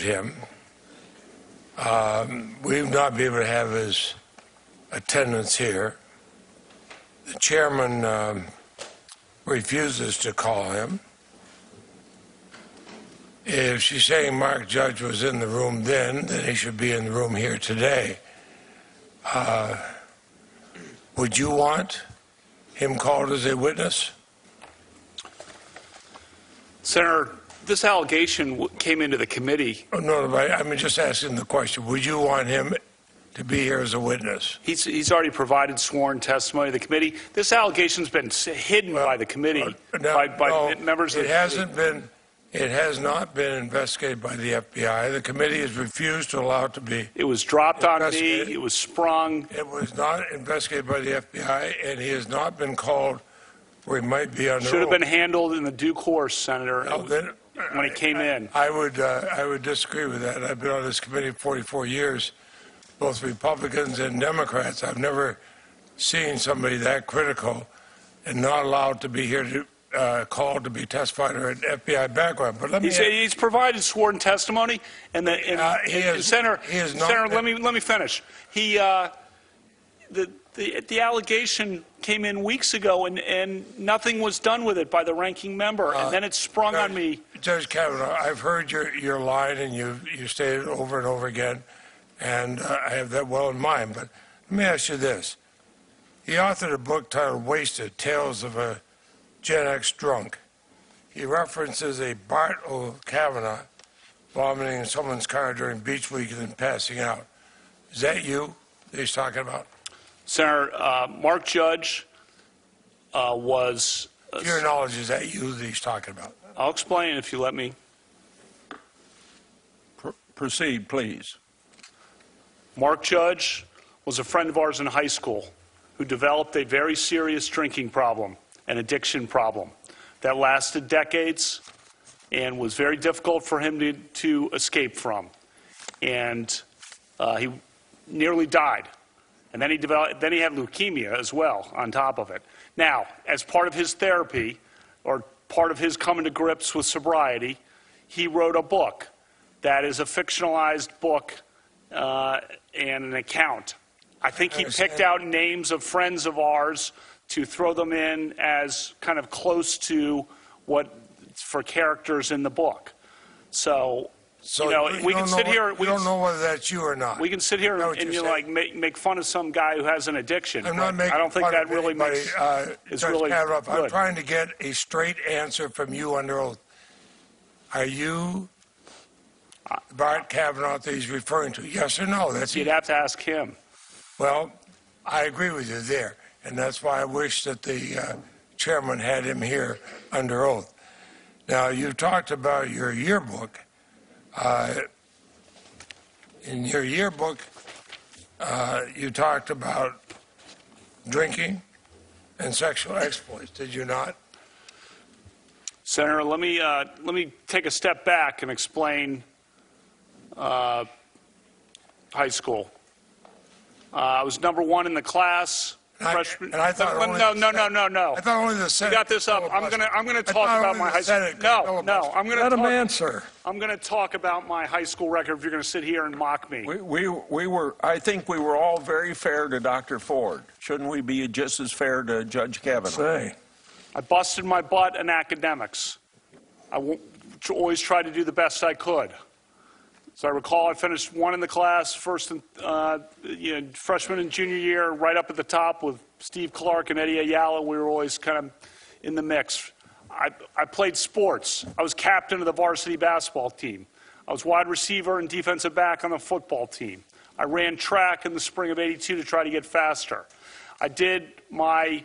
him. We would not be able to have his attendance here. The chairman refuses to call him. If she's saying Mark Judge was in the room then he should be in the room here today. Would you want him called as a witness? Senator, this allegation came into the committee. Oh, no, I'm just asking the question. Would you want him to be here as a witness? He's already provided sworn testimony to the committee. This allegation's been hidden by the committee, by members of the committee. It has not been investigated by the FBI. The committee has refused to allow it to be. It was dropped on me. It was sprung. It was not investigated by the FBI, and he has not been called where he might be under oath. Should have been handled in the due course, Senator, when it came in. I would disagree with that. I've been on this committee 44 years, both Republicans and Democrats. I've never seen somebody that critical and not allowed to be here to called to be testified or an FBI background. But he's provided sworn testimony, and Senator, let me finish. The allegation came in weeks ago, and nothing was done with it by the ranking member, and then it sprung on me. Judge Kavanaugh, I've heard your line, and you stated it over and over again, and I have that well in mind. But let me ask you this: he authored a book titled "Wasted: Tales of a Gen X Drunk." He references a Bart Kavanaugh vomiting in someone's car during beach week and then passing out. Is that you that he's talking about? Senator, Mark Judge was... To your knowledge, is that you that he's talking about? I'll explain if you let me. Proceed, please. Mark Judge was a friend of ours in high school who developed a very serious drinking problem, an addiction problem that lasted decades and was very difficult for him to escape from. And he nearly died. And then he had leukemia as well on top of it. Now, as part of his therapy, or part of his coming to grips with sobriety, he wrote a book that is a fictionalized book and an account. I think he picked out names of friends of ours to throw them in as kind of close to what for characters in the book. So you know, we can sit here. We don't know whether that's you or not. We can sit here and make fun of some guy who has an addiction. I'm not making I don't think fun that of really anybody, is Judge really Kavanaugh, good. I'm trying to get a straight answer from you under oath. Are you Bart Kavanaugh that he's referring to? Yes or no? You'd have to ask him. Well, I agree with you there, and that's why I wish that the chairman had him here under oath. Now, you talked about your yearbook. In your yearbook, you talked about drinking and sexual exploits. Did you not? Senator, let me take a step back and explain high school. I was #1 in the class. Freshman. And I thought no. I thought only the Senate. You got this up. I'm gonna talk about my high school. No. I'm gonna let him answer. I'm gonna talk about my high school record. If you're gonna sit here and mock me, I think we were all very fair to Dr. Ford. Shouldn't we be just as fair to Judge Kavanaugh? I busted my butt in academics. I always tried to do the best I could. So I recall I finished 1 in the class, first and freshman and junior year, right up at the top with Steve Clark and Eddie Ayala. We were always kind of in the mix. I played sports. I was captain of the varsity basketball team. I was wide receiver and defensive back on the football team. I ran track in the spring of '82 to try to get faster. I did my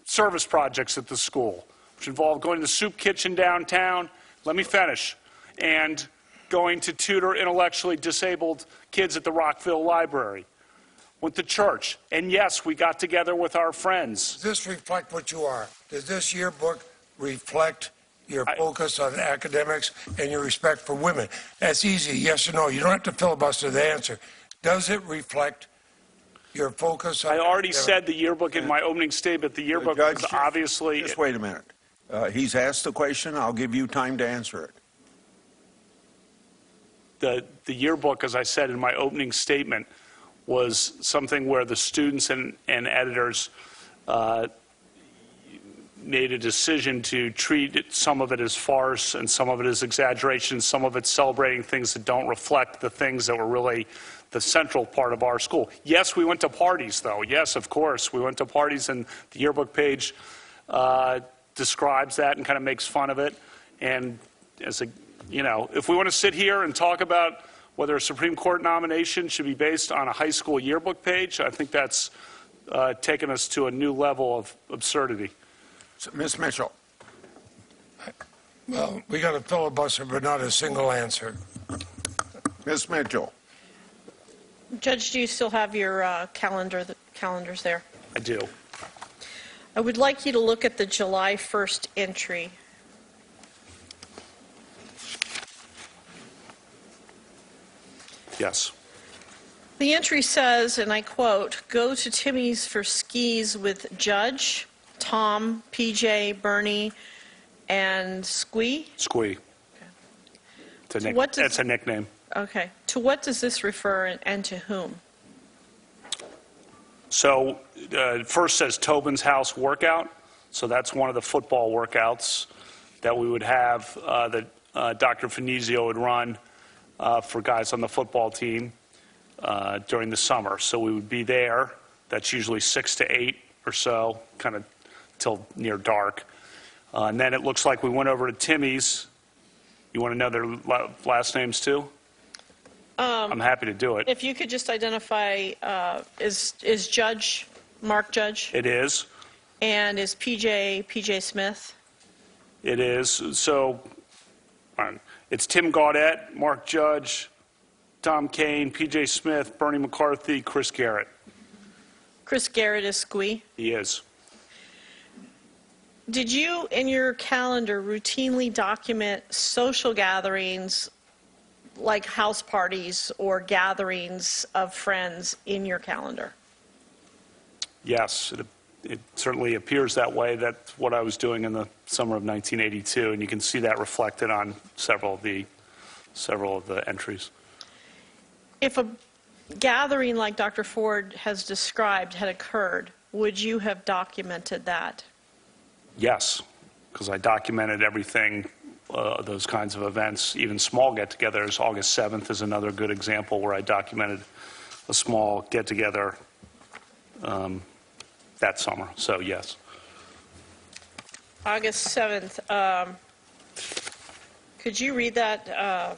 service projects at the school, which involved going to the soup kitchen downtown. Let me finish. And going to tutor intellectually disabled kids at the Rockville Library. Went to church. And yes, we got together with our friends. Does this reflect what you are? Does this yearbook reflect your focus on academics and your respect for women? That's easy, yes or no. You don't have to filibuster the answer. Does it reflect your focus on I already said the yearbook in my opening statement. The yearbook was obviously... Just wait a minute. He's asked the question. I'll give you time to answer it. the yearbook, as I said in my opening statement, was something where the students and editors made a decision to treat some of it as farce and some of it as exaggeration, some of it celebrating things that don't reflect the things that were really the central part of our school. Yes, we went to parties, though. Yes, of course, we went to parties, and the yearbook page describes that and kind of makes fun of it. And as a, you know, if we want to sit here and talk about whether a Supreme Court nomination should be based on a high school yearbook page, I think that's taken us to a new level of absurdity. So, Ms. Mitchell. Well, we got a filibuster, but not a single answer. Ms. Mitchell. Judge, do you still have your calendars there? I do. I would like you to look at the July 1st entry. Yes. The entry says, and I quote, "Go to Timmy's for skis with Judge, Tom, PJ, Bernie, and Squee." Squee. Okay. That's a nickname. Okay. To what does this refer and to whom? So first says Tobin's House workout. So that's one of the football workouts that we would have that Dr. Finizio would run for guys on the football team during the summer. So we would be there. That's usually 6 to 8 or so, kind of till near dark. And then it looks like we went over to Timmy's. You want to know their last names too? I'm happy to do it. If you could just identify, is Judge Mark Judge? It is. And is PJ Smith? It is. So it's Tim Gaudette, Mark Judge, Tom Kane, PJ Smith, Bernie McCarthy, Chris Garrett. Chris Garrett is Squee? He is. Did you, in your calendar, routinely document social gatherings like house parties or gatherings of friends in your calendar? Yes, it certainly appears that way. That's what I was doing in the summer of 1982, and you can see that reflected on several of the entries. If a gathering like Dr. Ford has described had occurred, would you have documented that? Yes, because I documented everything, those kinds of events, even small get-togethers. August 7th is another good example where I documented a small get-together that summer. So, yes. August 7th. Could you read that? I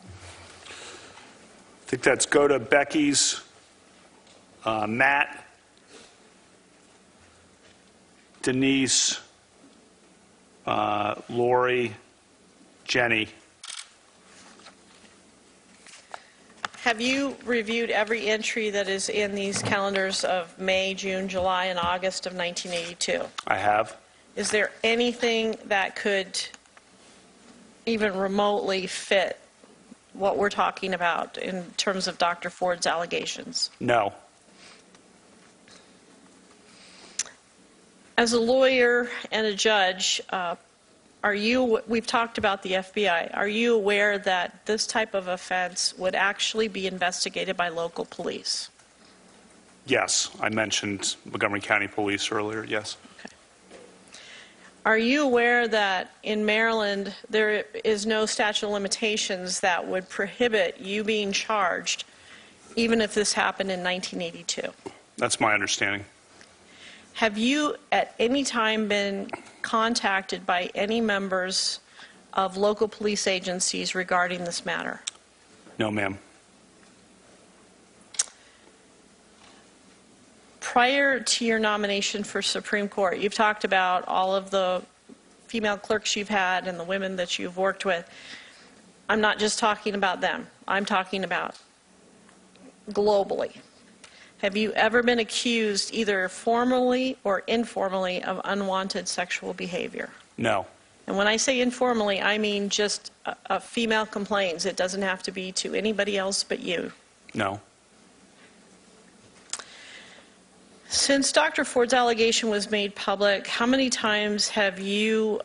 think that's go to Becky's, Matt, Denise, Lori, Jenny. Have you reviewed every entry that is in these calendars of May, June, July, and August of 1982? I have. Is there anything that could even remotely fit what we're talking about in terms of Dr. Ford's allegations? No. As a lawyer and a judge, we've talked about the FBI. Are you aware that this type of offense would actually be investigated by local police? Yes, I mentioned Montgomery County Police earlier, yes. Okay. Are you aware that in Maryland there is no statute of limitations that would prohibit you being charged even if this happened in 1982? That's my understanding. Have you at any time been contacted by any members of local police agencies regarding this matter? No, ma'am. Prior to your nomination for Supreme Court, you've talked about all of the female clerks you've had and the women that you've worked with. I'm not just talking about them. I'm talking about globally. Have you ever been accused, either formally or informally, of unwanted sexual behavior? No. And when I say informally, I mean just a female complains. It doesn't have to be to anybody else but you. No. Since Dr. Ford's allegation was made public, how many times have you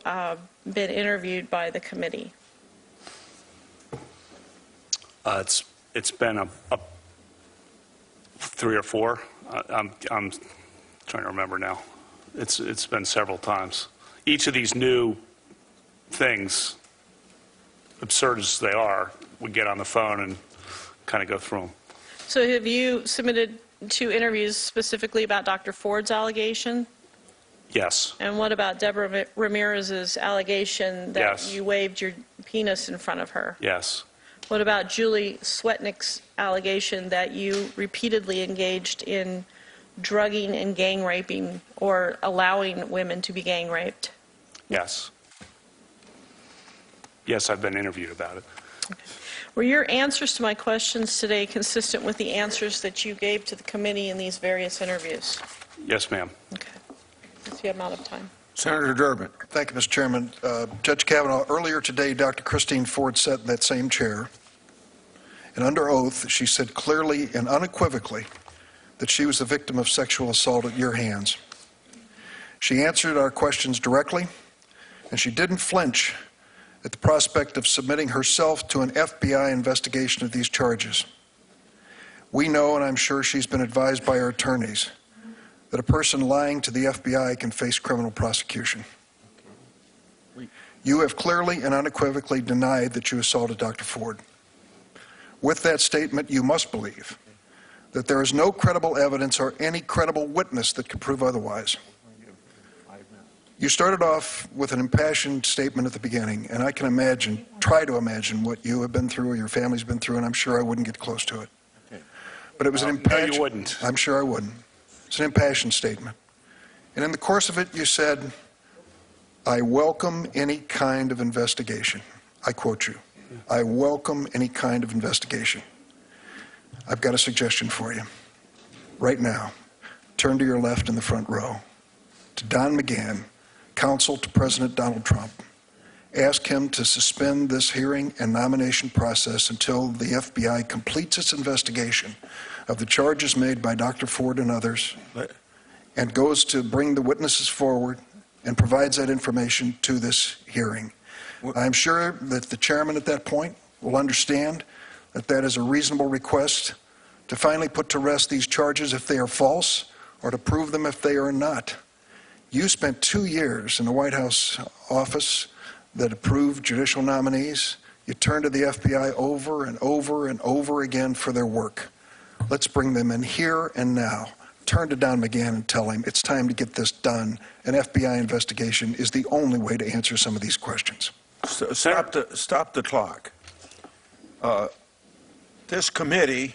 been interviewed by the committee? It's It's been a 3 or 4. I'm trying to remember now. It's been several times. Each of these new things, absurd as they are, we get on the phone and kind of go through them. So have you submitted 2 interviews specifically about Dr. Ford's allegation? Yes. And what about Deborah Ramirez's allegation that Yes. you waved your penis in front of her? Yes. What about Julie Swetnick's allegation that you repeatedly engaged in drugging and gang raping or allowing women to be gang raped? Yes. Yes, I've been interviewed about it. Were your answers to my questions today consistent with the answers that you gave to the committee in these various interviews? Yes, ma'am. Okay. Let's see, I'm out of time. Senator Durbin. Thank you, Mr. Chairman. Judge Kavanaugh, earlier today, Dr. Christine Ford sat in that same chair, and under oath, she said clearly and unequivocally that she was the victim of sexual assault at your hands. She answered our questions directly, and she didn't flinch at the prospect of submitting herself to an FBI investigation of these charges. We know, and I'm sure she's been advised by our attorneys, that a person lying to the FBI can face criminal prosecution. You have clearly and unequivocally denied that you assaulted Dr. Ford. With that statement, you must believe that there is no credible evidence or any credible witness that could prove otherwise. You started off with an impassioned statement at the beginning, and I can imagine, try to imagine what you have been through or your family's been through, and I'm sure I wouldn't get close to it. But it was an impassioned... No, you wouldn't. I'm sure I wouldn't. It's an impassioned statement. And in the course of it, you said, I welcome any kind of investigation. I quote you. I welcome any kind of investigation. I've got a suggestion for you. Right now, turn to your left in the front row, to Don McGahn, counsel to President Donald Trump. Ask him to suspend this hearing and nomination process until the FBI completes its investigation of the charges made by Dr. Ford and others and goes to bring the witnesses forward and provides that information to this hearing. I'm sure that the chairman at that point will understand that that is a reasonable request to finally put to rest these charges if they are false or to prove them if they are not. You spent 2 years in the White House office that approved judicial nominees. You turned to the FBI over and over and over again for their work. Let's bring them in here and now. Turn to Don McGahn and tell him it's time to get this done. An FBI investigation is the only way to answer some of these questions. Stop the clock. This committee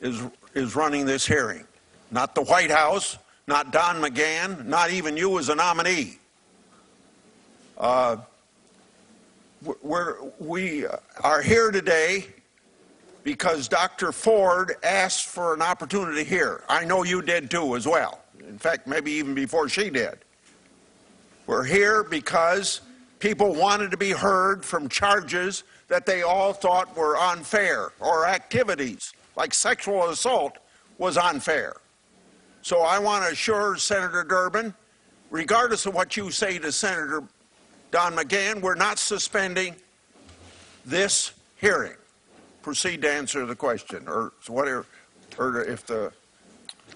is running this hearing, not the White House, not Don McGahn, not even you as a nominee. We are here today because Dr. Ford asked for an opportunity here. I know you did too as well. In fact, maybe even before she did. We're here because people wanted to be heard from charges that they all thought were unfair, or activities like sexual assault was unfair. So I want to assure Senator Durbin, regardless of what you say to Senator Don McGahn, we're not suspending this hearing. Proceed to answer the question, or whatever, or if the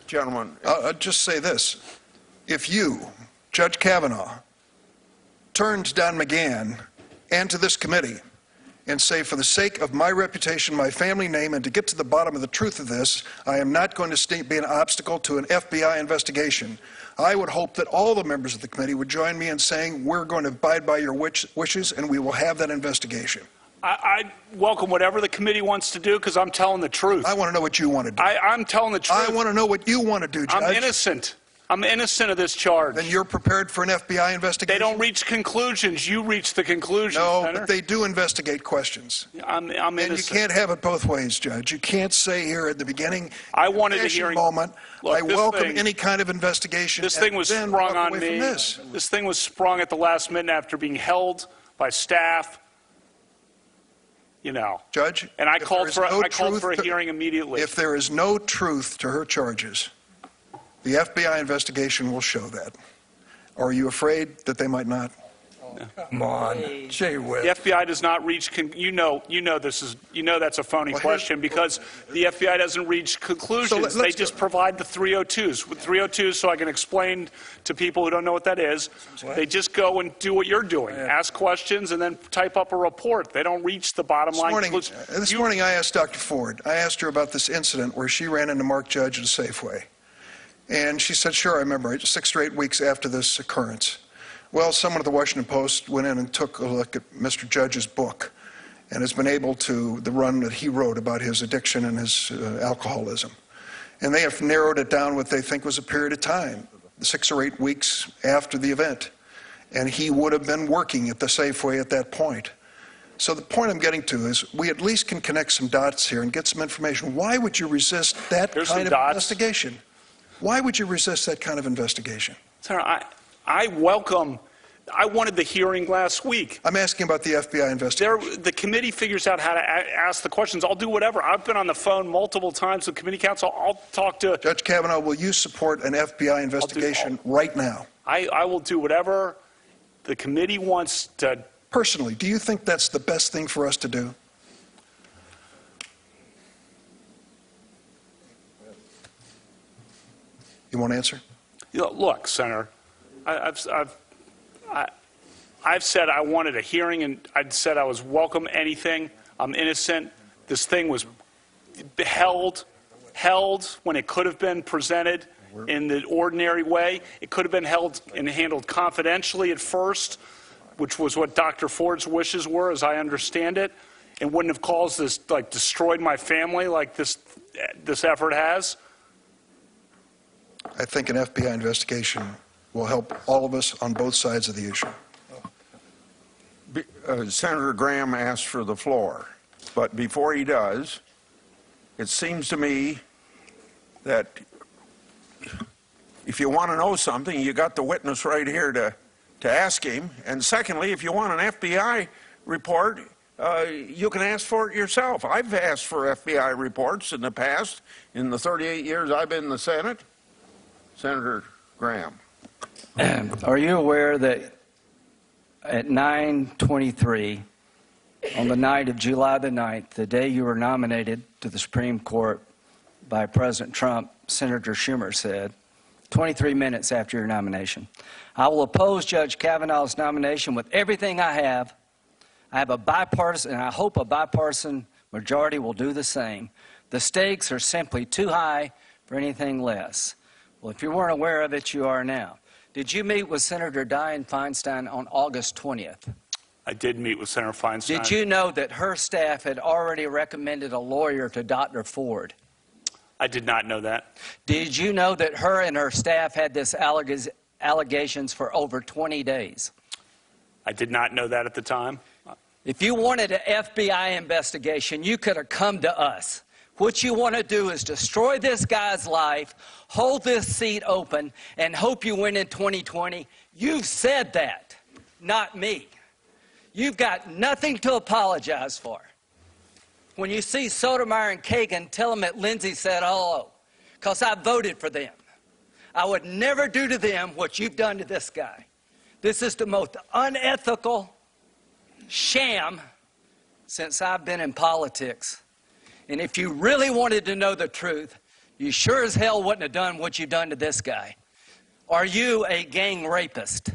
gentleman... I'll just say this. If you, Judge Kavanaugh, turn to Don McGahn and to this committee and say, for the sake of my reputation, my family name, and to get to the bottom of the truth of this, I am not going to be an obstacle to an FBI investigation, I would hope that all the members of the committee would join me in saying we're going to abide by your wishes and we will have that investigation. I welcome whatever the committee wants to do because I'm telling the truth. I want to know what you want to do. I'm telling the truth. I want to know what you want to do, Judge. I'm innocent. I'm innocent of this charge. Then you're prepared for an FBI investigation? They don't reach conclusions. You reach the conclusion, No, Senator. but they do investigate questions. I'm innocent. And you can't have it both ways, Judge. You can't say here at the beginning, I wanted a passion hearing. moment, Look, I this welcome thing- any kind of investigation. This and thing was then sprung walk on away from me. This thing was sprung at the last minute after being held by staff. You know. Judge, And I if called there is for no I called for a truth to- hearing immediately. If there is no truth to her charges, the FBI investigation will show that. Are you afraid that they might not? Come on, gee whiz. The FBI does not reach, that's a phony question because the FBI doesn't reach conclusions. They just provide the 302s. With 302s, so I can explain to people who don't know what that is, they just go and do what you're doing. Ask questions and then type up a report. They don't reach the bottom line conclusion. This morning I asked Dr. Ford, I asked her about this incident where she ran into Mark Judge at a Safeway. And she said, sure, I remember it, 6 or 8 weeks after this occurrence. Well, someone at the Washington Post went in and took a look at Mr. Judge's book and has been able to, the run that he wrote about his addiction and his alcoholism. And they have narrowed it down what they think was a period of time, 6 or 8 weeks after the event. And he would have been working at the Safeway at that point. So the point I'm getting to is we at least can connect some dots here and get some information. Why would you resist that kind of investigation? Why would you resist that kind of investigation? Senator, I wanted the hearing last week. I'm asking about the FBI investigation. The committee figures out how to ask the questions. I'll do whatever. I've been on the phone multiple times with committee counsel. I'll talk to... Judge Kavanaugh, will you support an FBI investigation right now? I will do whatever the committee wants to... Personally, do you think that's the best thing for us to do? You want to answer? Look, Senator, I've said I wanted a hearing, and I'd said I was welcome anything. I'm innocent. This thing was held when it could have been presented in the ordinary way. It could have been held and handled confidentially at first, which was what Dr. Ford's wishes were, as I understand it, and wouldn't have caused this, like, destroyed my family like this effort has. I think an FBI investigation will help all of us on both sides of the issue. Senator Graham asked for the floor, but before he does, it seems to me that if you want to know something, you got the witness right here to ask him. And secondly, if you want an FBI report, you can ask for it yourself. I've asked for FBI reports in the past, in the 38 years I've been in the Senate. Senator Graham. Are you aware that at 9:23 on the night of July the 9th, the day you were nominated to the Supreme Court by President Trump, Senator Schumer said, 23 minutes after your nomination, I will oppose Judge Kavanaugh's nomination with everything I have. I have a bipartisan, and I hope a bipartisan majority will do the same. The stakes are simply too high for anything less. Well, if you weren't aware of it, you are now. Did you meet with Senator Dianne Feinstein on August 20th? I did meet with Senator Feinstein. Did you know that her staff had already recommended a lawyer to Dr. Ford? I did not know that. Did you know that her and her staff had this allegations for over 20 days? I did not know that at the time. If you wanted an FBI investigation, you could have come to us. What you want to do is destroy this guy's life, hold this seat open, and hope you win in 2020. You've said that, not me. You've got nothing to apologize for. When you see Sotomayor and Kagan, tell them that Lindsay said hello, because I voted for them. I would never do to them what you've done to this guy. This is the most unethical sham since I've been in politics. And if you really wanted to know the truth, you sure as hell wouldn't have done what you've done to this guy. Are you a gang rapist?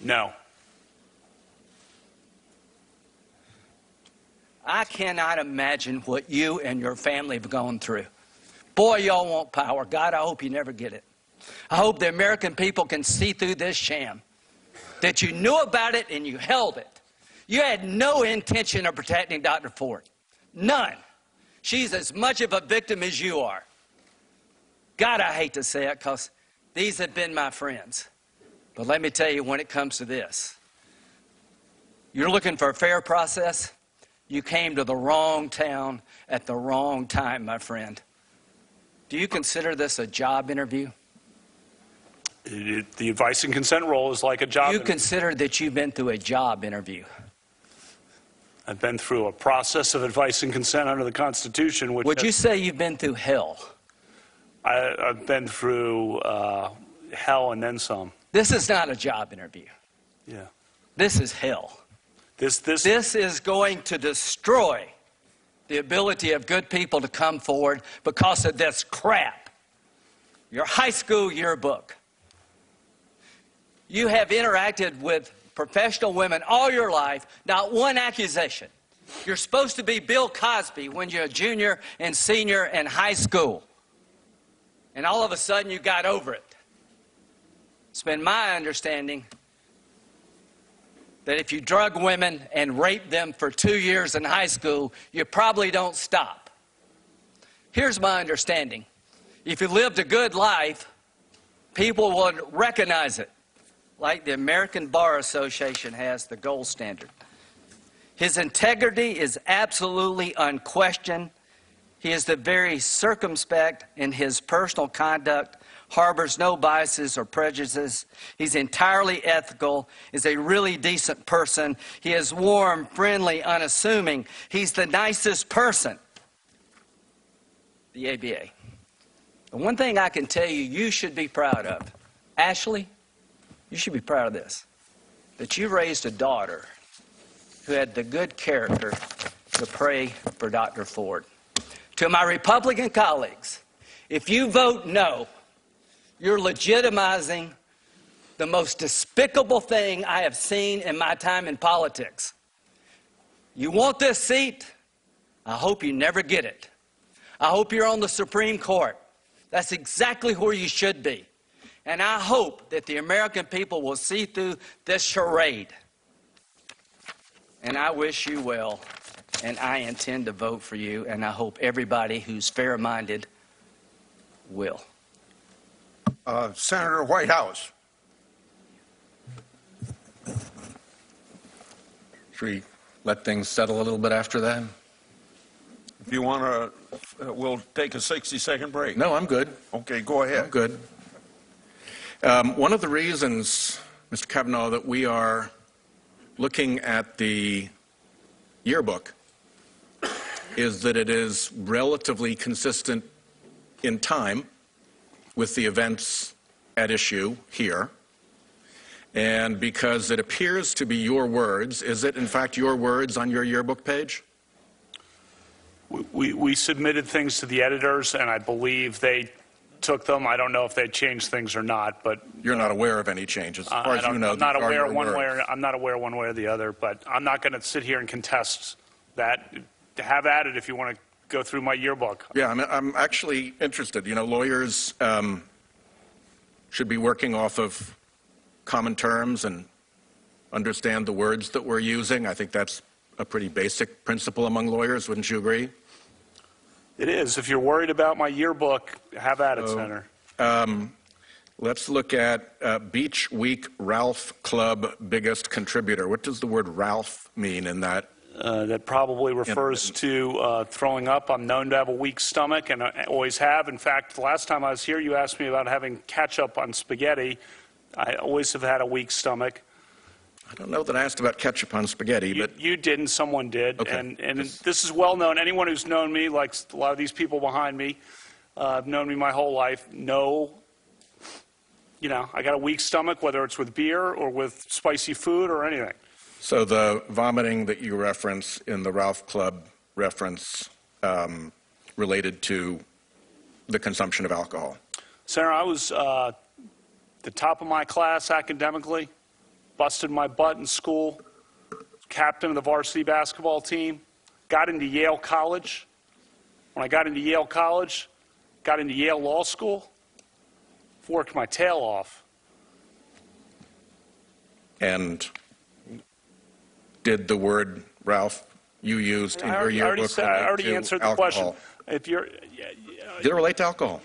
No. I cannot imagine what you and your family have gone through. Boy, y'all want power. God, I hope you never get it. I hope the American people can see through this sham, that you knew about it and you held it. You had no intention of protecting Dr. Ford. None. She's as much of a victim as you are. God, I hate to say it because these have been my friends. But let me tell you, when it comes to this, you're looking for a fair process. You came to the wrong town at the wrong time, my friend. Do you consider this a job interview? The advice and consent role is like a job interview. You consider that you've been through a job interview? I've been through a process of advice and consent under the Constitution. Which Would you say you've been through hell? I've been through hell and then some. This is not a job interview. Yeah. This is hell. This This is going to destroy the ability of good people to come forward because of this crap. Your high school yearbook. You have interacted with professional women all your life, not one accusation. You're supposed to be Bill Cosby when you're a junior and senior in high school. And all of a sudden you got over it. It's been my understanding that if you drug women and rape them for 2 years in high school, you probably don't stop. Here's my understanding. If you lived a good life, people would recognize it, like the American Bar Association has the gold standard. His integrity is absolutely unquestioned. He is the very circumspect in his personal conduct, harbors no biases or prejudices. He's entirely ethical, is a really decent person. He is warm, friendly, unassuming. He's the nicest person. The ABA. The one thing I can tell you, you should be proud of. Ashley, you should be proud of this. That you raised a daughter who had the good character to pray for Dr. Ford. To my Republican colleagues, if you vote no, you're legitimizing the most despicable thing I have seen in my time in politics. You want this seat? I hope you never get it. I hope you're on the Supreme Court. That's exactly where you should be. And I hope that the American people will see through this charade. And I wish you well, and I intend to vote for you, and I hope everybody who's fair-minded will. Senator Whitehouse. Should we let things settle a little bit after that? If you want to, we'll take a 60-second break. No, I'm good. Okay, go ahead. I'm good. One of the reasons, Mr. Kavanaugh, that we are looking at the yearbook is that it is relatively consistent in time with the events at issue here. And because it appears to be your words, is it in fact your words on your yearbook page? we submitted things to the editors, and I believe they took them. I don't know if they changed things or not, but You're not aware of any changes, as far as you know. I'm not these are aware your one way words. or I'm not aware one way or the other. But I'm not going to sit here and contest that. Have at it if you want to go through my yearbook. Yeah, I'm actually interested. You know, lawyers should be working off of common terms and understand the words that we're using. I think that's a pretty basic principle among lawyers. Wouldn't you agree? It is. If you're worried about my yearbook, have at it, Senator. Let's look at Beach Week Ralph Club biggest contributor. What does the word Ralph mean in that? That probably refers to throwing up. I'm known to have a weak stomach, and I always have. In fact, the last time I was here, you asked me about having ketchup on spaghetti. I always have had a weak stomach. I don't know that I asked about ketchup on spaghetti, but You didn't, someone did. Okay. And this is well known. Anyone who's known me, like a lot of these people behind me, have known me my whole life, know, you know, I got a weak stomach, whether it's with beer or with spicy food or anything. so the vomiting that you reference in the Ralph Club reference related to the consumption of alcohol. Senator, I was the top of my class academically, busted my butt in school, captain of the varsity basketball team, got into Yale College. When I got into Yale College, got into Yale Law School, worked my tail off. And did the word Ralph you used in your yearbook I already relate to answered the alcohol? question. If you're, Did it relate to alcohol?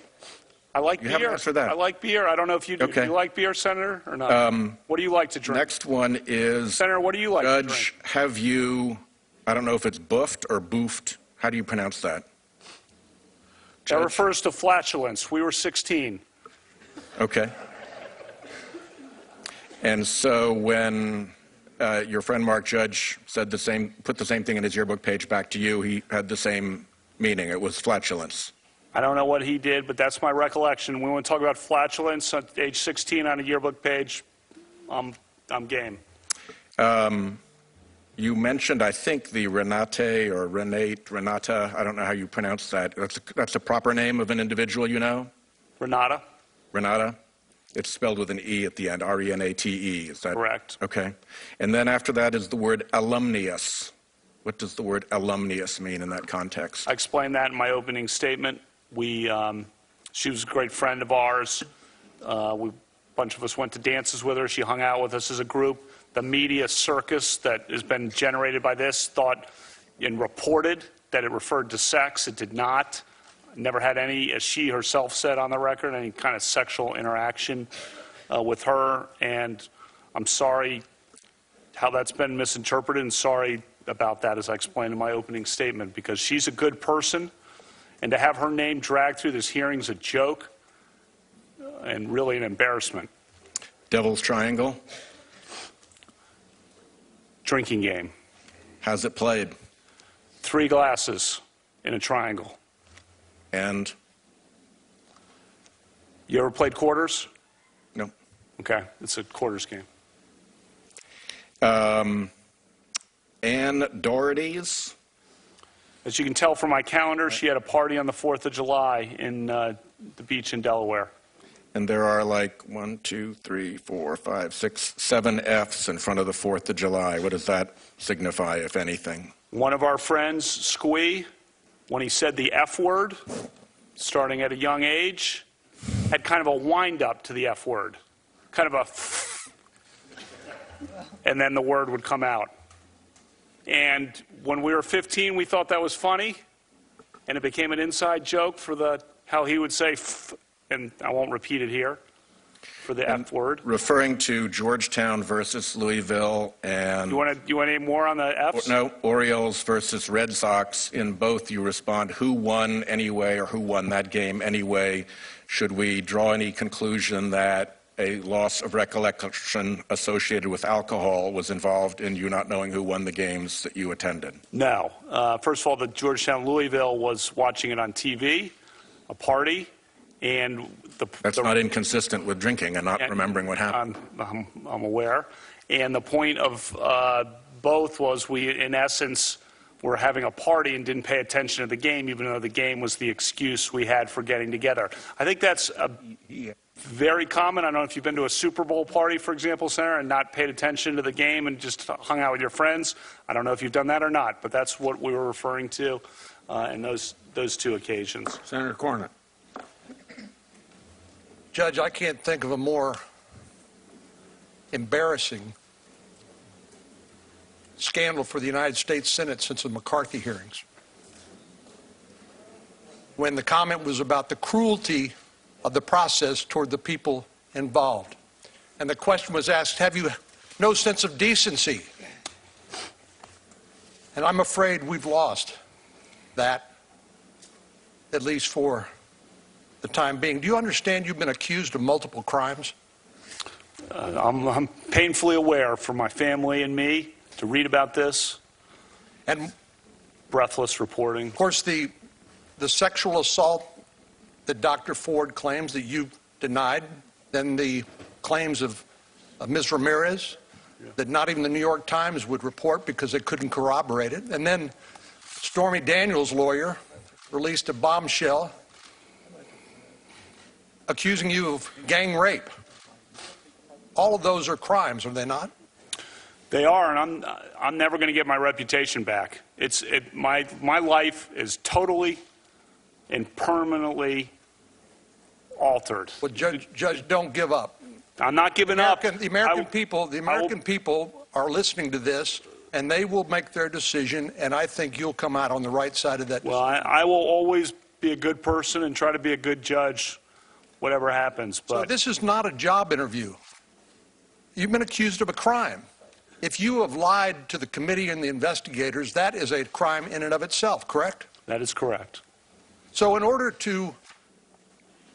I like You beer. haven't answered that. I like beer. I don't know if you do. Okay. Do you like beer, Senator, or not? What do you like to drink? Next one is, Senator, what do you like to drink? Judge, have you, I don't know if it's boofed or boofed. How do you pronounce that? That Judge? refers to flatulence. We were 16. Okay. And so when your friend Mark Judge said the same, put the same thing in his yearbook page back to you, he had the same meaning. It was flatulence. I don't know what he did, but that's my recollection. We want to talk about flatulence at age 16 on a yearbook page. I'm game. You mentioned, I think, the Renata, I don't know how you pronounce that. That's a proper name of an individual you know? Renata? Renata? It's spelled with an E at the end, R-E-N-A-T-E. Is that Correct. Okay. And then after that is the word alumnius. What does the word alumnius mean in that context? I explained that in my opening statement. She was a great friend of ours. A bunch of us went to dances with her. She hung out with us as a group. The media circus that has been generated by this thought and reported that it referred to sex. It did not. Never had any, as she herself said on the record, any kind of sexual interaction with her. And I'm sorry how that's been misinterpreted, and sorry about that, as I explained in my opening statement, because she's a good person. And to have her name dragged through this hearing is a joke and really an embarrassment. Devil's Triangle? Drinking game. How's it played? 3 glasses in a triangle. And? You ever played quarters? No. Okay, it's a quarters game. Ann Doherty's? As you can tell from my calendar, she had a party on the 4th of July in the beach in Delaware. And there are like 1, 2, 3, 4, 5, 6, 7 F's in front of the 4th of July. What does that signify, if anything? One of our friends, Squee, when he said the F word, starting at a young age, had kind of a wind-up to the F word. Kind of a and then the word would come out. And when we were 15, we thought that was funny, and it became an inside joke for how he would say and I won't repeat it here, for the F word. Referring to Georgetown versus Louisville and... You want to name more on the Fs? No, Orioles versus Red Sox. In both, you respond, who won anyway, or who won that game anyway? Should we draw any conclusion that a loss of recollection associated with alcohol was involved in you not knowing who won the games that you attended? No. First of all, the Georgetown-Louisville was watching it on TV, a party. And That's not inconsistent with drinking and not remembering what happened. I'm aware. And the point of both was we, in essence, were having a party and didn't pay attention to the game, even though the game was the excuse we had for getting together. I think that's very common. I don't know if you've been to a Super Bowl party, for example, Senator, and not paid attention to the game and just hung out with your friends. I don't know if you've done that or not, but that's what we were referring to in those 2 occasions. Senator Cornyn. Judge, I can't think of a more embarrassing scandal for the United States Senate since the McCarthy hearings, when the comment was about the cruelty of the process toward the people involved. And the question was asked, have you no sense of decency? And I'm afraid we've lost that, at least for the time being. Do you understand you've been accused of multiple crimes? I'm painfully aware for my family and me to read about this. And breathless reporting. of course, the sexual assault that Dr. Ford claims that you denied, then the claims of Ms. Ramirez that not even the New York Times would report because they couldn't corroborate it. And then Stormy Daniels' lawyer released a bombshell accusing you of gang rape. All of those are crimes, are they not? They are, and I'm never going to get my reputation back. My life is totally and permanently altered. Well, Judge, don't give up. I'm not giving up. The American people are listening to this, and they will make their decision, and I think you'll come out on the right side of that decision. Well, I will always be a good person and try to be a good judge, whatever happens. But So this is not a job interview. You've been accused of a crime. If you have lied to the committee and the investigators, that is a crime in and of itself, correct? that is correct. So in order to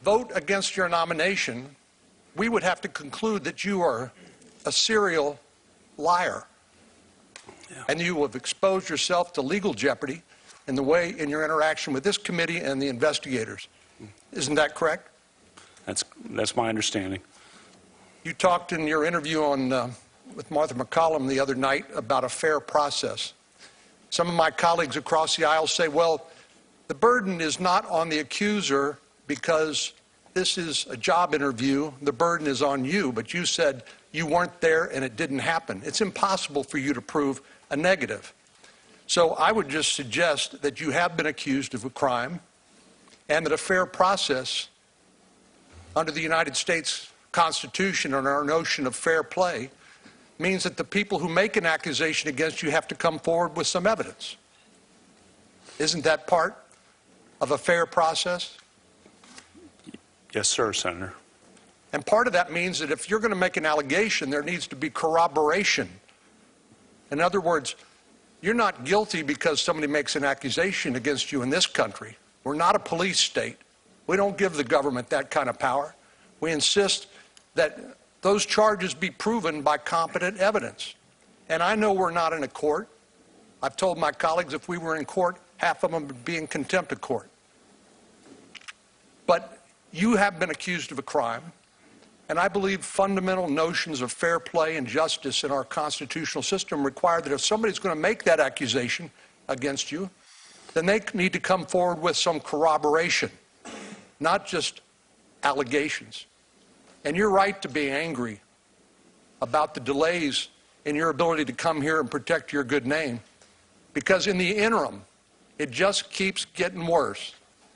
vote against your nomination, we would have to conclude that you are a serial liar. Yeah. And you have exposed yourself to legal jeopardy in your interaction with this committee and the investigators. Isn't that correct? That's my understanding. You talked in your interview on with Martha McCollum the other night about a fair process. Some of my colleagues across the aisle say, well, the burden is not on the accuser because this is a job interview. The burden is on you, but you said you weren't there and it didn't happen. It's impossible for you to prove a negative. So I would just suggest that you have been accused of a crime and that a fair process under the United States Constitution and our notion of fair play means that the people who make an accusation against you have to come forward with some evidence. Isn't that part of a fair process? Yes, sir, Senator. And part of that means that if you're going to make an allegation, there needs to be corroboration. In other words, you're not guilty because somebody makes an accusation against you in this country. We're not a police state. We don't give the government that kind of power. We insist that those charges be proven by competent evidence. And I know we're not in a court. I've told my colleagues if we were in court, half of them would be in contempt of court. But you have been accused of a crime, and I believe fundamental notions of fair play and justice in our constitutional system require that if somebody's going to make that accusation against you, then they need to come forward with some corroboration, not just allegations. And you're right to be angry about the delays in your ability to come here and protect your good name, because in the interim, it just keeps getting worse.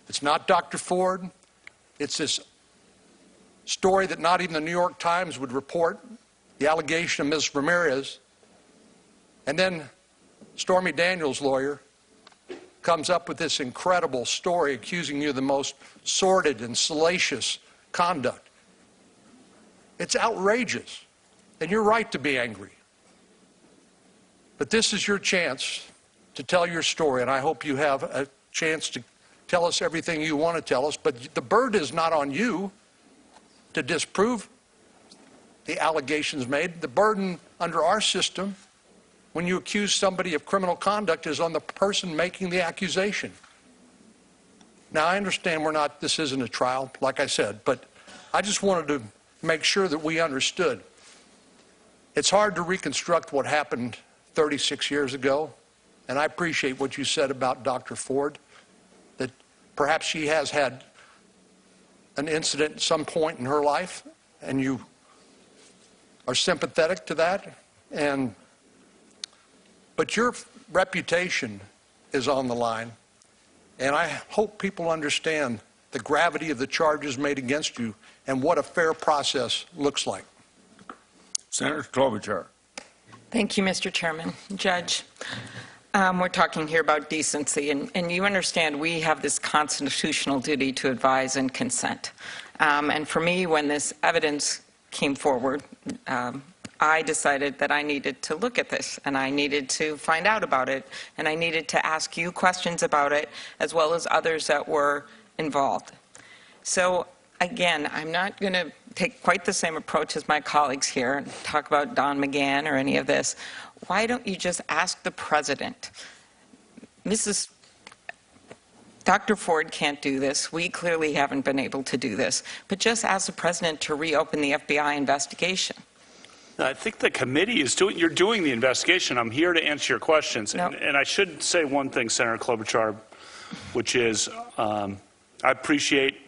It's not Dr. Ford. It's this story that not even the New York Times would report, the allegation of Ms. Ramirez. And then Stormy Daniels' lawyer comes up with this incredible story accusing you of the most sordid and salacious conduct. It's outrageous, and you're right to be angry. But this is your chance to tell your story, and I hope you have a chance to tell us everything you want to tell us, but the burden is not on you to disprove the allegations made. The burden under our system, when you accuse somebody of criminal conduct, is on the person making the accusation. Now, I understand this isn't a trial, like I said, but I just wanted to make sure that we understood. It's hard to reconstruct what happened 36 years ago, and I appreciate what you said about Dr. Ford, that perhaps she has had an incident at some point in her life, and you are sympathetic to that. But your reputation is on the line, and I hope people understand the gravity of the charges made against you and what a fair process looks like. Senator Klobuchar. Thank you, Mr. Chairman. Judge, we're talking here about decency, and you understand we have this constitutional duty to advise and consent. And for me, when this evidence came forward, I decided that I needed to look at this, and I needed to find out about it, and I needed to ask you questions about it, as well as others that were involved. So again, I'm not going to take quite the same approach as my colleagues here and talk about Don McGahn or any of this. Why don't you just ask the president? Dr. Ford can't do this. We clearly haven't been able to do this. But just ask the president to reopen the FBI investigation. I think the committee is you're doing the investigation. I'm here to answer your questions. No. And I should say one thing, Senator Klobuchar, which is I appreciate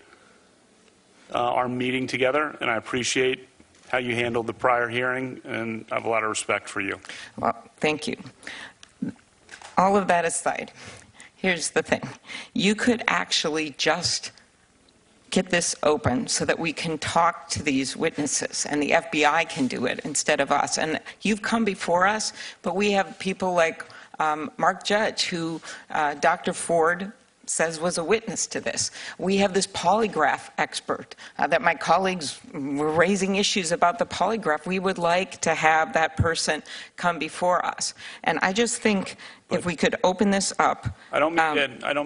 our meeting together, and I appreciate how you handled the prior hearing, and I have a lot of respect for you. Well, thank you. All of that aside, here's the thing. You could actually just get this open so that we can talk to these witnesses, and the FBI can do it instead of us. And you've come before us, but we have people like Mark Judge, who Dr. Ford says was a witness to this. We have this polygraph expert that my colleagues were raising issues about the polygraph. We would like to have that person come before us. And I just think if we could open this up. I don't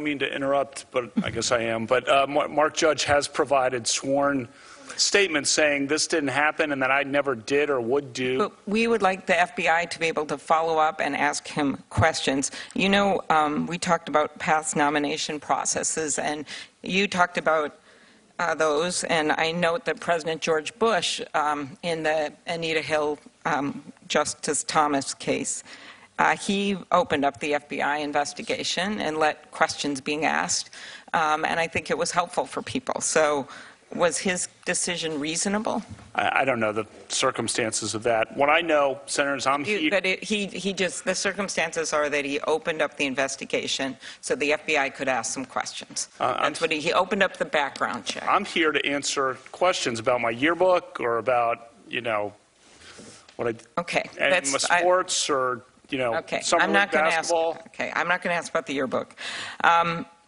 mean to interrupt, but I guess I am. But Mark Judge has provided sworn statements saying this didn't happen and that I never did or would do. But we would like the FBI to be able to follow up and ask him questions. You know, we talked about past nomination processes, and you talked about those, and I note that President George Bush, in the Anita Hill Justice Thomas case, he opened up the FBI investigation and let questions being asked, and I think it was helpful for people. So was his decision reasonable? I don't know the circumstances of that. What I know, Senators, I'm here. But the circumstances are that he opened up the investigation so the FBI could ask some questions. That's what he opened up the background check. I'm here to answer questions about my yearbook or about, what I Okay, and my sports or, okay. summer league basketball. I'm not going to ask about the yearbook.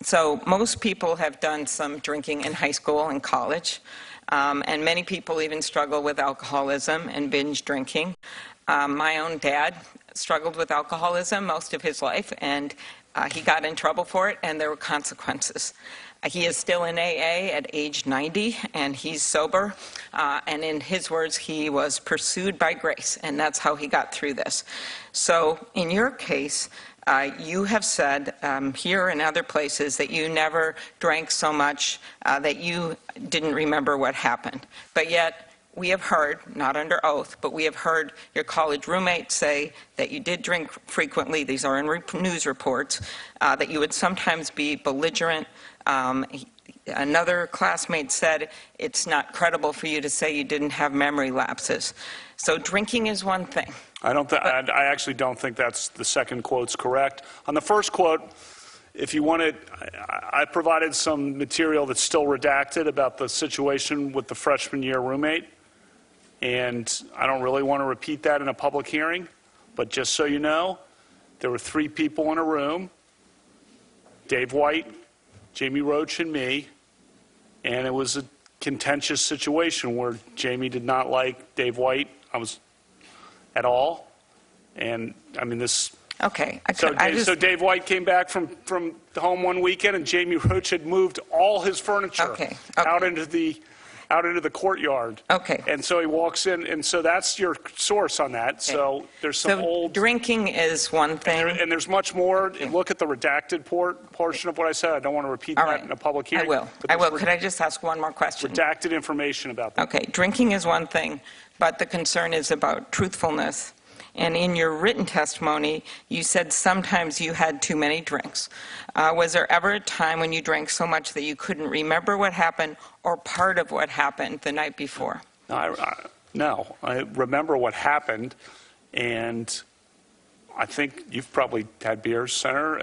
So most people have done some drinking in high school and college, and many people even struggle with alcoholism and binge drinking. My own dad struggled with alcoholism most of his life, and he got in trouble for it, and there were consequences. He is still in AA at age 90, and he's sober. And in his words, he was pursued by grace, and that's how he got through this. So in your case, you have said here and other places that you never drank so much that you didn't remember what happened. But yet, we have heard, not under oath, but we have heard your college roommates say that you did drink frequently. These are in news reports, that you would sometimes be belligerent. Another classmate said it's not credible for you to say you didn't have memory lapses. So drinking is one thing. I actually don't think that's the second quote's correct. On the first quote, if you wanted, I provided some material that's still redacted about the situation with the freshman year roommate. And I don't really want to repeat that in a public hearing, but just so you know, there were 3 people in a room, Dave White, Jamie Roach, and me, and it was a contentious situation where Jamie did not like Dave White at all. And I mean this. Okay. So Dave White came back from home one weekend, and Jamie Roach had moved all his furniture out into the courtyard. Okay. And so he walks in, and so that's your source on that. Okay. So there's some old. Drinking is one thing. And there's much more. Okay. Look at the redacted portion of what I said. I don't want to repeat that in a public hearing. I will. Could I just ask one more question? Redacted information about that. Okay. Drinking is one thing, but the concern is about truthfulness. And in your written testimony, you said sometimes you had too many drinks. Was there ever a time when you drank so much that you couldn't remember what happened or part of what happened the night before? No, I remember what happened, and I think you've probably had beers, Senator,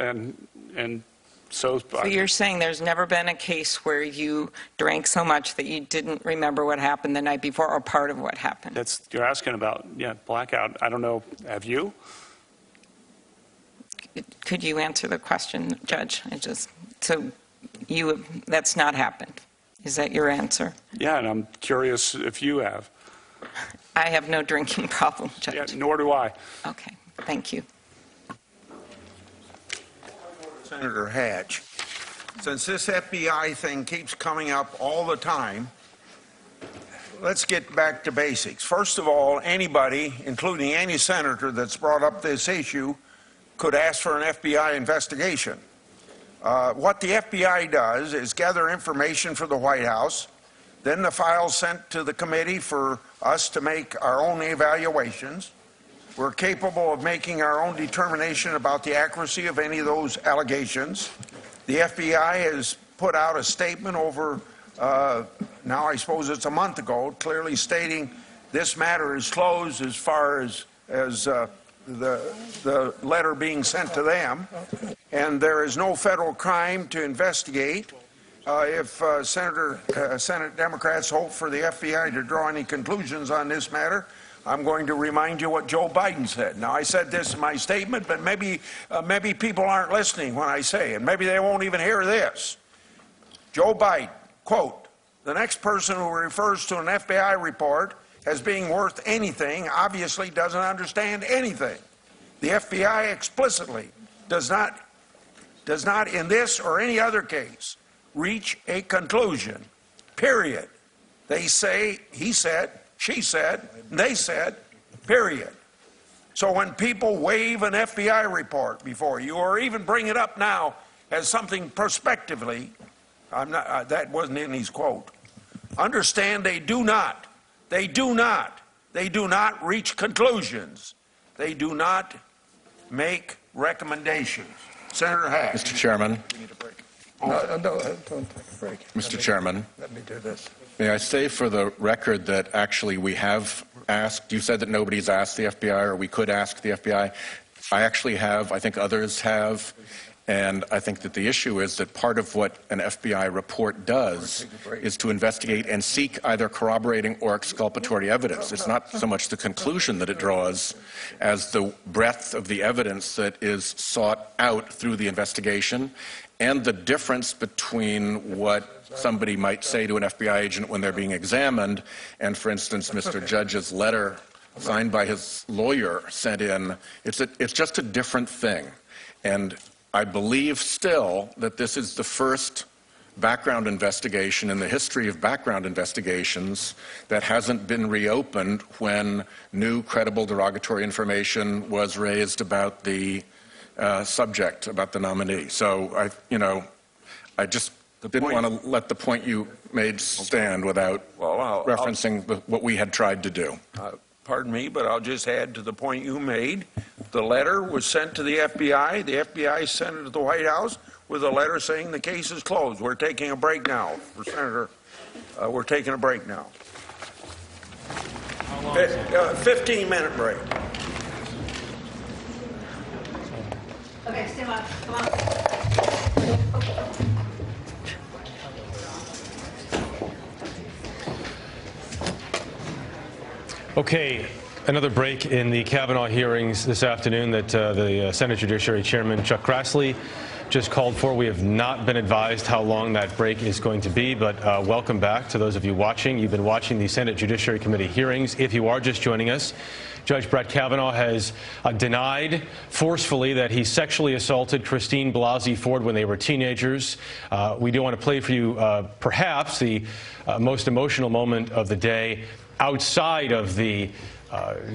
and so you're saying there's never been a case where you drank so much that you didn't remember what happened the night before or part of what happened? You're asking about, blackout. I don't know. Have you? Could you answer the question, Judge? That's not happened. Is that your answer? Yeah, and I'm curious if you have. I have no drinking problem, Judge. Yeah, nor do I. Okay, thank you. Senator Hatch, since this FBI thing keeps coming up all the time, let's get back to basics. First of all, anybody, including any senator that's brought up this issue, could ask for an FBI investigation. What the FBI does is gather information for the White House, then the file's sent to the committee for us to make our own evaluations. We're capable of making our own determination about the accuracy of any of those allegations. The FBI has put out a statement over, now I suppose it's a month ago, clearly stating this matter is closed as far as the letter being sent to them, and there is no federal crime to investigate. If Senate Democrats hope for the FBI to draw any conclusions on this matter, I'm going to remind you what Joe Biden said. Now, I said this in my statement, but maybe people aren't listening when I say it. Maybe they won't even hear this. Joe Biden, quote, "The next person who refers to an FBI report as being worth anything obviously doesn't understand anything. The FBI explicitly does not in this or any other case reach a conclusion, period. They say, he said, she said, they said, period." So when people wave an FBI report before you or even bring it up now as something prospectively, that wasn't in his quote, Understand they do not. They do not. They do not reach conclusions. They do not make recommendations. Senator Hack. Mr. Chairman. Don't take a break. Mr. Chairman. Let me do this. May I say for the record that actually we have asked, you said that nobody's asked the FBI or we could ask the FBI. I actually have, I think others have, and I think that the issue is that part of what an FBI report does is to investigate and seek either corroborating or exculpatory evidence. It's not so much the conclusion that it draws as the breadth of the evidence that is sought out through the investigation and the difference between what somebody might say to an FBI agent when they're being examined and, for instance, Mr. Judge's letter signed by his lawyer sent in. It's just a different thing. And I believe still that this is the first background investigation in the history of background investigations that hasn't been reopened when new credible derogatory information was raised about the subject, about the nominee. So I just didn't want to let the point you made stand without referencing what we had tried to do. Pardon me, but I'll just add to the point you made. The letter was sent to the FBI. The FBI sent it to the White House with a letter saying the case is closed. We're taking a break now. For Senator, we're taking a break now. 15-minute break. Okay, stand up. Come on. Okay, another break in the Kavanaugh hearings this afternoon that the Senate Judiciary Chairman Chuck Grassley just called for. We have not been advised how long that break is going to be, but welcome back to those of you watching. You've been watching the Senate Judiciary Committee hearings. If you are just joining us, Judge Brett Kavanaugh has denied forcefully that he sexually assaulted Christine Blasey Ford when they were teenagers. We do want to play for you perhaps the most emotional moment of the day outside of the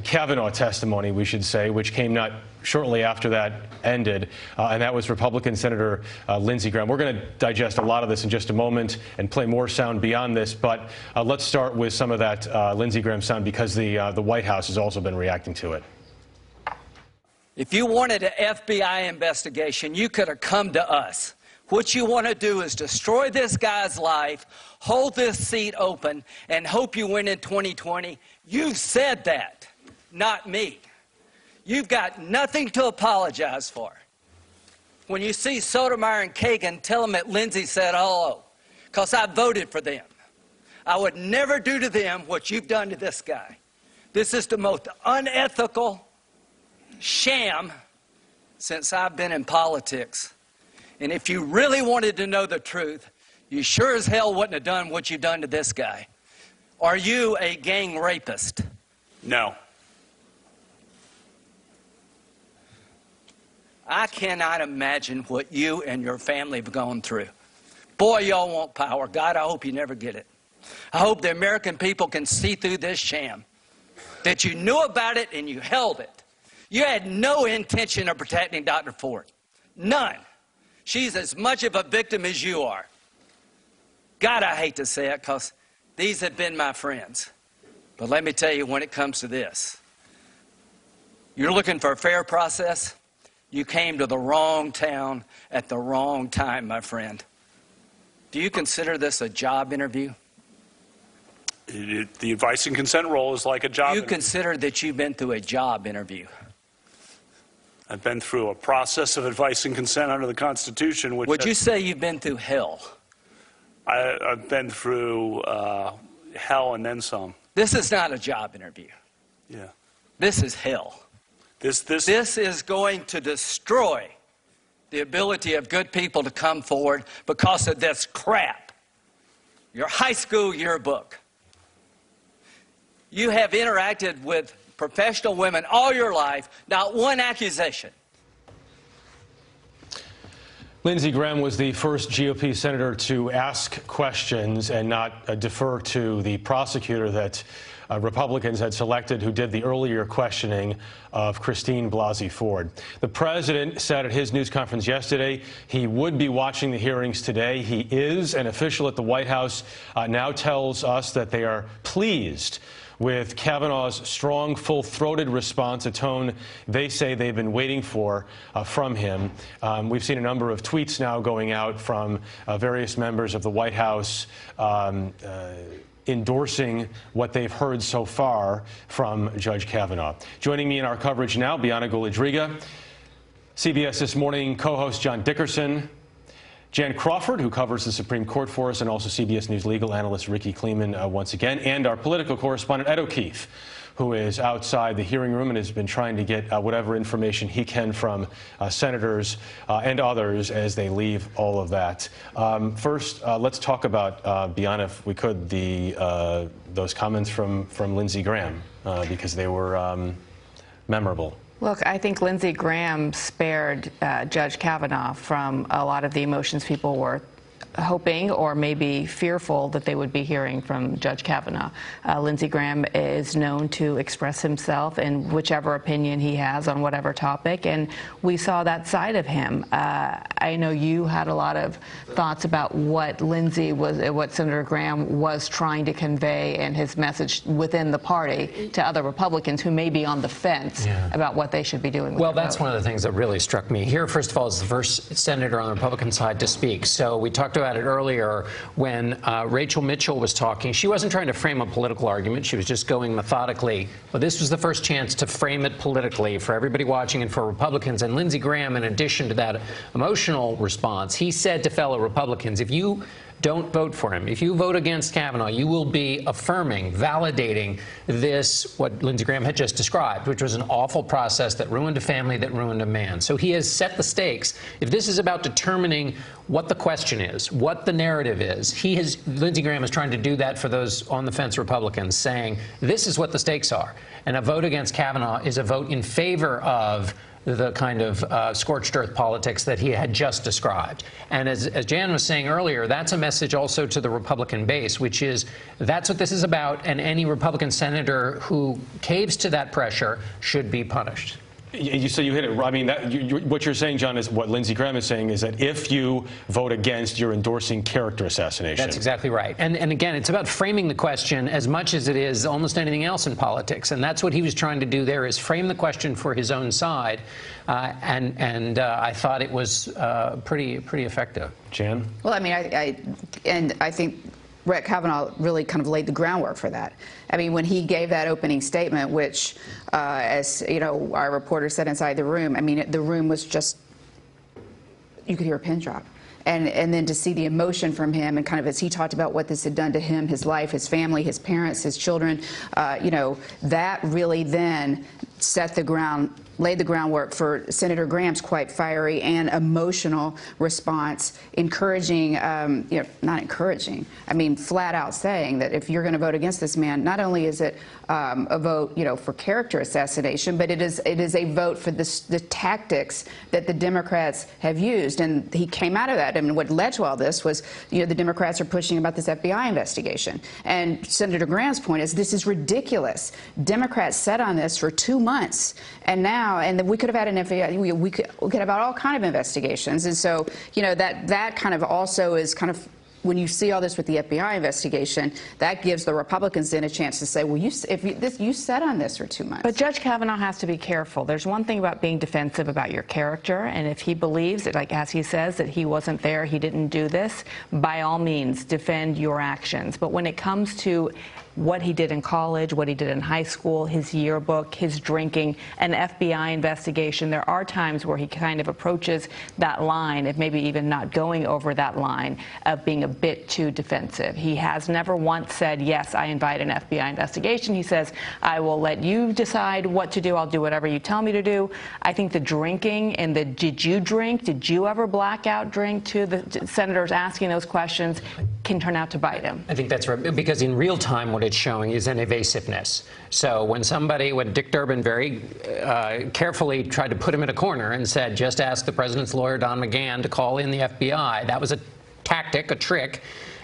Kavanaugh testimony, we should say, which came not shortly after that ended, and that was Republican Senator Lindsey Graham. We're going to digest a lot of this in just a moment and play more sound beyond this, but let's start with some of that Lindsey Graham sound because the White House has also been reacting to it. If you wanted an FBI investigation, you could have come to us. What you want to do is destroy this guy's life, hold this seat open, and hope you win in 2020. You said that, not me. You've got nothing to apologize for. When you see Sotomayor and Kagan, tell them that Lindsey said hello, because I voted for them. I would never do to them what you've done to this guy. This is the most unethical sham since I've been in politics. And if you really wanted to know the truth, you sure as hell wouldn't have done what you've done to this guy. Are you a gang rapist? No. I cannot imagine what you and your family have gone through. Boy, y'all want power. God, I hope you never get it. I hope the American people can see through this sham, that you knew about it and you held it. You had no intention of protecting Dr. Ford. None. She's as much of a victim as you are. God, I hate to say it because these have been my friends. But let me tell you, when it comes to this, you're looking for a fair process. You came to the wrong town at the wrong time, my friend. Do you consider this a job interview? The advice and consent role is like a job interview. Consider that you've been through a job interview. I've been through a process of advice and consent under the Constitution. Which Would you say you've been through hell? I've been through hell and then some. This is not a job interview. Yeah. This is hell. This is going to destroy the ability of good people to come forward because of this crap. Your high school yearbook. You have interacted with professional women all your life, not one accusation. Lindsey Graham was the first GOP senator to ask questions and not defer to the prosecutor that Republicans had selected who did the earlier questioning of Christine Blasey Ford. The president said at his news conference yesterday he would be watching the hearings today. He is. An official at the White House now tells us that they are pleased with Kavanaugh's strong, full-throated response, a tone they say they've been waiting for from him. We've seen a number of tweets now going out from various members of the White House endorsing what they've heard so far from Judge Kavanaugh. Joining me in our coverage now, Bianna Golodryga, CBS This Morning co-host John Dickerson, Jan Crawford, who covers the Supreme Court for us, and also CBS News legal analyst Ricky Kleeman once again, and our political correspondent Ed O'Keefe, who is outside the hearing room and has been trying to get whatever information he can from senators and others as they leave all of that. First, let's talk about, Bianna, if we could, those comments from Lindsey Graham, because they were memorable. Look, I think Lindsey Graham spared Judge Kavanaugh from a lot of the emotions people were hoping or maybe fearful that they would be hearing from Judge Kavanaugh. Lindsey Graham is known to express himself in whichever opinion he has on whatever topic, and we saw that side of him. I know you had a lot of thoughts about what Senator Graham was trying to convey in his message within the party to other Republicans who may be on the fence about what they should be doing with Well, that's one of the things that really struck me. Here, first of all, is the first senator on the Republican side to speak. So we talked about it earlier when Rachel Mitchell was talking. She wasn't trying to frame a political argument. She was just going methodically. But this was the first chance to frame it politically for everybody watching and for Republicans. And Lindsey Graham, in addition to that emotional response, he said to fellow Republicans, if you don't vote for him, if you vote against Kavanaugh, you will be affirming, validating this, what Lindsey Graham had just described, which was an awful process that ruined a family, that ruined a man. So he has set the stakes. If this is about determining what the question is, what the narrative is, Lindsey Graham is trying to do that for those on the fence Republicans, saying this is what the stakes are. And a vote against Kavanaugh is a vote in favor of the kind of scorched earth politics that he had just described. And as Jan was saying earlier, that's a message also to the Republican base, which is that's what this is about, and any Republican senator who caves to that pressure should be punished. So you hit it. I mean, what you're saying, John, is what Lindsey Graham is saying is that if you vote against, you're endorsing character assassination. That's exactly right. And again, it's about framing the question as much as it is almost anything else in politics. And that's what he was trying to do there, is frame the question for his own side. And I thought it was pretty effective. Jan? Well, I mean, I think Brett Kavanaugh really kind of laid the groundwork for that. I mean, when he gave that opening statement, which, as you know, our reporter said inside the room, I mean, the room was just, you could hear a pin drop. And then to see the emotion from him, and kind of as he talked about what this had done to him, his life, his family, his parents, his children, you know, that really then laid the groundwork for Senator Graham's quite fiery and emotional response, encouraging, not encouraging, I mean, flat out saying that if you're going to vote against this man, not only is it a vote, for character assassination, but it is a vote for the tactics that the Democrats have used. And he came out of that. I mean, what led to all this was, the Democrats are pushing about this FBI investigation. And Senator Graham's point is, this is ridiculous. Democrats sat on this for 2 months, and now, and we could have had an FBI, we could have had all kind of investigations. And so, that kind of also is kind of, when you see all this with the FBI investigation, that gives the Republicans then a chance to say, well, you sat on this for 2 months. But Judge Kavanaugh has to be careful. There's one thing about being defensive about your character, and if he believes that, like as he says, that he wasn't there, he didn't do this, by all means, defend your actions. But when it comes to what he did in college, what he did in high school, his yearbook, his drinking, an FBI investigation, there are times where he kind of approaches that line of maybe even not going over that line of being a bit too defensive. He has never once said, yes, I invite an FBI investigation. He says, I will let you decide what to do. I'll do whatever you tell me to do. I think the drinking and the did you drink, did you ever blackout drink to the senators asking those questions can turn out to bite him. I think that's right, because in real time what it's showing is an evasiveness. So when Dick Durbin very carefully tried to put him in a corner and said, just ask the president's lawyer, Don McGahn, to call in the FBI, that was a tactic, a trick.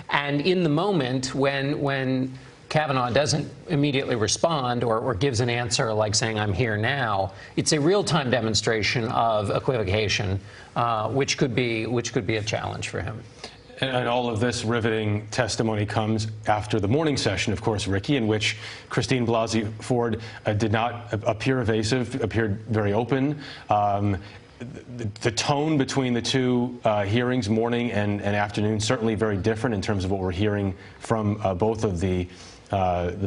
And in the moment when Kavanaugh doesn't immediately respond or gives an answer like saying, I'm here now, it's a real-time demonstration of equivocation, which could be a challenge for him. And all of this riveting testimony comes after the morning session, of course, Ricky, in which Christine Blasey Ford did not appear evasive, appeared very open. The tone between the two hearings, morning and afternoon, certainly very different in terms of what we're hearing from both of the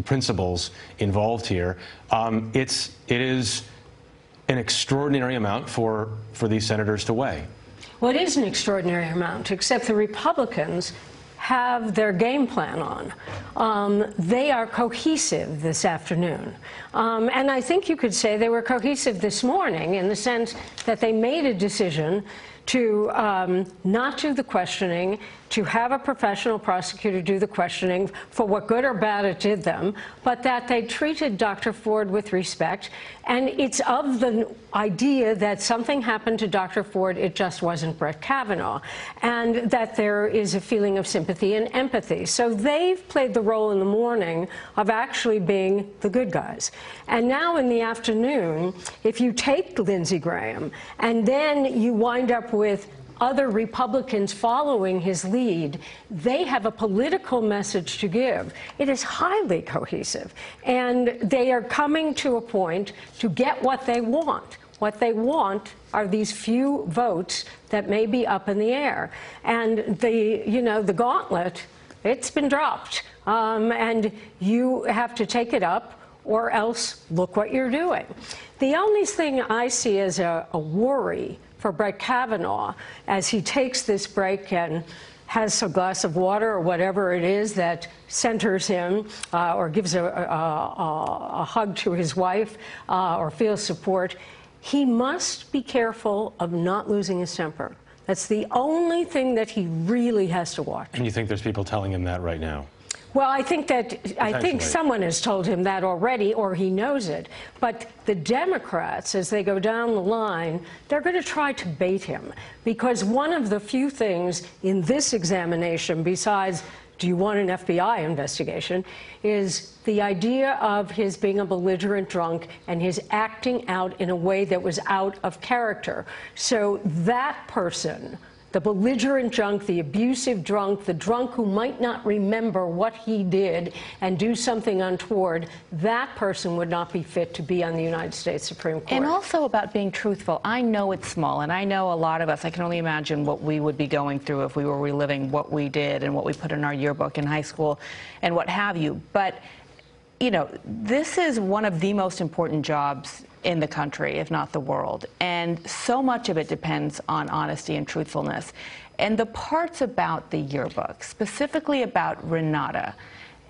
principals involved here. It is an extraordinary amount for these senators to weigh. Well, it is an extraordinary amount, except the Republicans have their game plan on. They are cohesive this afternoon. And I think you could say they were cohesive this morning in the sense that they made a decision to not do the questioning, to have a professional prosecutor do the questioning for what good or bad it did them, but that they treated Dr. Ford with respect. And it's of the idea that something happened to Dr. Ford, it just wasn't Brett Kavanaugh, and that there is a feeling of sympathy and empathy. So they've played the role in the morning of actually being the good guys. And now in the afternoon, if you take Lindsey Graham and then you wind up with other Republicans following his lead, they have a political message to give. It is highly cohesive, and they are coming to a point to get what they want. What they want are these few votes that may be up in the air. And the gauntlet, it's been dropped. And you have to take it up, or else look what you're doing. The only thing I see as a worry for Brett Kavanaugh as he takes this break and has a glass of water or whatever it is that centers him, or gives a hug to his wife, or feels support, he must be careful of not losing his temper. That's the only thing that he really has to watch. And you think there's people telling him that right now? Well, I think someone has told him that already, or he knows it. But the Democrats, as they go down the line, they're going to try to bait him, because one of the few things in this examination, besides do you want an FBI investigation, is the idea of his being a belligerent drunk and his acting out in a way that was out of character. So that person, the belligerent drunk, the abusive drunk, the drunk who might not remember what he did and do something untoward, that person would not be fit to be on the United States Supreme Court. And also about being truthful. I know it's small, and I know a lot of us, I can only imagine what we would be going through if we were reliving what we did and what we put in our yearbook in high school and what have you. But, you know, this is one of the most important jobs in the country, if not the world. And so much of it depends on honesty and truthfulness. And the parts about the yearbook, specifically about Renata,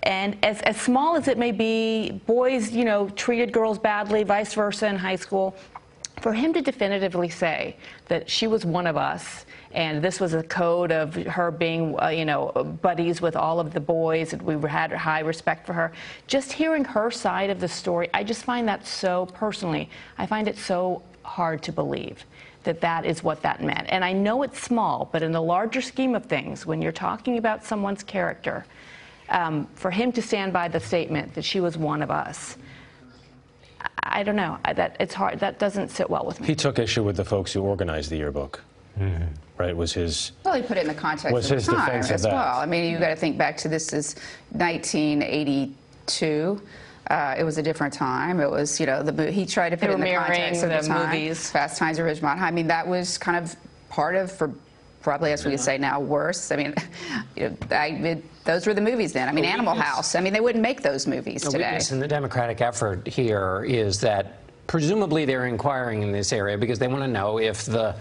and as small as it may be, boys, you know, treated girls badly, vice versa in high school, for him to definitively say that she was one of us, and this was a code of her being, buddies with all of the boys, and we had high respect for her. Just hearing her side of the story, I just find that so, personally, I find it so hard to believe that that is what that meant. And I know it's small, but in the larger scheme of things, when you're talking about someone's character, for him to stand by the statement that she was one of us, I don't know. It's hard. That doesn't sit well with me. He took issue with the folks who organized the yearbook. Mm-hmm. Right, was his... Well, he put it in the context of the time as well. I mean, you've got to think back to this is 1982. It was a different time. It was, he tried to put it in the context of the time. Movies. Fast Times at Ridgemont High. I mean, that was kind of part of, for probably, as we would say now, worse. I mean, those were the movies then. I mean, Animal House. I mean, they wouldn't make those movies today. The weakness in the Democratic effort here is that presumably they're inquiring in this area because they want to know if the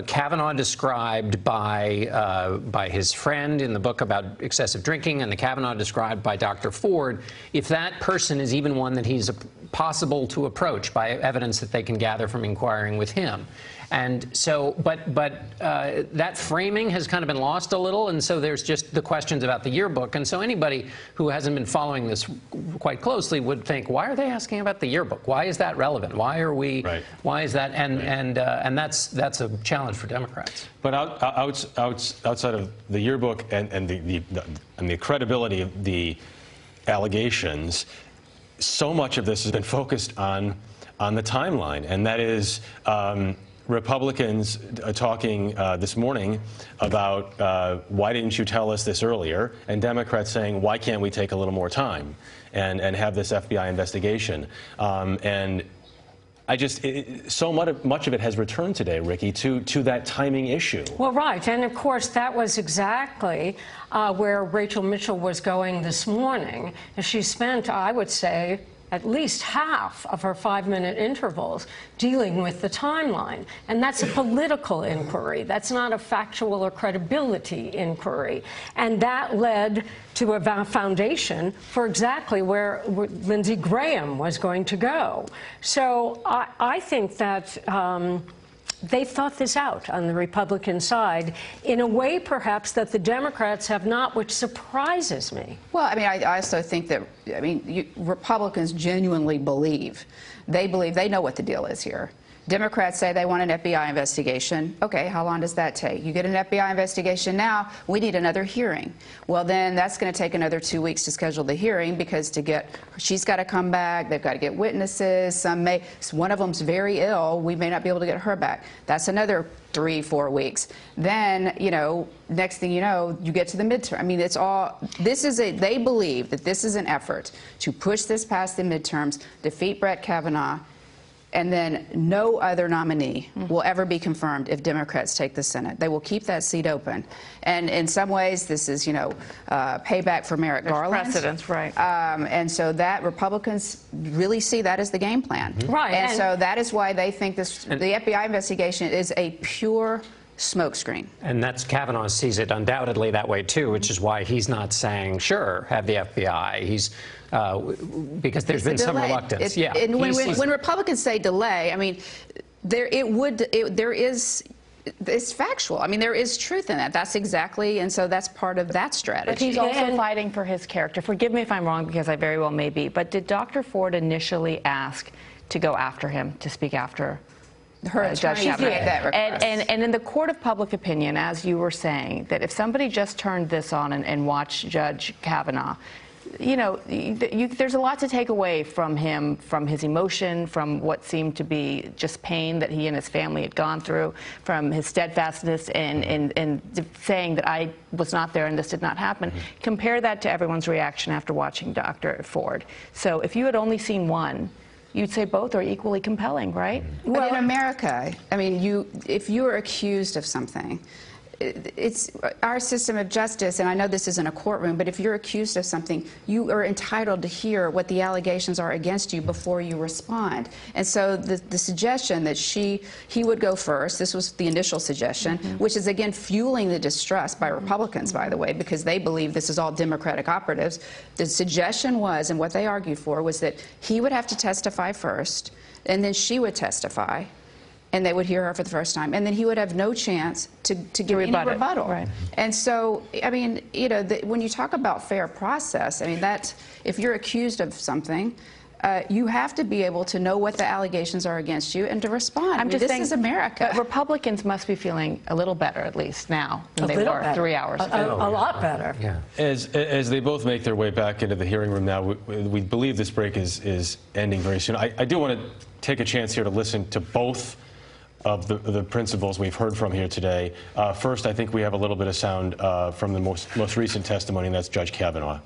Kavanaugh described by his friend in the book about excessive drinking and the Kavanaugh described by Dr. Ford, if that person is even one that he's possible to approach by evidence that they can gather from inquiring with him. And so, but that framing has kind of been lost a little, and so there's just the questions about the yearbook. And so anybody who hasn't been following this quite closely would think, why are they asking about the yearbook? Why is that relevant? Why are we? Right. Why is that? And that's a challenge for Democrats. But outside of the yearbook and the credibility of the allegations, so much of this has been focused on the timeline, and that is Republicans talking this morning about why didn't you tell us this earlier, and Democrats saying why can't we take a little more time and have this FBI investigation. And I just, so much of it has returned today, Ricky, to that timing issue. Well, right. And of course, that was exactly where Rachel Mitchell was going this morning. She spent, I would say, at least half of her 5-minute intervals dealing with the timeline. And that's a political inquiry. That's not a factual or credibility inquiry. And that led to a foundation for exactly where Lindsey Graham was going to go. So I think that they thought this out on the Republican side in a way, perhaps, that the Democrats have not, which surprises me. Well, I mean, I also think that, Republicans genuinely believe. They know what the deal is here. Democrats say they want an FBI investigation. Okay, how long does that take? You get an FBI investigation now, we need another hearing. Well, then that's going to take another 2 weeks to schedule the hearing, because she's got to come back, they've got to get witnesses, one of them's very ill, we may not be able to get her back. That's another 3-4 weeks. Then, next thing you know, you get to the midterm. I mean, they believe that this is an effort to push this past the midterms, defeat Brett Kavanaugh, and then no other nominee will ever be confirmed if Democrats take the Senate. They will keep that seat open. And in some ways, this is, payback for Merrick Garland. Precedents, right. And so that Republicans really see that as the game plan. Right. And so that is why they think the FBI investigation is a pure smokescreen. And that's Kavanaugh sees it undoubtedly that way too, which is why he's not saying, sure, have the FBI. He's because there's been some reluctance. And when Republicans say delay, I mean, it's factual. I mean, there is truth in that. That's exactly, and so that's part of that strategy. But he's also fighting for his character. Forgive me if I'm wrong, because I very well may be, but did Dr. Ford initially ask to go after him, to speak after her Judge attorney made that request? And in the court of public opinion, as you were saying, that if somebody just turned this on and watched Judge Kavanaugh, there's a lot to take away from him, from his emotion, from what seemed to be just pain that he and his family had gone through, from his steadfastness and saying that I was not there and this did not happen. Compare that to everyone's reaction after watching Dr. Ford. So if you had only seen one, you'd say both are equally compelling, right? But in America, I mean, if you are accused of something, it's our system of justice, and I know this isn't a courtroom, but if you're accused of something, you are entitled to hear what the allegations are against you before you respond. And so the suggestion that he would go first, this was the initial suggestion, which is again fueling the distrust by Republicans, by the way, because they believe this is all Democratic operatives. The suggestion was, and what they argued for, was that he would have to testify first, and then she would testify, and they would hear her for the first time, and then he would have no chance to give any rebuttal. Right. And so, I mean, when you talk about fair process, I mean, if you're accused of something, you have to be able to know what the allegations are against you and to respond. This is America. Republicans must be feeling a little better, at least now, than they were 3 hours ago. A lot better. Yeah. As they both make their way back into the hearing room now, we believe this break is ending very soon. I do want to take a chance here to listen to both of the principals we've heard from here today. First, I think we have a little bit of sound from the most recent testimony, and that's Judge Kavanaugh.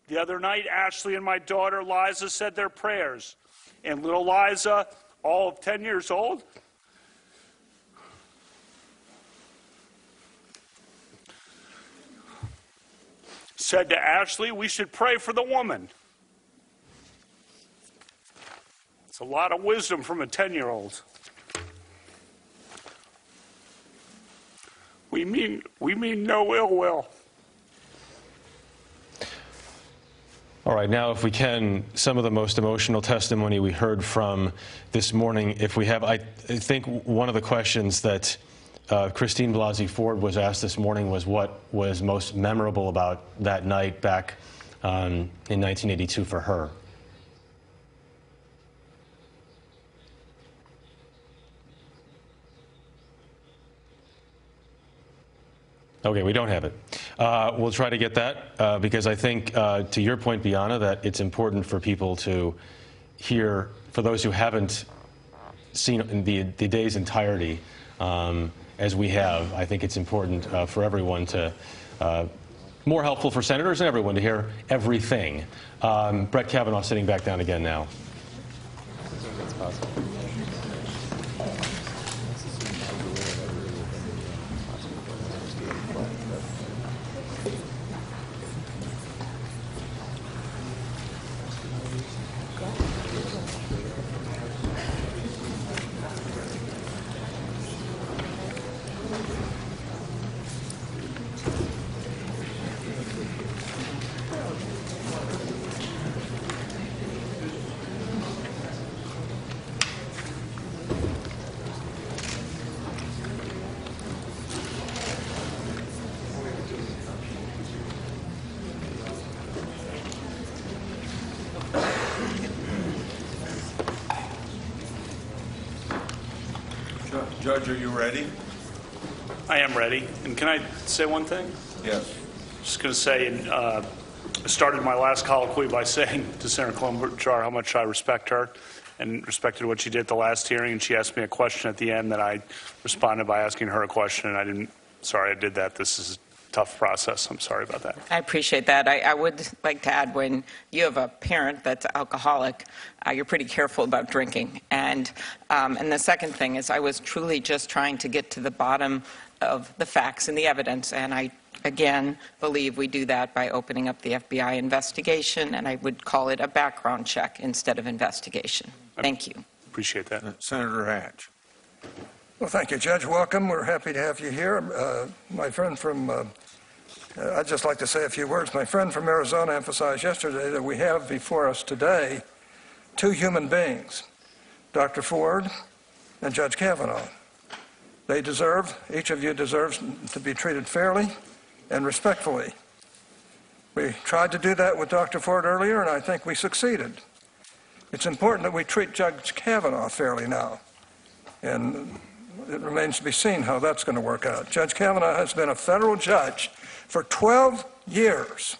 The other night, Ashley and my daughter Liza said their prayers. And little Liza, all of 10 years old, said to Ashley, we should pray for the woman. It's a lot of wisdom from a 10-year-old. We mean no ill will. All right, now if we can, some of the most emotional testimony we heard from this morning, if we have, I think one of the questions that Christine Blasey Ford was asked this morning was what was most memorable about that night back in 1982 for her. Okay, we don't have it. We'll try to get that because I think, to your point, Biana, that it's important for people to hear, for those who haven't seen the day's entirety, as we have. I think it's important for everyone to, more helpful for senators and everyone to hear everything. Brett Kavanaugh sitting back down again now. That's possible. Judge, are you ready? I am ready. And can I say one thing? Yes. Just going to say, I started my last colloquy by saying to Senator Klobuchar how much I respect her and respected what she did at the last hearing. And she asked me a question at the end that I responded by asking her a question. And I didn't, sorry I did that. This is a tough process. I'm sorry about that. I appreciate that. I would like to add, when you have a parent that's alcoholic, you're pretty careful about drinking. And the second thing is, I was truly just trying to get to the bottom of the facts and the evidence, and I again believe we do that by opening up the FBI investigation, and I would call it a background check instead of investigation. Thank you. Appreciate that. Senator Hatch. Well, thank you, Judge. Welcome. We're happy to have you here. My friend from, I'd just like to say a few words. My friend from Arizona emphasized yesterday that we have before us today two human beings, Dr. Ford and Judge Kavanaugh. They deserve, each of you deserves to be treated fairly and respectfully. We tried to do that with Dr. Ford earlier, and I think we succeeded. It's important that we treat Judge Kavanaugh fairly now, and it remains to be seen how that's going to work out. Judge Kavanaugh has been a federal judge for 12 years,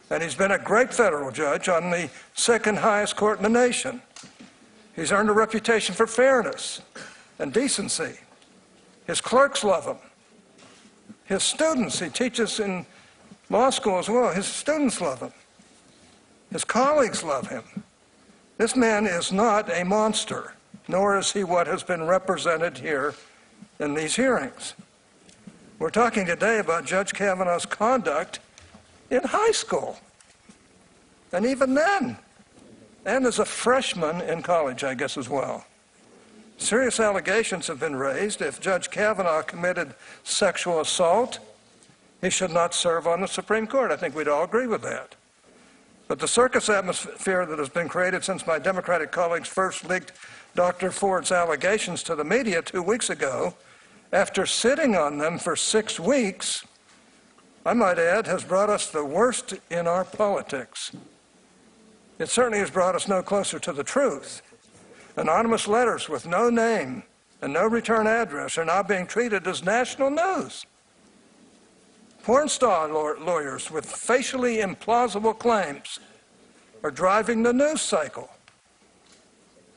and he's been a great federal judge on the second highest court in the nation. He's earned a reputation for fairness and decency. His clerks love him. His students, he teaches in law school as well, his students love him. His colleagues love him. This man is not a monster, nor is he what has been represented here in these hearings. We're talking today about Judge Kavanaugh's conduct in high school, and even then, and as a freshman in college, I guess, as well. Serious allegations have been raised. If Judge Kavanaugh committed sexual assault, he should not serve on the Supreme Court. I think we'd all agree with that. But the circus atmosphere that has been created since my Democratic colleagues first leaked Dr. Ford's allegations to the media 2 weeks ago, after sitting on them for 6 weeks, I might add, has brought us the worst in our politics. It certainly has brought us no closer to the truth. Anonymous letters with no name and no return address are now being treated as national news. Porn star lawyers with facially implausible claims are driving the news cycle.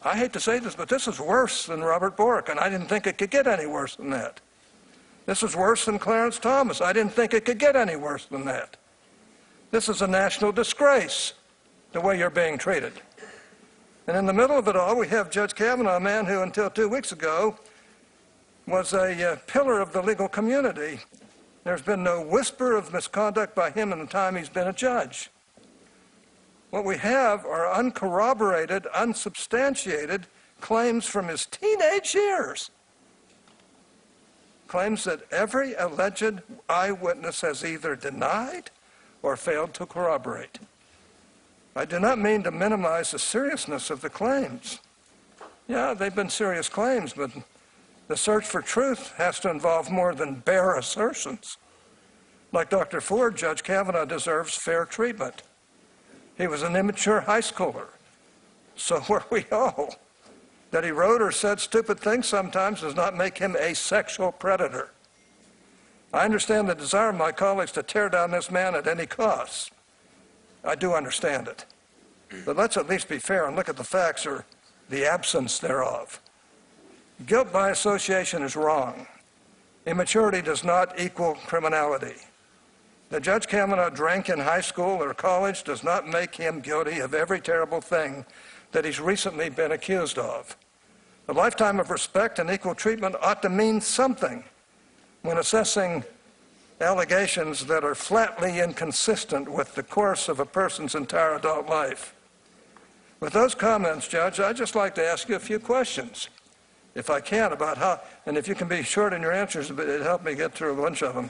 I hate to say this, but this is worse than Robert Bork, and I didn't think it could get any worse than that. This is worse than Clarence Thomas. I didn't think it could get any worse than that. This is a national disgrace, the way you're being treated. And in the middle of it all, we have Judge Kavanaugh, a man who until 2 weeks ago was a pillar of the legal community. There's been no whisper of misconduct by him in the time he's been a judge. What we have are uncorroborated, unsubstantiated claims from his teenage years. Claims that every alleged eyewitness has either denied or failed to corroborate. I do not mean to minimize the seriousness of the claims. Yeah, they've been serious claims, but the search for truth has to involve more than bare assertions. Like Dr. Ford, Judge Kavanaugh deserves fair treatment. He was an immature high schooler. So were we all. That he wrote or said stupid things sometimes does not make him a sexual predator. I understand the desire of my colleagues to tear down this man at any cost. I do understand it. But let's at least be fair and look at the facts or the absence thereof. Guilt by association is wrong. Immaturity does not equal criminality. That Judge Kavanaugh drank in high school or college does not make him guilty of every terrible thing that he's recently been accused of. A lifetime of respect and equal treatment ought to mean something when assessing allegations that are flatly inconsistent with the course of a person's entire adult life. With those comments, Judge, I'd just like to ask you a few questions, if I can, about how, and if you can be short in your answers, it'd help me get through a bunch of them,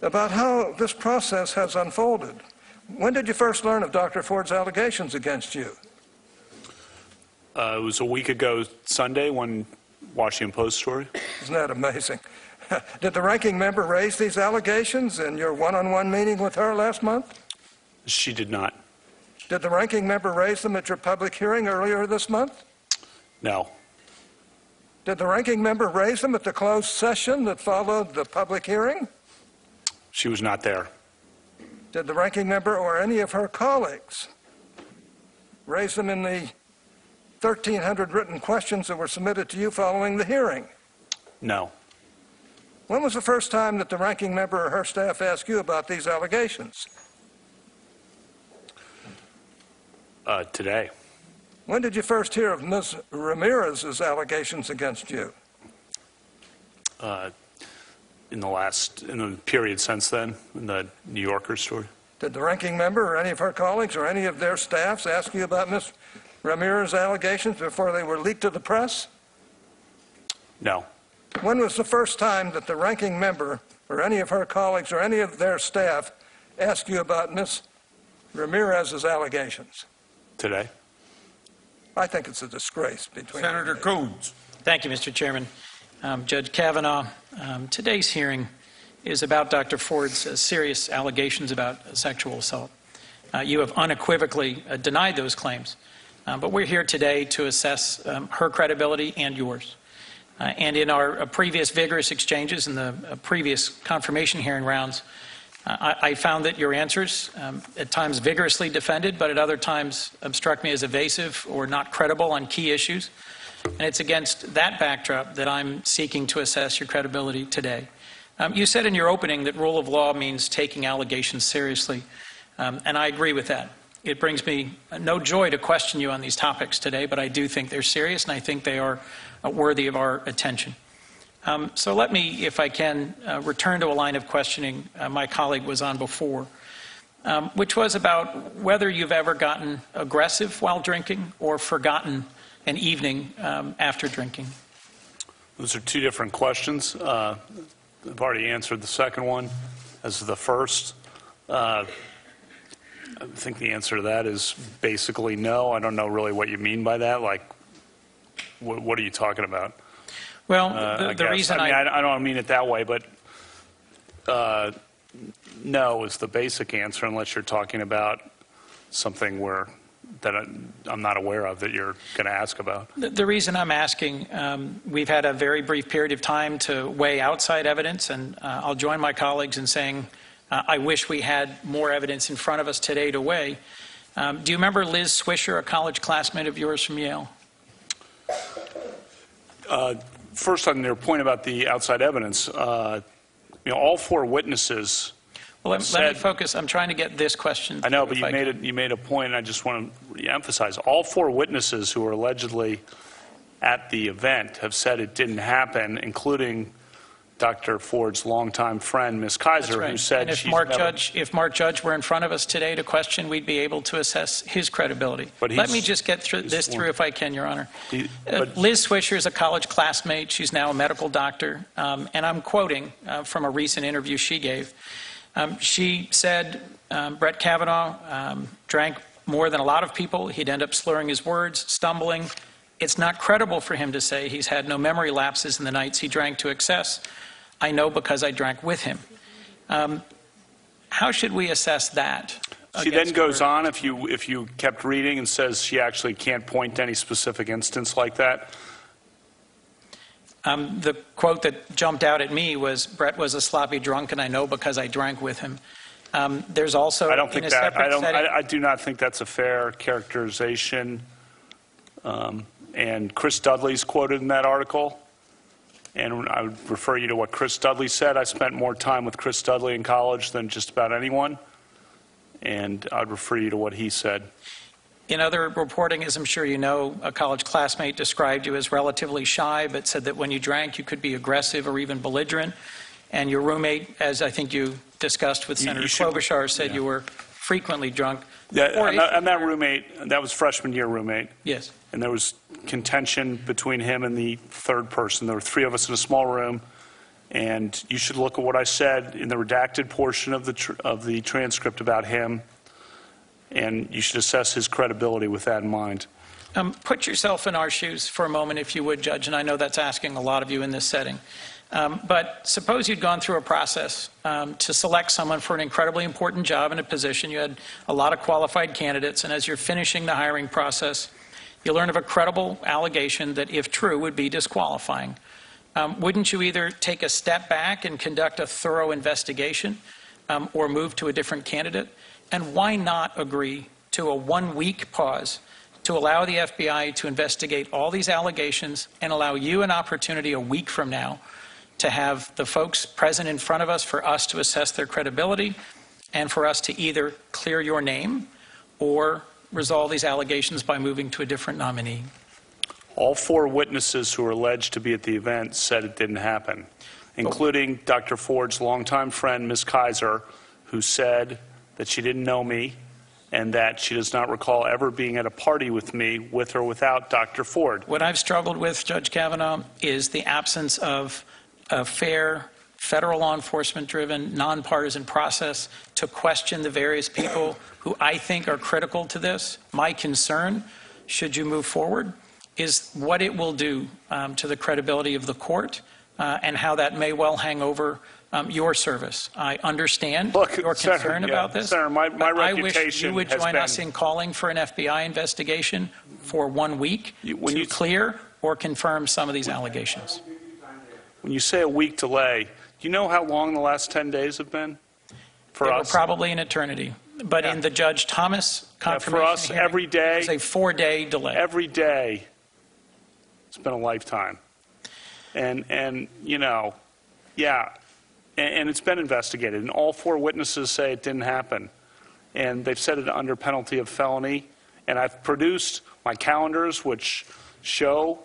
about how this process has unfolded. When did you first learn of Dr. Ford's allegations against you? It was a week ago Sunday, one Washington Post story. Isn't that amazing? Did the ranking member raise these allegations in your one-on-one meeting with her last month? She did not. Did the ranking member raise them at your public hearing earlier this month? No. Did the ranking member raise them at the closed session that followed the public hearing? She was not there. Did the ranking member or any of her colleagues raise them in the 1,300 written questions that were submitted to you following the hearing? No. When was the first time that the ranking member or her staff asked you about these allegations? Today. When did you first hear of Ms. Ramirez's allegations against you? In the period since then, in the New Yorker story. Did the ranking member or any of her colleagues or any of their staffs ask you about Ms. Ramirez's allegations before they were leaked to the press? No. When was the first time that the ranking member or any of her colleagues or any of their staff asked you about Ms. Ramirez's allegations? Today. I think it's a disgrace between Senator Coons. Thank you, Mr. Chairman. Judge Kavanaugh, today's hearing is about Dr. Ford's serious allegations about sexual assault. You have unequivocally denied those claims, but we're here today to assess her credibility and yours. And in our previous vigorous exchanges in the previous confirmation hearing rounds, I found that your answers, at times vigorously defended, but at other times struck me as evasive or not credible on key issues. And it's against that backdrop that I'm seeking to assess your credibility today. You said in your opening that rule of law means taking allegations seriously, and I agree with that. It brings me no joy to question you on these topics today, but I do think they're serious, and I think they are worthy of our attention. So let me, if I can, return to a line of questioning my colleague was on before, which was about whether you've ever gotten aggressive while drinking or forgotten an evening after drinking. Those are two different questions. I've already answered the second one as the first. I think the answer to that is basically no. I don't know really what you mean by that. Like, what are you talking about? Well, the reason I don't mean it that way, but no is the basic answer, unless you're talking about something that I'm not aware of that you're going to ask about. The reason I'm asking, we've had a very brief period of time to weigh outside evidence, and I'll join my colleagues in saying I wish we had more evidence in front of us today to weigh. Do you remember Liz Swisher, a college classmate of yours from Yale? First, on your point about the outside evidence, all four witnesses. Well, let me focus. I'm trying to get this question. I know, but you made a point, and I just want to re-emphasize. All four witnesses who were allegedly at the event have said it didn't happen, including Dr. Ford's longtime friend, Ms. Kaiser, right. who said and if she's if Mark Judge were in front of us today to question, we'd be able to assess his credibility. But let me just get through this if I can, Your Honor. Liz Swisher is a college classmate. She's now a medical doctor, and I'm quoting from a recent interview she gave. She said Brett Kavanaugh drank more than a lot of people. He'd end up slurring his words, stumbling. It's not credible for him to say he's had no memory lapses in the nights he drank to excess. I know because I drank with him. How should we assess that? She then goes on, if you kept reading, and says she actually can't point to any specific instance like that. The quote that jumped out at me was, "Brett was a sloppy drunk, and I know because I drank with him." There's also, I don't think in a that, separate setting, I do not think that's a fair characterization. And Chris Dudley's quoted in that article. And I would refer you to what Chris Dudley said. I spent more time with Chris Dudley in college than just about anyone. And I'd refer you to what he said. in other reporting, as I'm sure you know, a college classmate described you as relatively shy, but said that when you drank, you could be aggressive or even belligerent. And your roommate, as I think you discussed with Senator Klobuchar, said you were frequently drunk. Yeah, and that roommate, that was freshman year roommate. Yes. And there was contention between him and the third person. There were three of us in a small room. And you should look at what I said in the redacted portion of the transcript about him. And you should assess his credibility with that in mind. Put yourself in our shoes for a moment, if you would, Judge, and I know that's asking a lot of you in this setting. But suppose you'd gone through a process to select someone for an incredibly important job and a position. You had a lot of qualified candidates, and as you're finishing the hiring process, you learn of a credible allegation that, if true, would be disqualifying. Wouldn't you either take a step back and conduct a thorough investigation or move to a different candidate? And why not agree to a one-week pause to allow the FBI to investigate all these allegations and allow you an opportunity a week from now to have the folks present in front of us for us to assess their credibility and for us to either clear your name or resolve these allegations by moving to a different nominee? All four witnesses who are alleged to be at the event said it didn't happen, including Dr. Ford's longtime friend, Ms. Kaiser, who said that she didn't know me and that she does not recall ever being at a party with me, with or without Dr. Ford. What I've struggled with, Judge Kavanaugh, is the absence of a fair, federal law enforcement-driven, nonpartisan process to question the various people who I think are critical to this. My concern, should you move forward, is what it will do to the credibility of the court and how that may well hang over your service. I understand your concern about this. Senator, my I wish reputation you would has join been, us in calling for an FBI investigation for 1 week to clear or confirm some of these allegations. When you say a week delay, do you know how long the last 10 days have been for us? Probably an eternity. But in the Judge Thomas confirmation for us, hearing, every day, it was a 4-day delay. Every day, it's been a lifetime. And you know, yeah, and it's been investigated. And all four witnesses say it didn't happen. And they've said it under penalty of felony. And I've produced my calendars, which show,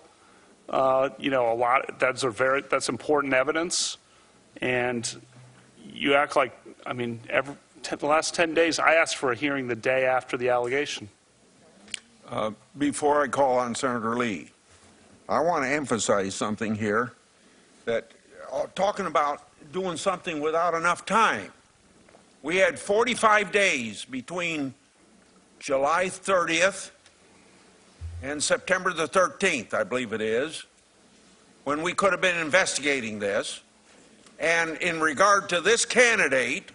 you know, a lot. That's important evidence. And you act like, I mean, the last 10 days, I asked for a hearing the day after the allegation. Before I call on Senator Lee, I want to emphasize something here, that talking about doing something without enough time. We had 45 days between July 30th and September the 13th, I believe it is, when we could have been investigating this. And in regard to this candidate,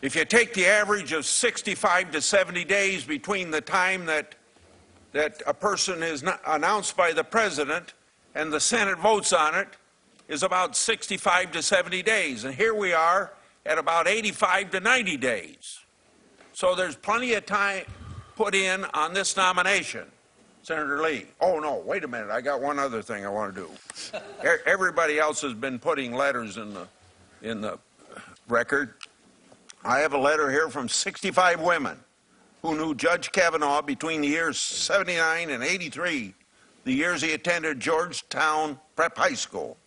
if you take the average of 65 to 70 days between the time that a person is announced by the president and the Senate votes on it, is about 65 to 70 days. And here we are at about 85 to 90 days. So there's plenty of time put in on this nomination. Senator Lee. Oh, no, wait a minute. I got one other thing I want to do. Everybody else has been putting letters in the record. I have a letter here from 65 women who knew Judge Kavanaugh between the years 79 and 83, the years he attended Georgetown Prep High School.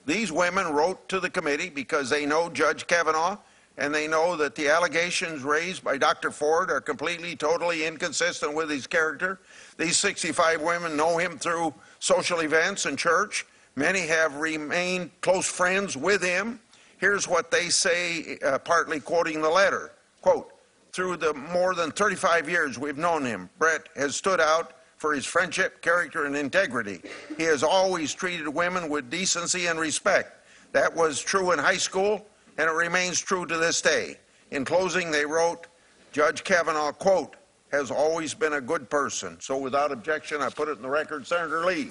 These women wrote to the committee because they know Judge Kavanaugh and they know that the allegations raised by Dr. Ford are completely, totally inconsistent with his character. These 65 women know him through social events and church. Many have remained close friends with him. Here's what they say, partly quoting the letter. Quote, "Through the more than 35 years we've known him, Brett has stood out for his friendship, character, and integrity. He has always treated women with decency and respect. That was true in high school, and it remains true to this day." In closing, they wrote, Judge Kavanaugh, quote, has always been a good person. So without objection, I put it in the record. Senator Lee.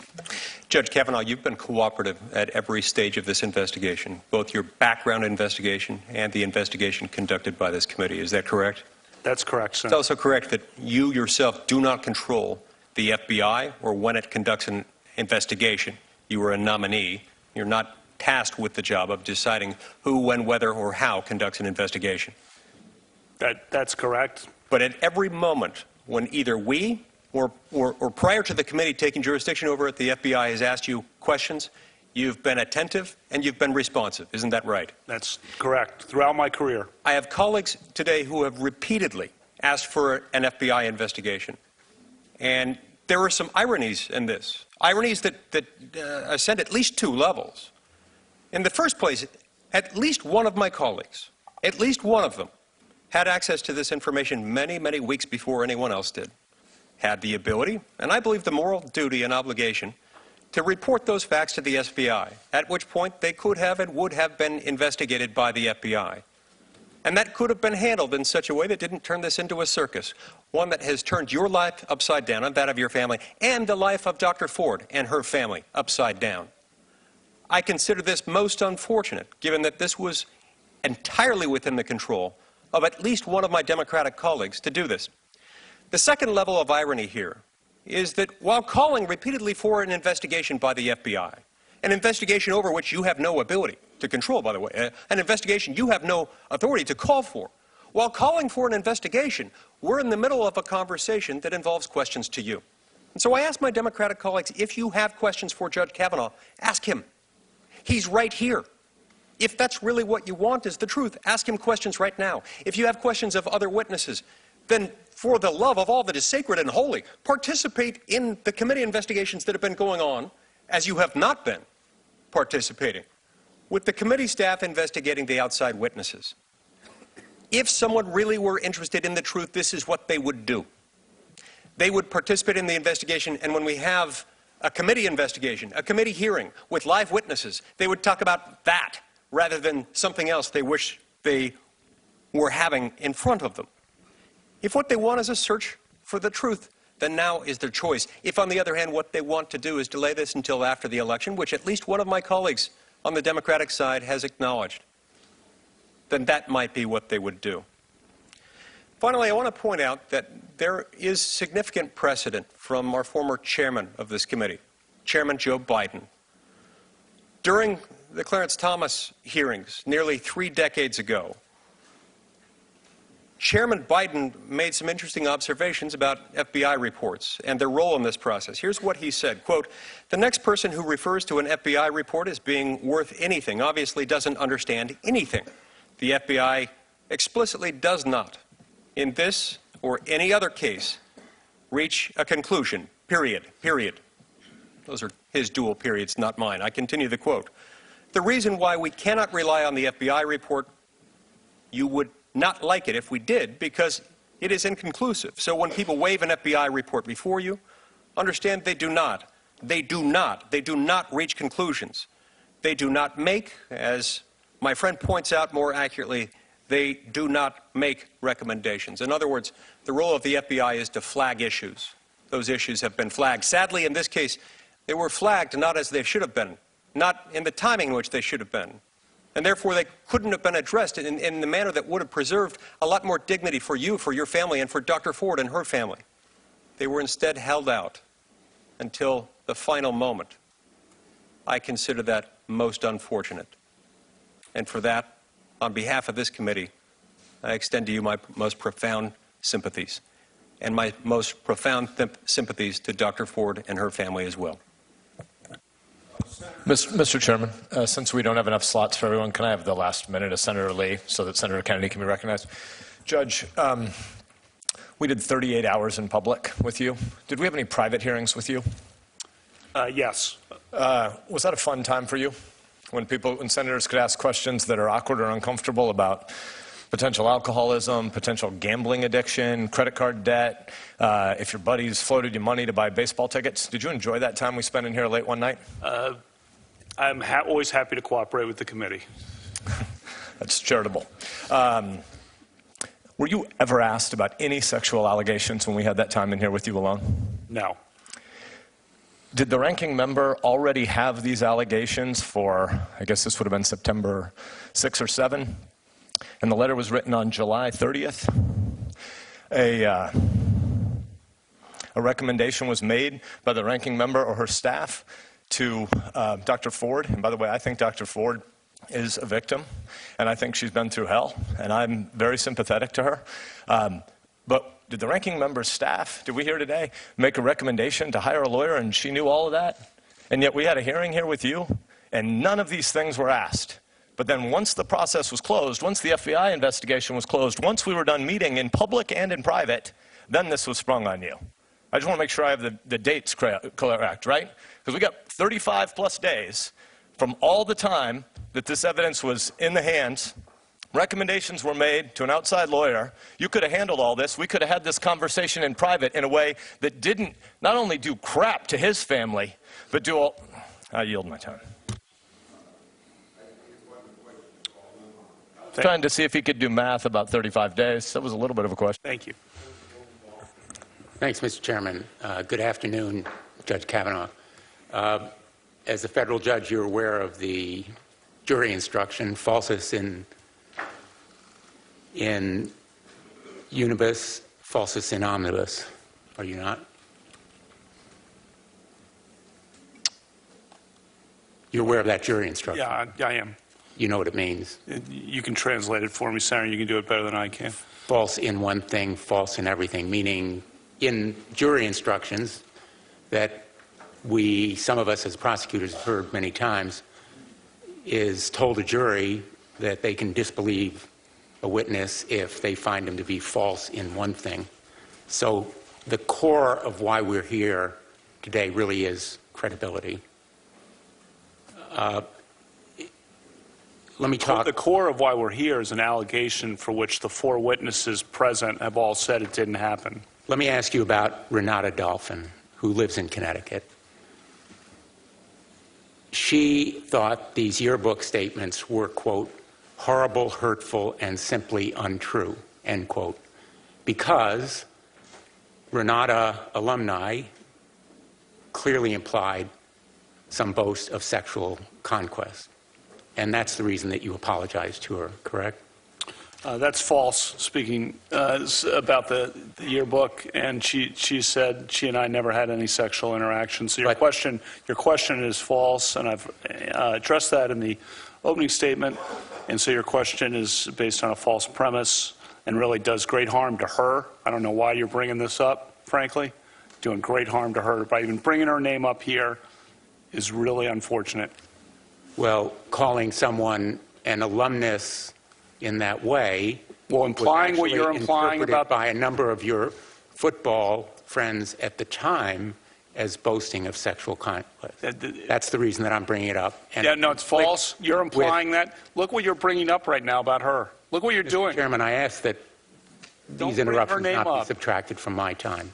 Judge Kavanaugh, you've been cooperative at every stage of this investigation, both your background investigation and the investigation conducted by this committee. Is that correct? That's correct, It's Senator. also correct that you yourself do not control the FBI or when it conducts an investigation. You are a nominee. You're not tasked with the job of deciding who, when, whether, or how conducts an investigation. That's correct. But at every moment when either we or prior to the committee taking jurisdiction over it, the FBI has asked you questions, you've been attentive and you've been responsive. Isn't that right? That's correct. Throughout my career. I have colleagues today who have repeatedly asked for an FBI investigation. And there are some ironies in this, ironies that ascend at least two levels. In the first place, at least one of my colleagues, at least one of them, had access to this information many, many weeks before anyone else did, had the ability, and I believe the moral duty and obligation, to report those facts to the FBI, at which point they could have and would have been investigated by the FBI. And that could have been handled in such a way that didn't turn this into a circus, one that has turned your life upside down and that of your family, and the life of Dr. Ford and her family upside down. I consider this most unfortunate, given that this was entirely within the control of at least one of my Democratic colleagues to do this. The second level of irony here is that while calling repeatedly for an investigation by the FBI, an investigation over which you have no ability to control, by the way, an investigation you have no authority to call for, while calling for an investigation, we're in the middle of a conversation that involves questions to you. And so I ask my Democratic colleagues, if you have questions for Judge Kavanaugh, ask him. He's right here. If that's really what you want is the truth, ask him questions right now. If you have questions of other witnesses, then for the love of all that is sacred and holy, participate in the committee investigations that have been going on, as you have not been participating, with the committee staff investigating the outside witnesses. If someone really were interested in the truth, this is what they would do. They would participate in the investigation, and when we have a committee investigation, a committee hearing with live witnesses, they would talk about that rather than something else they wish they were having in front of them. If what they want is a search for the truth, then now is their choice. If, on the other hand, what they want to do is delay this until after the election, which at least one of my colleagues on the Democratic side has acknowledged, then that might be what they would do. Finally, I want to point out that there is significant precedent from our former chairman of this committee, Chairman Joe Biden. During the Clarence Thomas hearings nearly 3 decades ago, Chairman Biden made some interesting observations about FBI reports and their role in this process. Here's what he said, quote, "The next person who refers to an FBI report as being worth anything obviously doesn't understand anything. The FBI explicitly does not, in this or any other case, reach a conclusion, period, period." Those are his dual periods, not mine. I continue the quote. "The reason why we cannot rely on the FBI report, you would not like it if we did, because it is inconclusive. So when people wave an FBI report before you, understand they do not reach conclusions. They do not make, as my friend points out more accurately, they do not make recommendations. In other words, the role of the FBI is to flag issues. Those issues have been flagged. Sadly, in this case, they were flagged not as they should have been, not in the timing in which they should have been. And therefore, they couldn't have been addressed in the manner that would have preserved a lot more dignity for you, for your family, and for Dr. Ford and her family. They were instead held out until the final moment. I consider that most unfortunate. And for that, on behalf of this committee, I extend to you my most profound sympathies, and my most profound sympathies to Dr. Ford and her family as well. Mr. Chairman, since we don't have enough slots for everyone, can I have the last minute of Senator Lee so that Senator Kennedy can be recognized? Judge, we did 38 hours in public with you. Did we have any private hearings with you? Yes. Was that a fun time for you? When senators could ask questions that are awkward or uncomfortable about potential alcoholism, potential gambling addiction, credit card debt, if your buddies floated you money to buy baseball tickets. Did you enjoy that time we spent in here late one night? I'm always happy to cooperate with the committee. That's charitable. Were you ever asked about any sexual allegations when we had that time in here with you alone? No. Did the ranking member already have these allegations for, I guess this would have been September 6 or 7, and the letter was written on July 30th? A recommendation was made by the ranking member or her staff to Dr. Ford, and by the way, I think Dr. Ford is a victim, and I think she's been through hell, and I'm very sympathetic to her. But did the ranking member's staff, did we hear today, make a recommendation to hire a lawyer, and she knew all of that? And yet we had a hearing here with you, and none of these things were asked. But then once the process was closed, once the FBI investigation was closed, once we were done meeting in public and in private, then this was sprung on you. I just want to make sure I have the dates correct, right? Because we got 35 plus days from all the time that this evidence was in the hands. Recommendations were made to an outside lawyer. You could have handled all this. We could have had this conversation in private in a way that didn't not only do crap to his family, but do all... I yield my time. Trying to see if he could do math about 35 days. That was a little bit of a question. Thank you. Thanks, Mr. Chairman. Good afternoon, Judge Kavanaugh. As a federal judge, you're aware of the jury instruction, falsus in unibus, falsus in omnibus. Are you not? You're aware of that jury instruction? Yeah, I am. You know what it means? You can translate it for me, Senator. You can do it better than I can. False in one thing, false in everything, meaning in jury instructions that some of us as prosecutors have heard many times, is told a jury that they can disbelieve a witness if they find him to be false in one thing. So the core of why we're here today really is credibility. Let me talk. The core of why we're here is an allegation for which the 4 witnesses present have all said it didn't happen. Let me ask you about Renata Dolphin, who lives in Connecticut. She thought these yearbook statements were, quote, horrible, hurtful, and simply untrue, end quote, because Renata alumni clearly implied some boast of sexual conquest. And that's the reason that you apologized to her, correct? That's false, speaking about the yearbook, and she said she and I never had any sexual interaction. So your question is false, and I've addressed that in the opening statement, and so your question is based on a false premise and really does great harm to her. I don't know why you're bringing this up, frankly. Doing great harm to her by even bringing her name up here is really unfortunate. Well, calling someone an alumnus in that way, well, implying what you're implying about by a number of your football friends at the time as boasting of sexual conquest. That's the reason that I'm bringing it up. And yeah, no, it's false. You're implying that. Look what you're bringing up right now about her. Look what you're doing. Mr. Chairman, I ask that these interruptions not be subtracted from my time.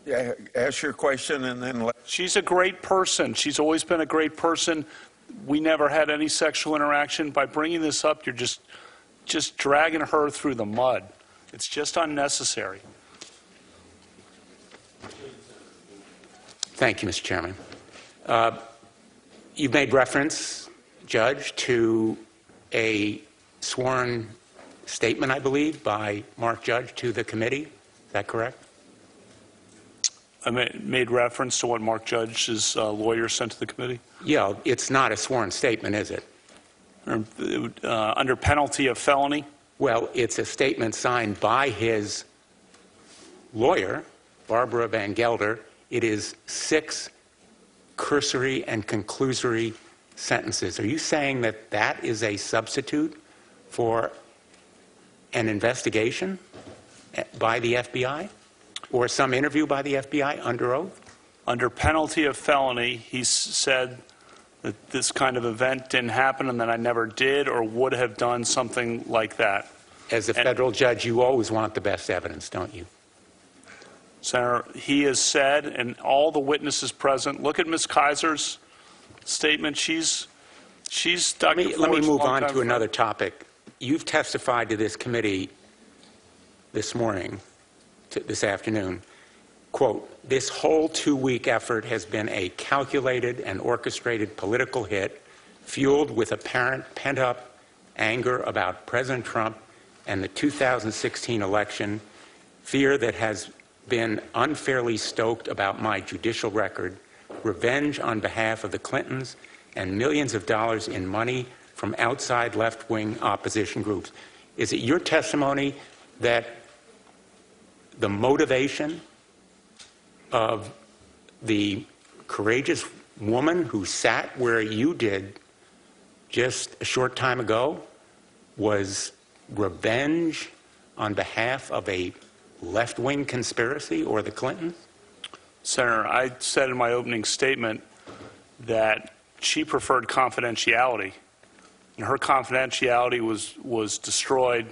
Yeah, ask your question and then She's a great person. She's always been a great person. We never had any sexual interaction. By bringing this up, you're just dragging her through the mud. It's just unnecessary. Thank you, Mr. Chairman. You've made reference, Judge, to a sworn statement, I believe, by Mark Judge to the committee. Is that correct? I made reference to what Mark Judge's lawyer sent to the committee? Yeah, it's not a sworn statement, is it? Under penalty of felony? Well, it's a statement signed by his lawyer, Barbara Van Gelder. It is 6 cursory and conclusory sentences. Are you saying that that is a substitute for an investigation by the FBI? Or some interview by the FBI under oath? Under penalty of felony, he said that this kind of event didn't happen and that I never did or would have done something like that. As a federal judge, you always want the best evidence, don't you? Senator, he has said, and all the witnesses present, look at Ms. Kaiser's statement. She's Dr. Let me move on to another topic. You've testified to this committee this morning, this afternoon, quote, "This whole 2-week effort has been a calculated and orchestrated political hit, fueled with apparent pent-up anger about President Trump and the 2016 election, fear that has been unfairly stoked about my judicial record, revenge on behalf of the Clintons, and millions of dollars in money from outside left-wing opposition groups." Is it your testimony that the motivation of the courageous woman who sat where you did just a short time ago was revenge on behalf of a left-wing conspiracy or the Clintons? Senator, I said in my opening statement that she preferred confidentiality, and her confidentiality was destroyed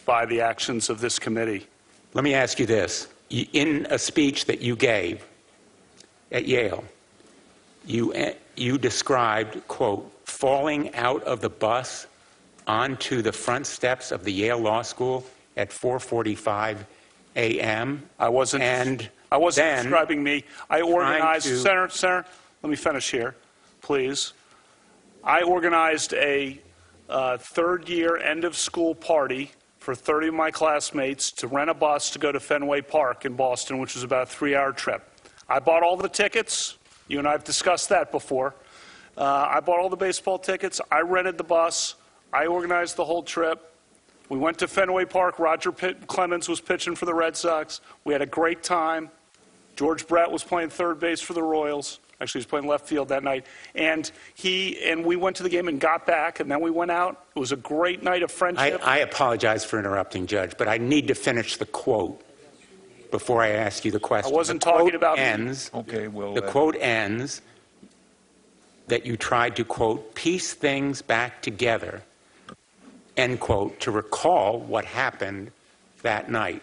by the actions of this committee. Let me ask you this. In a speech that you gave at Yale, you described, quote, falling out of the bus onto the front steps of the Yale Law School at 4:45 a.m. I wasn't describing me. I organized, Senator, let me finish here, please. I organized a third-year end-of-school party for 30 of my classmates to rent a bus to go to Fenway Park in Boston, which was about a 3-hour trip. I bought all the tickets. You and I have discussed that before. I bought all the baseball tickets. I rented the bus. I organized the whole trip. We went to Fenway Park. Roger Clemens was pitching for the Red Sox. We had a great time. George Brett was playing third base for the Royals. Actually, he was playing left field that night. And we went to the game and got back, and then we went out. It was a great night of friendship. I apologize for interrupting, Judge, but I need to finish the quote before I ask you the question. I wasn't talking about ends, me. Okay, well, the quote ends that you tried to, quote, piece things back together, end quote, to recall what happened that night.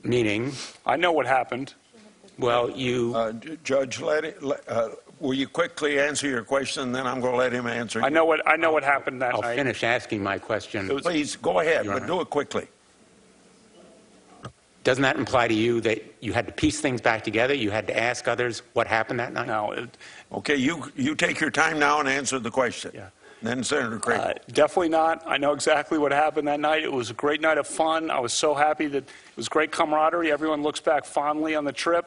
Meaning? I know what happened. Well, you... Judge, will you quickly answer your question, then I'm going to let him answer. I know what happened that night. I'll finish asking my question. Please, go ahead, but do it quickly. Doesn't that imply to you that you had to piece things back together? You had to ask others what happened that night? No. Okay, you take your time now and answer the question. Yeah. Then Senator Craig. Definitely not. I know exactly what happened that night. It was a great night of fun. I was so happy that it was great camaraderie. Everyone looks back fondly on the trip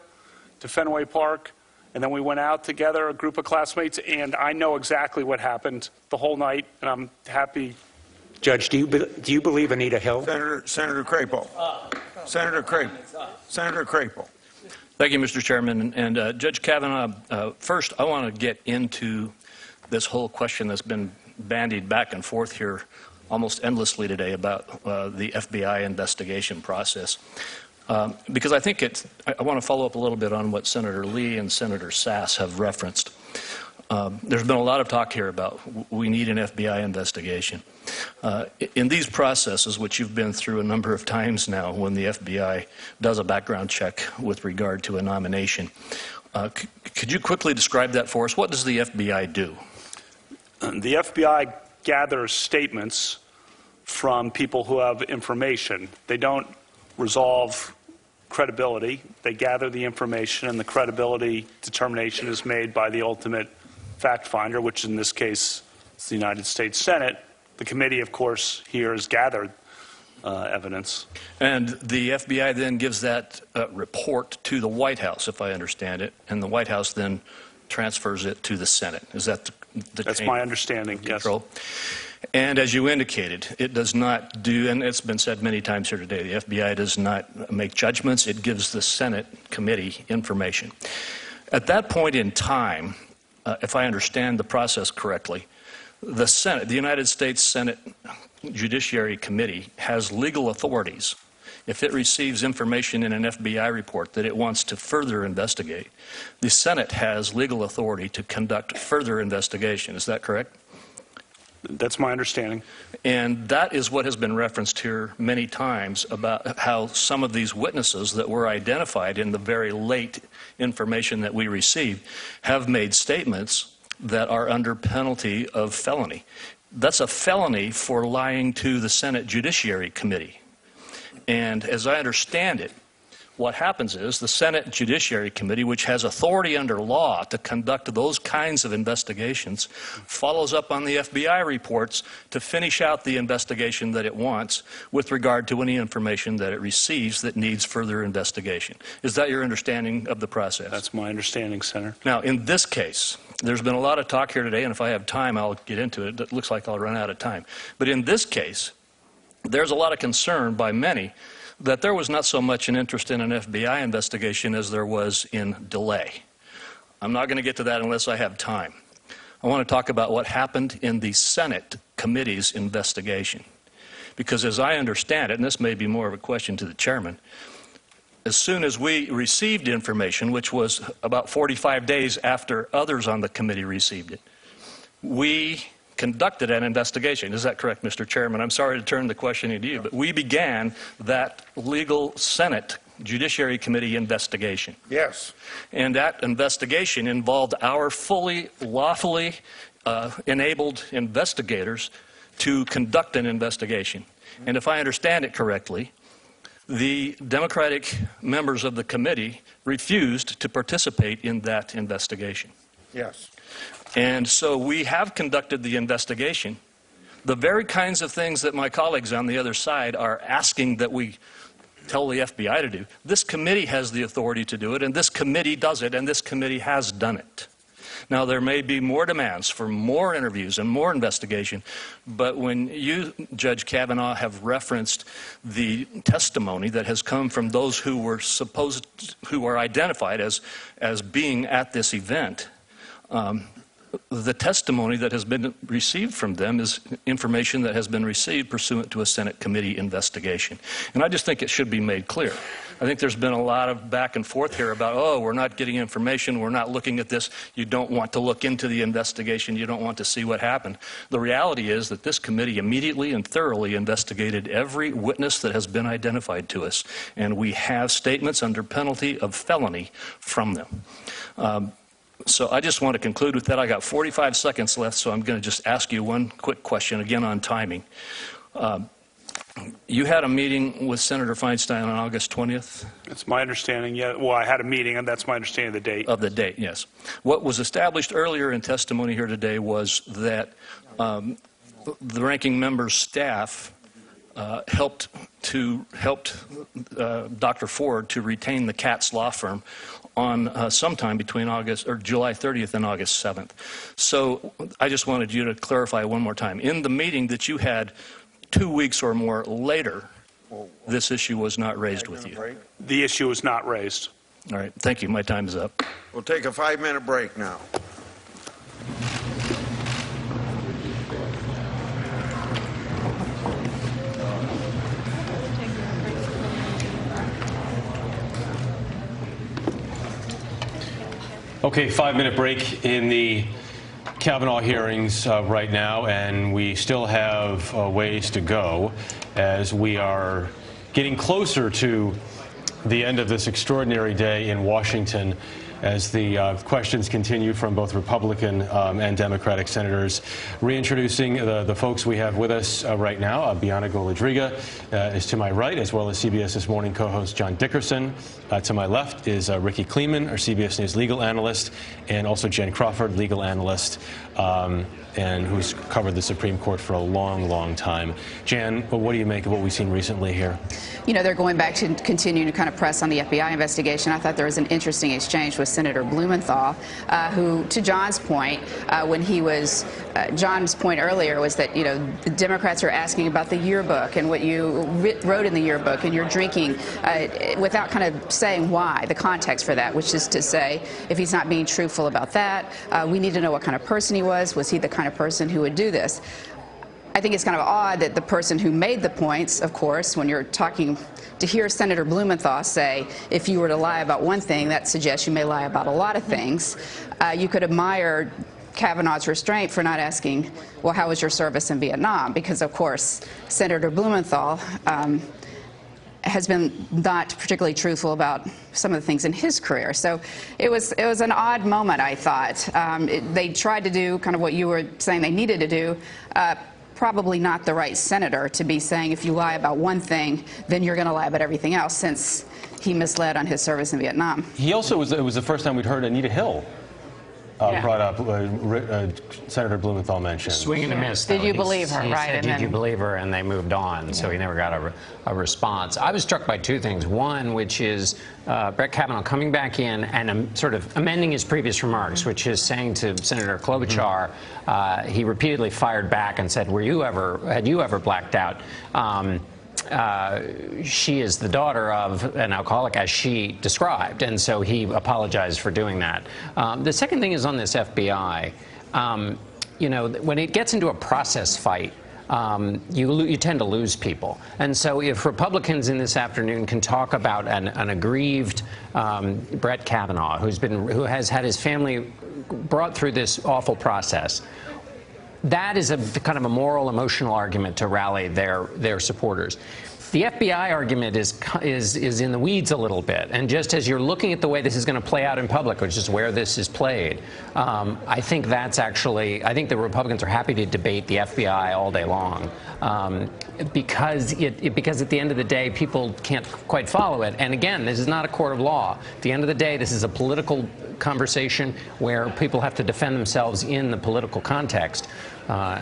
to Fenway Park. And then we went out together, a group of classmates, and I know exactly what happened the whole night, and I'm happy. Judge, do you believe Anita Hill? Senator Crapo. Senator Crapo. Senator Crapo. Thank you, Mr. Chairman. And Judge Kavanaugh, first I want to get into this whole question that's been bandied back and forth here almost endlessly today about the FBI investigation process. Because I think I want to follow up a little bit on what Senator Lee and Senator Sass have referenced. There's been a lot of talk here about we need an FBI investigation. In these processes, which you've been through a number of times now when the FBI does a background check with regard to a nomination, could you quickly describe that for us? What does the FBI do? The FBI gathers statements from people who have information. They don't resolve credibility. They gather the information, and the credibility determination is made by the ultimate fact finder, which in this case is the United States Senate. The committee, of course, here has gathered evidence. And the FBI then gives that report to the White House, if I understand it, and the White House then transfers it to the Senate. Is that That's my understanding, yes. And as you indicated, it does not do, and it's been said many times here today, the FBI does not make judgments. It gives the Senate committee information. At that point in time, if I understand the process correctly, the Senate, the United States Senate Judiciary Committee, has legal authorities. If it receives information in an FBI report that it wants to further investigate, the Senate has legal authority to conduct further investigation. Is that correct? That's my understanding. And that is what has been referenced here many times about how some of these witnesses that were identified in the very late information that we received have made statements that are under penalty of felony. that's a felony for lying to the Senate Judiciary Committee. And as I understand it, what happens is the Senate Judiciary Committee, which has authority under law to conduct those kinds of investigations, follows up on the FBI reports to finish out the investigation that it wants with regard to any information that it receives that needs further investigation. Is that your understanding of the process? That's my understanding, Senator. Now, in this case, there's been a lot of talk here today, and if I have time, I'll get into it. It looks like I'll run out of time. But in this case, there's a lot of concern by many that there was not so much an interest in an FBI investigation as there was in delay. I'm not going to get to that unless I have time. I want to talk about what happened in the Senate committee's investigation. Because as I understand it, and this may be more of a question to the chairman, as soon as we received information, which was about 45 days after others on the committee received it, we conducted an investigation. Is that correct, Mr. Chairman? I'm sorry to turn the questioning to you, but we began that legal Senate Judiciary Committee investigation. Yes. And that investigation involved our fully, lawfully enabled investigators to conduct an investigation. And if I understand it correctly, the Democratic members of the committee refused to participate in that investigation. Yes. And so we have conducted the investigation. The very kinds of things that my colleagues on the other side are asking that we tell the FBI to do. This committee has the authority to do it, and this committee does it, and this committee has done it. Now, there may be more demands for more interviews and more investigation, but when you, Judge Kavanaugh, have referenced the testimony that has come from those who were identified as being at this event, the testimony that has been received from them is information that has been received pursuant to a Senate committee investigation. And I just think it should be made clear. I think there's been a lot of back and forth here about, oh, we're not getting information, we're not looking at this, you don't want to look into the investigation, you don't want to see what happened. The reality is that this committee immediately and thoroughly investigated every witness that has been identified to us, and we have statements under penalty of felony from them. So I just want to conclude with that. I got 45 seconds left, so I'm going to just ask you one quick question, again on timing. You had a meeting with Senator Feinstein on August 20th? That's my understanding, yeah. Well, I had a meeting, and that's my understanding of the date. Of the date, yes. What was established earlier in testimony here today was that the ranking member's staff helped Dr. Ford to retain the Katz law firm on sometime between July 30th and August 7th. So I just wanted you to clarify one more time. In the meeting that you had 2 weeks or more later, this issue was not raised with you. The issue was not raised. All right. Thank you. My time is up. We'll take a 5-minute break now. Okay, 5-minute break in the Kavanaugh hearings right now, and we still have ways to go as we are getting closer to the end of this extraordinary day in Washington as the questions continue from both Republican and Democratic senators. Reintroducing the folks we have with us right now. Bianna Golodryga is to my right, as well as CBS This Morning co-host John Dickerson. To my left is Ricky Kleeman, our CBS News legal analyst, and also Jen Crawford, legal analyst, and who's covered the Supreme Court for a long, long time. Jan, what do you make of what we've seen recently here? You know, they're going back to continue to kind of press on the FBI investigation. I thought there was an interesting exchange with Senator Blumenthal, who, to John's point, John's point earlier was that, you know, the Democrats are asking about the yearbook and what you wrote in the yearbook and your drinking without kind of saying why, the context for that, which is to say, if he's not being truthful about that, we need to know what kind of person he was. Was he the kind of person who would do this? I think it's kind of odd that the person who made the points, of course, when you're talking, to hear Senator Blumenthal say, if you were to lie about one thing, that suggests you may lie about a lot of things. You could admire Kavanaugh's restraint for not asking, well, how was your service in Vietnam? Because, of course, Senator Blumenthal has been not particularly truthful about some of the things in his career. So it was an odd moment, I thought. They tried to do kind of what you were saying they needed to do. Probably not the right senator to be saying if you lie about one thing, then you're going to lie about everything else, since he misled on his service in Vietnam. He also it was the first time we'd heard Anita Hill brought up, Senator Blumenthal mentioned. Swing and a miss. Did you believe her, He right? said, And did then- you believe her? And they moved on, so he never got a response. I was struck by two things. One, which is Brett Kavanaugh coming back in and sort of amending his previous remarks, which is saying to Senator Klobuchar, he repeatedly fired back and said, had you ever blacked out? She is the daughter of an alcoholic, as she described, and so he apologized for doing that. The second thing is on this FBI. You know, when it gets into a process fight, you tend to lose people. And so if Republicans in this afternoon can talk about an aggrieved Brett Kavanaugh, who has had his family brought through this awful process, that is a kind of a moral, emotional argument to rally their supporters. The FBI argument is in the weeds a little bit, and just as you're looking at the way this is going to play out in public, which is where this is played, I think I think the Republicans are happy to debate the FBI all day long, because at the end of the day, people can't quite follow it. And again, this is not a court of law. At the end of the day, this is a political conversation where people have to defend themselves in the political context.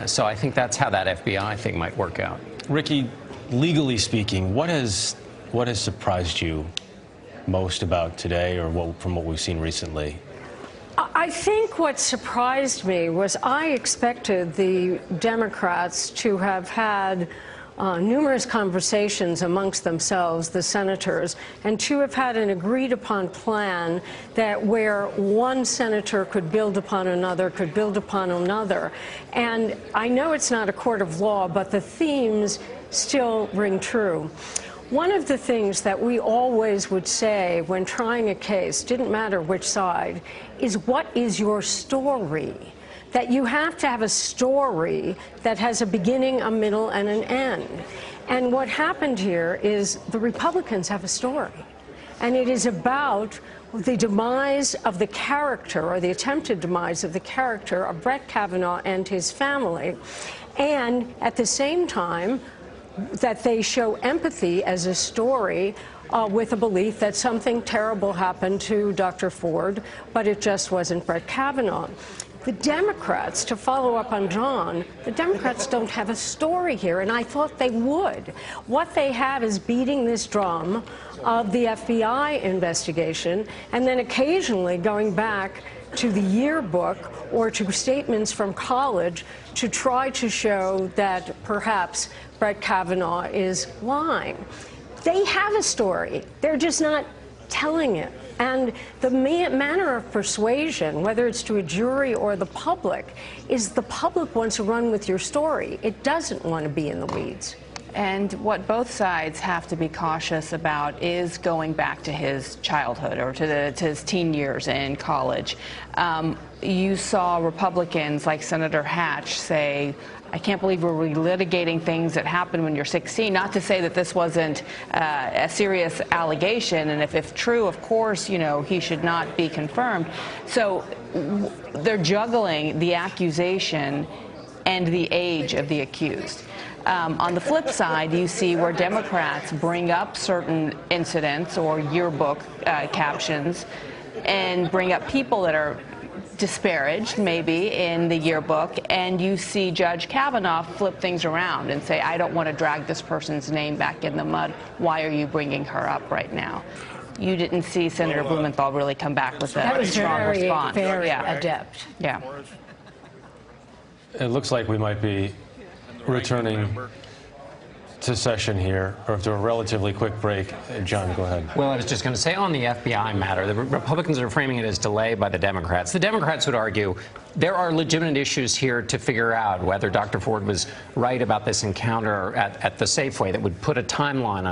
So I think that's how that FBI thing might work out. Ricky, legally speaking, what has surprised you most about today, or from what we've seen recently? I think what surprised me was I expected the Democrats to have had numerous conversations amongst themselves, the senators, and to have had an agreed-upon plan that where one senator could build upon another, And I know it's not a court of law, but the themes still ring true. One of the things that we always would say when trying a case, didn't matter which side, is what is your story? That you have to have a story that has a beginning, a middle, and an end. And what happened here is the Republicans have a story. And it is about the demise of the character, or the attempted demise of the character of Brett Kavanaugh and his family. And at the same time, that they show empathy as a story with a belief that something terrible happened to Dr. Ford, but it just wasn't Brett Kavanaugh. The Democrats, to follow up on John, the Democrats don't have a story here, and I thought they would. What they have is beating this drum of the FBI investigation, and then occasionally going back to the yearbook or to statements from college to try to show that perhaps Brett Kavanaugh is lying. They have a story. They're just not telling it. And the manner of persuasion, whether it's to a jury or the public, is the public wants to run with your story. It doesn't want to be in the weeds. And what both sides have to be cautious about is going back to his childhood, or to his teen years in college. You saw Republicans like Senator Hatch say, I can't believe we're relitigating things that happened when you're 16. Not to say that this wasn't a serious allegation, and if true, of course, you know, he should not be confirmed. So they're juggling the accusation and the age of the accused. On the flip side, you see where Democrats bring up certain incidents or yearbook captions and bring up people that are disparaged, maybe, in the yearbook, and you see Judge Kavanaugh flip things around and say, I don't want to drag this person's name back in the mud. Why are you bringing her up right now? You didn't see Senator Blumenthal really come back with a strong response. Very adept. Yeah. It looks like we might be returning to session here, or after a relatively quick break. John, go ahead. Well, I was just going to say, on the FBI matter, the Republicans are framing it as delay by the Democrats. The Democrats would argue there are legitimate issues here to figure out whether Dr. Ford was right about this encounter at the Safeway that would put a timeline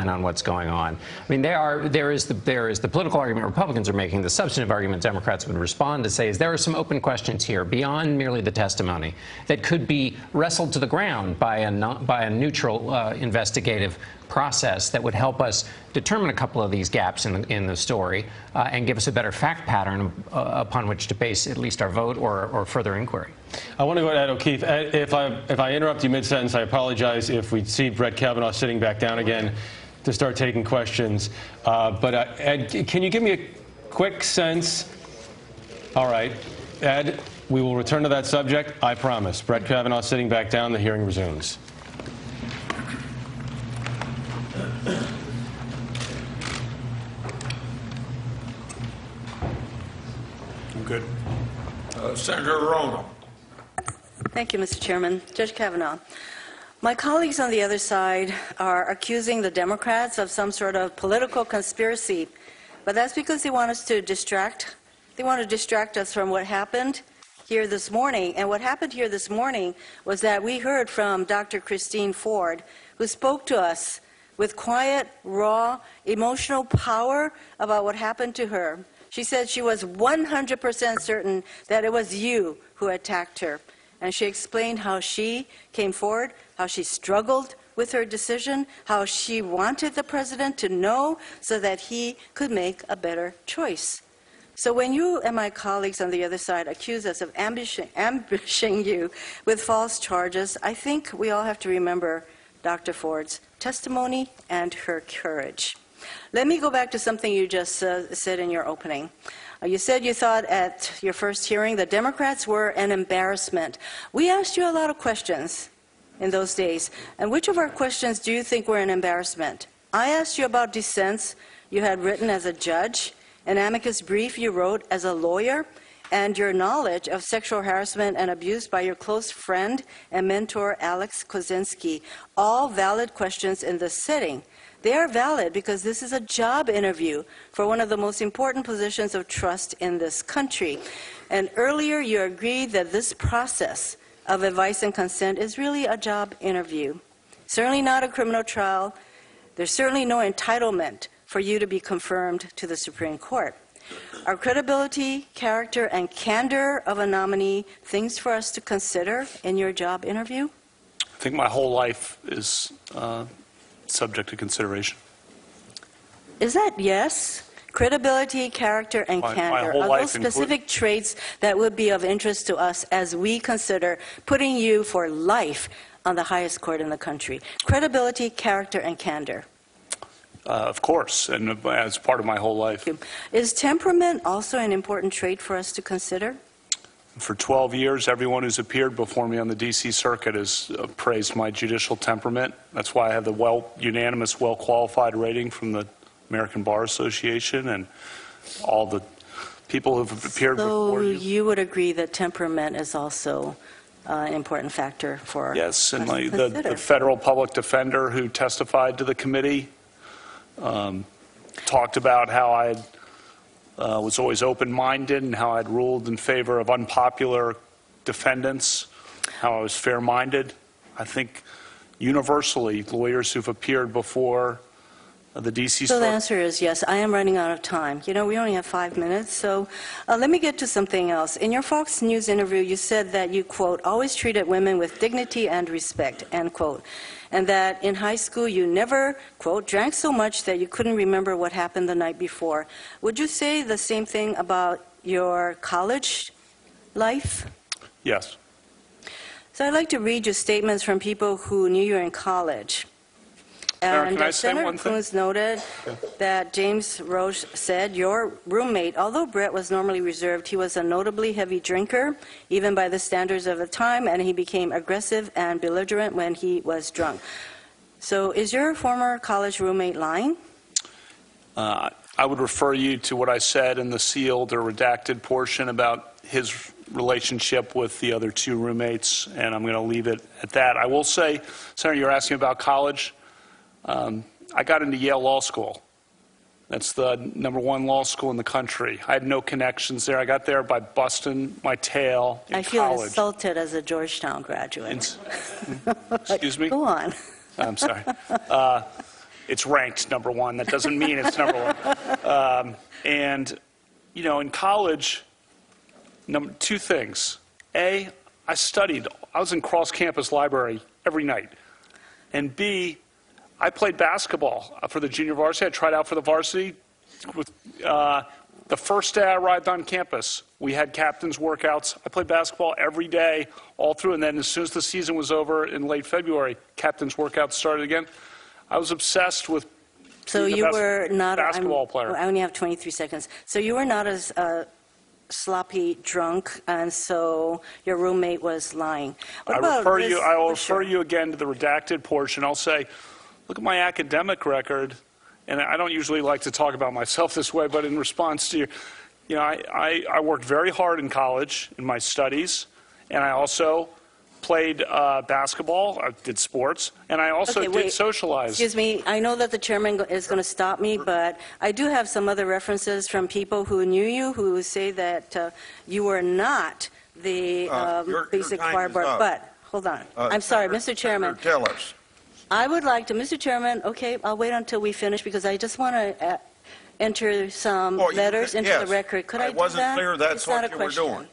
on what's going on. I mean, there is the political argument Republicans are making. The substantive argument Democrats would respond to say is there are some open questions here beyond merely the testimony that could be wrestled to the ground by a neutral investigative process that would help us determine a couple of these gaps in the story and give us a better fact pattern upon which to base at least our vote or further inquiry. I want to go to Ed O'Keefe. Ed, if I interrupt you mid-sentence, I apologize if we see Brett Kavanaugh sitting back down again to start taking questions. But Ed, can you give me a quick sense? All right. Ed, we will return to that subject, I promise. Brett Kavanaugh sitting back down, the hearing resumes. I'm good. Senator Rono. Thank you, Mr. Chairman. Judge Kavanaugh, my colleagues on the other side are accusing the Democrats of some sort of political conspiracy, but that's because they want us to distract. They want to distract us from what happened here this morning. And what happened here this morning was that we heard from Dr. Christine Ford, who spoke to us with quiet, raw, emotional power about what happened to her. She said she was 100% certain that it was you who attacked her. And she explained how she came forward, how she struggled with her decision, how she wanted the president to know so that he could make a better choice. So when you and my colleagues on the other side accuse us of ambushing you with false charges, I think we all have to remember Dr. Ford's testimony and her courage. Let me go back to something you just said in your opening. You said you thought at your first hearing the Democrats were an embarrassment. We asked you a lot of questions in those days. And which of our questions do you think were an embarrassment? I asked you about dissents you had written as a judge, an amicus brief you wrote as a lawyer, and your knowledge of sexual harassment and abuse by your close friend and mentor, Alex Kozinski. All valid questions in this setting. They are valid because this is a job interview for one of the most important positions of trust in this country. And earlier you agreed that this process of advice and consent is really a job interview. Certainly not a criminal trial. There's certainly no entitlement for you to be confirmed to the Supreme Court. Are credibility, character, and candor of a nominee things for us to consider in your job interview? I think my whole life is subject to consideration. Is that yes? Credibility, character, and candor. Are those specific traits that would be of interest to us as we consider putting you for life on the highest court in the country? Credibility, character, and candor. Of course, and as part of my whole life. Is temperament also an important trait for us to consider? For 12 years, everyone who's appeared before me on the D.C. Circuit has praised my judicial temperament. That's why I have the unanimous, well-qualified rating from the American Bar Association and all the people who've appeared before you. So you would agree that temperament is also an important factor for Yes, and us to consider. the federal public defender who testified to the committee talked about how I was always open-minded and how I'd ruled in favor of unpopular defendants, how I was fair-minded. I think universally, lawyers who've appeared before the D.C. So the answer is yes. I am running out of time. You know, we only have 5 minutes, so let me get to something else. In your Fox News interview, you said that you, quote, always treated women with dignity and respect, end quote, and that in high school you never, quote, drank so much that you couldn't remember what happened the night before. Would you say the same thing about your college life? Yes. So I'd like to read you statements from people who knew you in college. Can I say Senator one thing? Coons noted that James Roche said, your roommate, although Brett was normally reserved, he was a notably heavy drinker, even by the standards of the time, and he became aggressive and belligerent when he was drunk. So is your former college roommate lying? I would refer you to what I said in the sealed or redacted portion about his relationship with the other two roommates, and I'm going to leave it at that. I will say, Senator, you're asking about college. I got into Yale Law School. That's the #1 law school in the country. I had no connections there. I got there by busting my tail in college. I feel insulted as a Georgetown graduate. Excuse me? Go on. I'm sorry. It's ranked #1. That doesn't mean it's #1. And, you know, in college, two things. A, I studied. I was in cross-campus library every night. And B, I played basketball for the junior varsity. I tried out for the varsity. With, the first day I arrived on campus, we had captains' workouts. I played basketball every day, all through, and then as soon as the season was over in late February, captains' workouts started again. I was obsessed with So being you the best were not basketball player. I only have 23 seconds. So you were not as sloppy drunk, and so your roommate was lying. What about this? I will refer you again to the redacted portion. I'll say, look at my academic record, and I don't usually like to talk about myself this way, but in response to you know, I worked very hard in college in my studies, and I also played basketball, I did sports, and I also did socialize. Excuse me, I know that the chairman is going to stop me, but I do have some other references from people who knew you who say that you were not the basic choir board. But, hold on. I'm sorry, Mr. Chairman. Tell us. I would like to, Mr. Chairman, okay, I'll wait until we finish because I just want to enter some letters into the record. Could I do that? It wasn't clear that's It's not what a you were question. doing.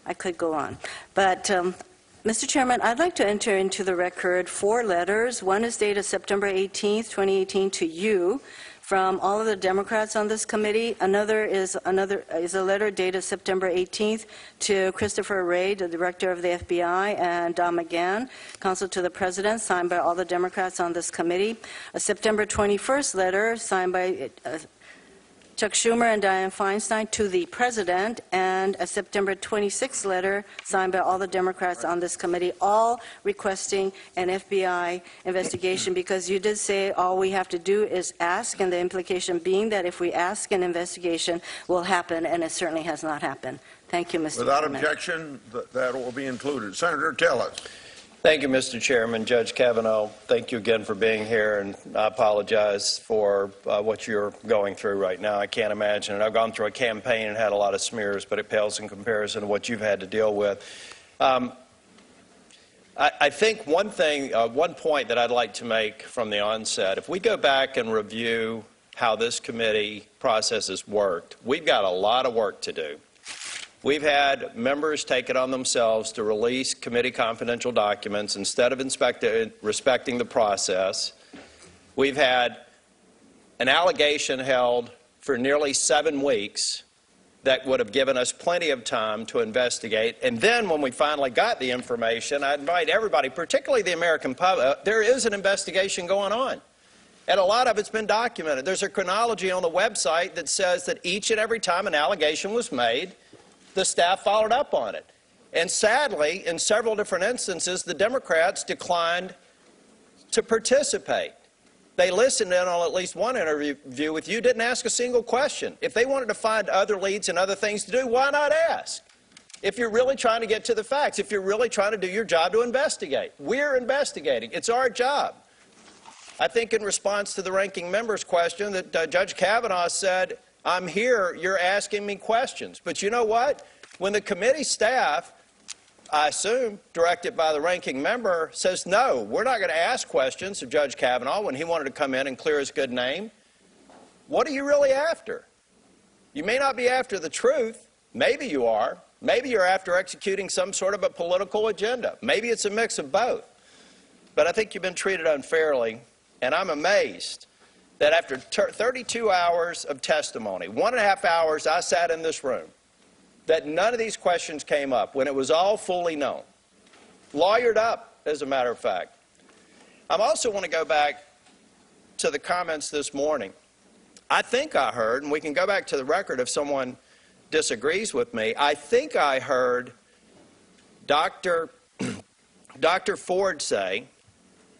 I could go on. But, Mr. Chairman, I'd like to enter into the record 4 letters. One is dated September 18th, 2018 to you from all of the Democrats on this committee. Another is a letter dated September 18th to Christopher Wray, the director of the FBI, and Don McGahn, counsel to the president, signed by all the Democrats on this committee. A September 21st letter signed by Chuck Schumer and Dianne Feinstein to the president, and a September 26th letter signed by all the Democrats on this committee, all requesting an FBI investigation, because you did say all we have to do is ask, and the implication being that if we ask, an investigation will happen, and it certainly has not happened. Thank you, Mr. Without Chairman. objection, that will be included. Senator, tell us. Thank you, Mr. Chairman. Judge Kavanaugh, thank you again for being here, and I apologize for what you're going through right now. I can't imagine it. I've gone through a campaign and had a lot of smears, but it pales in comparison to what you've had to deal with. I think one point that I'd like to make from the onset, if we go back and review how this committee process has worked, we've got a lot of work to do. We've had members take it on themselves to release committee confidential documents instead of respecting the process. We've had an allegation held for nearly 7 weeks that would have given us plenty of time to investigate. And then when we finally got the information, I invite everybody, particularly the American public, there is an investigation going on. And a lot of it's been documented. There's a chronology on the website that says that each and every time an allegation was made, the staff followed up on it. And sadly, in several different instances, the Democrats declined to participate. They listened in on at least one interview with you, didn't ask a single question. If they wanted to find other leads and other things to do, why not ask? If you're really trying to get to the facts, if you're really trying to do your job to investigate. We're investigating. It's our job. I think in response to the ranking member's question that Judge Kavanaugh said, I'm here, you're asking me questions. But you know what? When the committee staff, I assume, directed by the ranking member, says, no, we're not going to ask questions of Judge Kavanaugh when he wanted to come in and clear his good name, what are you really after? You may not be after the truth. Maybe you are. Maybe you're after executing some sort of a political agenda. Maybe it's a mix of both. But I think you've been treated unfairly, and I'm amazed that after 32 hours of testimony, 1.5 hours I sat in this room, that none of these questions came up when it was all fully known. Lawyered up, as a matter of fact. I also want to go back to the comments this morning. I think I heard, and we can go back to the record if someone disagrees with me, I think I heard Dr. Ford say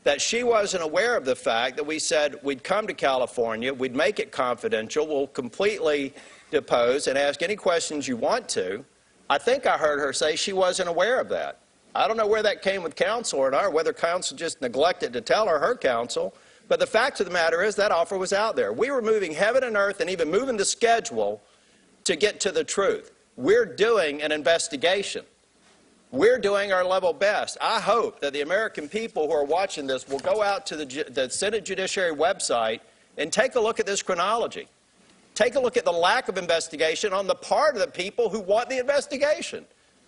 that she wasn't aware of the fact that we said we'd come to California, we'd make it confidential, we'll completely depose and ask any questions you want to. I think I heard her say she wasn't aware of that. I don't know where that came with counsel or not, or whether counsel just neglected to tell her counsel, but the fact of the matter is that offer was out there. We were moving heaven and earth and even moving the schedule to get to the truth. We're doing an investigation. We're doing our level best. I hope that the American people who are watching this will go out to the Senate Judiciary website and take a look at this chronology. Take a look at the lack of investigation on the part of the people who want the investigation.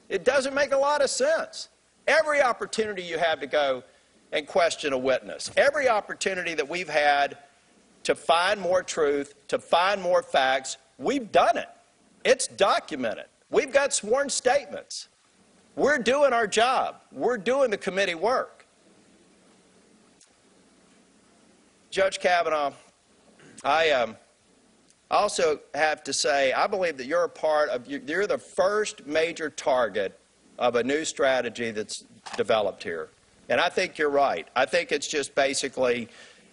It doesn't make a lot of sense. Every opportunity you have to go and question a witness. Every opportunity that we've had to find more truth, to find more facts, we've done it. It's documented. We've got sworn statements. We're doing our job. We're doing the committee work. Judge Kavanaugh, I also have to say, I believe that you're you're the first major target of a new strategy that's developed here. And I think you're right. I think it's just basically